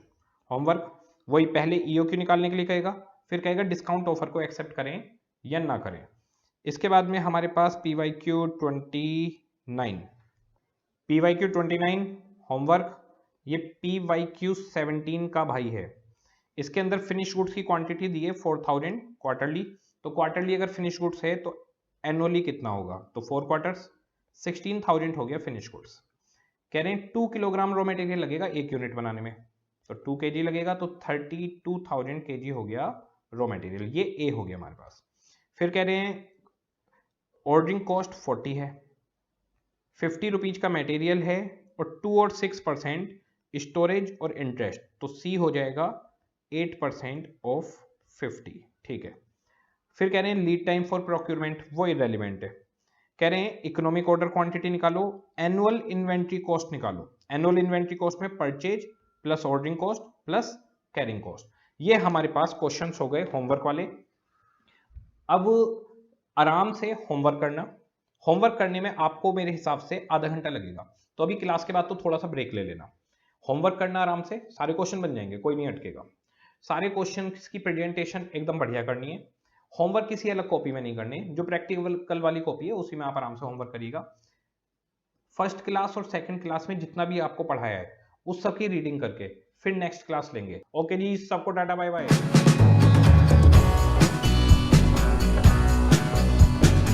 Homework वही पहले EOQ निकालने के लिए कहेगा, फिर कहेगा डिस्काउंट ऑफर को एक्सेप्ट करें या ना करें। इसके बाद में हमारे पास PYQ29, PYQ29 होमवर्क, ये PYQ17 का भाई है। इसके अंदर फिनिश गुड्स की क्वांटिटी दी है 4000 क्वार्टरली, तो क्वार्टरली अगर फिनिश गुड्स है तो एनुअली कितना होगा, तो 4 क्वार्टर्स, 16000 हो गया फिनिश गुड्स। कह रहे हैं 2 किलोग्राम रॉ मटेरियल लगेगा एक यूनिट बनाने में, तो 2 kg लगेगा, तो 32000 kg हो गया रॉ मटेरियल, ये ए हो गया हमारे पास। फिर कह रहे हैं ऑर्डरिंग कॉस्ट 40 है, 50 रुपीज का मटेरियल है और 2 और 6% स्टोरेज और इंटरेस्ट, तो सी हो जाएगा 8% ऑफ 50। ठीक है। फिर कह रहे हैं लीड टाइम फॉर प्रोक्यूरमेंट, वो इरेलीवेंट है। कह रहे हैं इकोनॉमिक ऑर्डर क्वांटिटी निकालो, एनुअल इन्वेंट्री कॉस्ट निकालो। एनुअल इन्वेंट्री कॉस्ट में purchase plus ordering cost plus carrying cost. ये हमारे पास क्वेश्चंस हो गए होमवर्क वाले। अब आराम से होमवर्क करना। होमवर्क करने में आपको मेरे हिसाब से आधा घंटा लगेगा, तो अभी क्लास के बाद तो थोड़ा सा ब्रेक ले लेना। होमवर्क करना आराम से, सारे क्वेश्चन बन जाएंगे, कोई नहीं अटकेगा। सारे क्वेश्चन की प्रेजेंटेशन एकदम बढ़िया करनी है। होमवर्क किसी अलग कॉपी में नहीं करने, जो प्रैक्टिकल वाली कॉपी है उसी में आप आराम से होमवर्क करिएगा। फर्स्ट क्लास और सेकंड क्लास में जितना भी आपको पढ़ाया है उस सब की रीडिंग करके फिर नेक्स्ट क्लास लेंगे। ओके जी, सबको टाटा बाय बाय।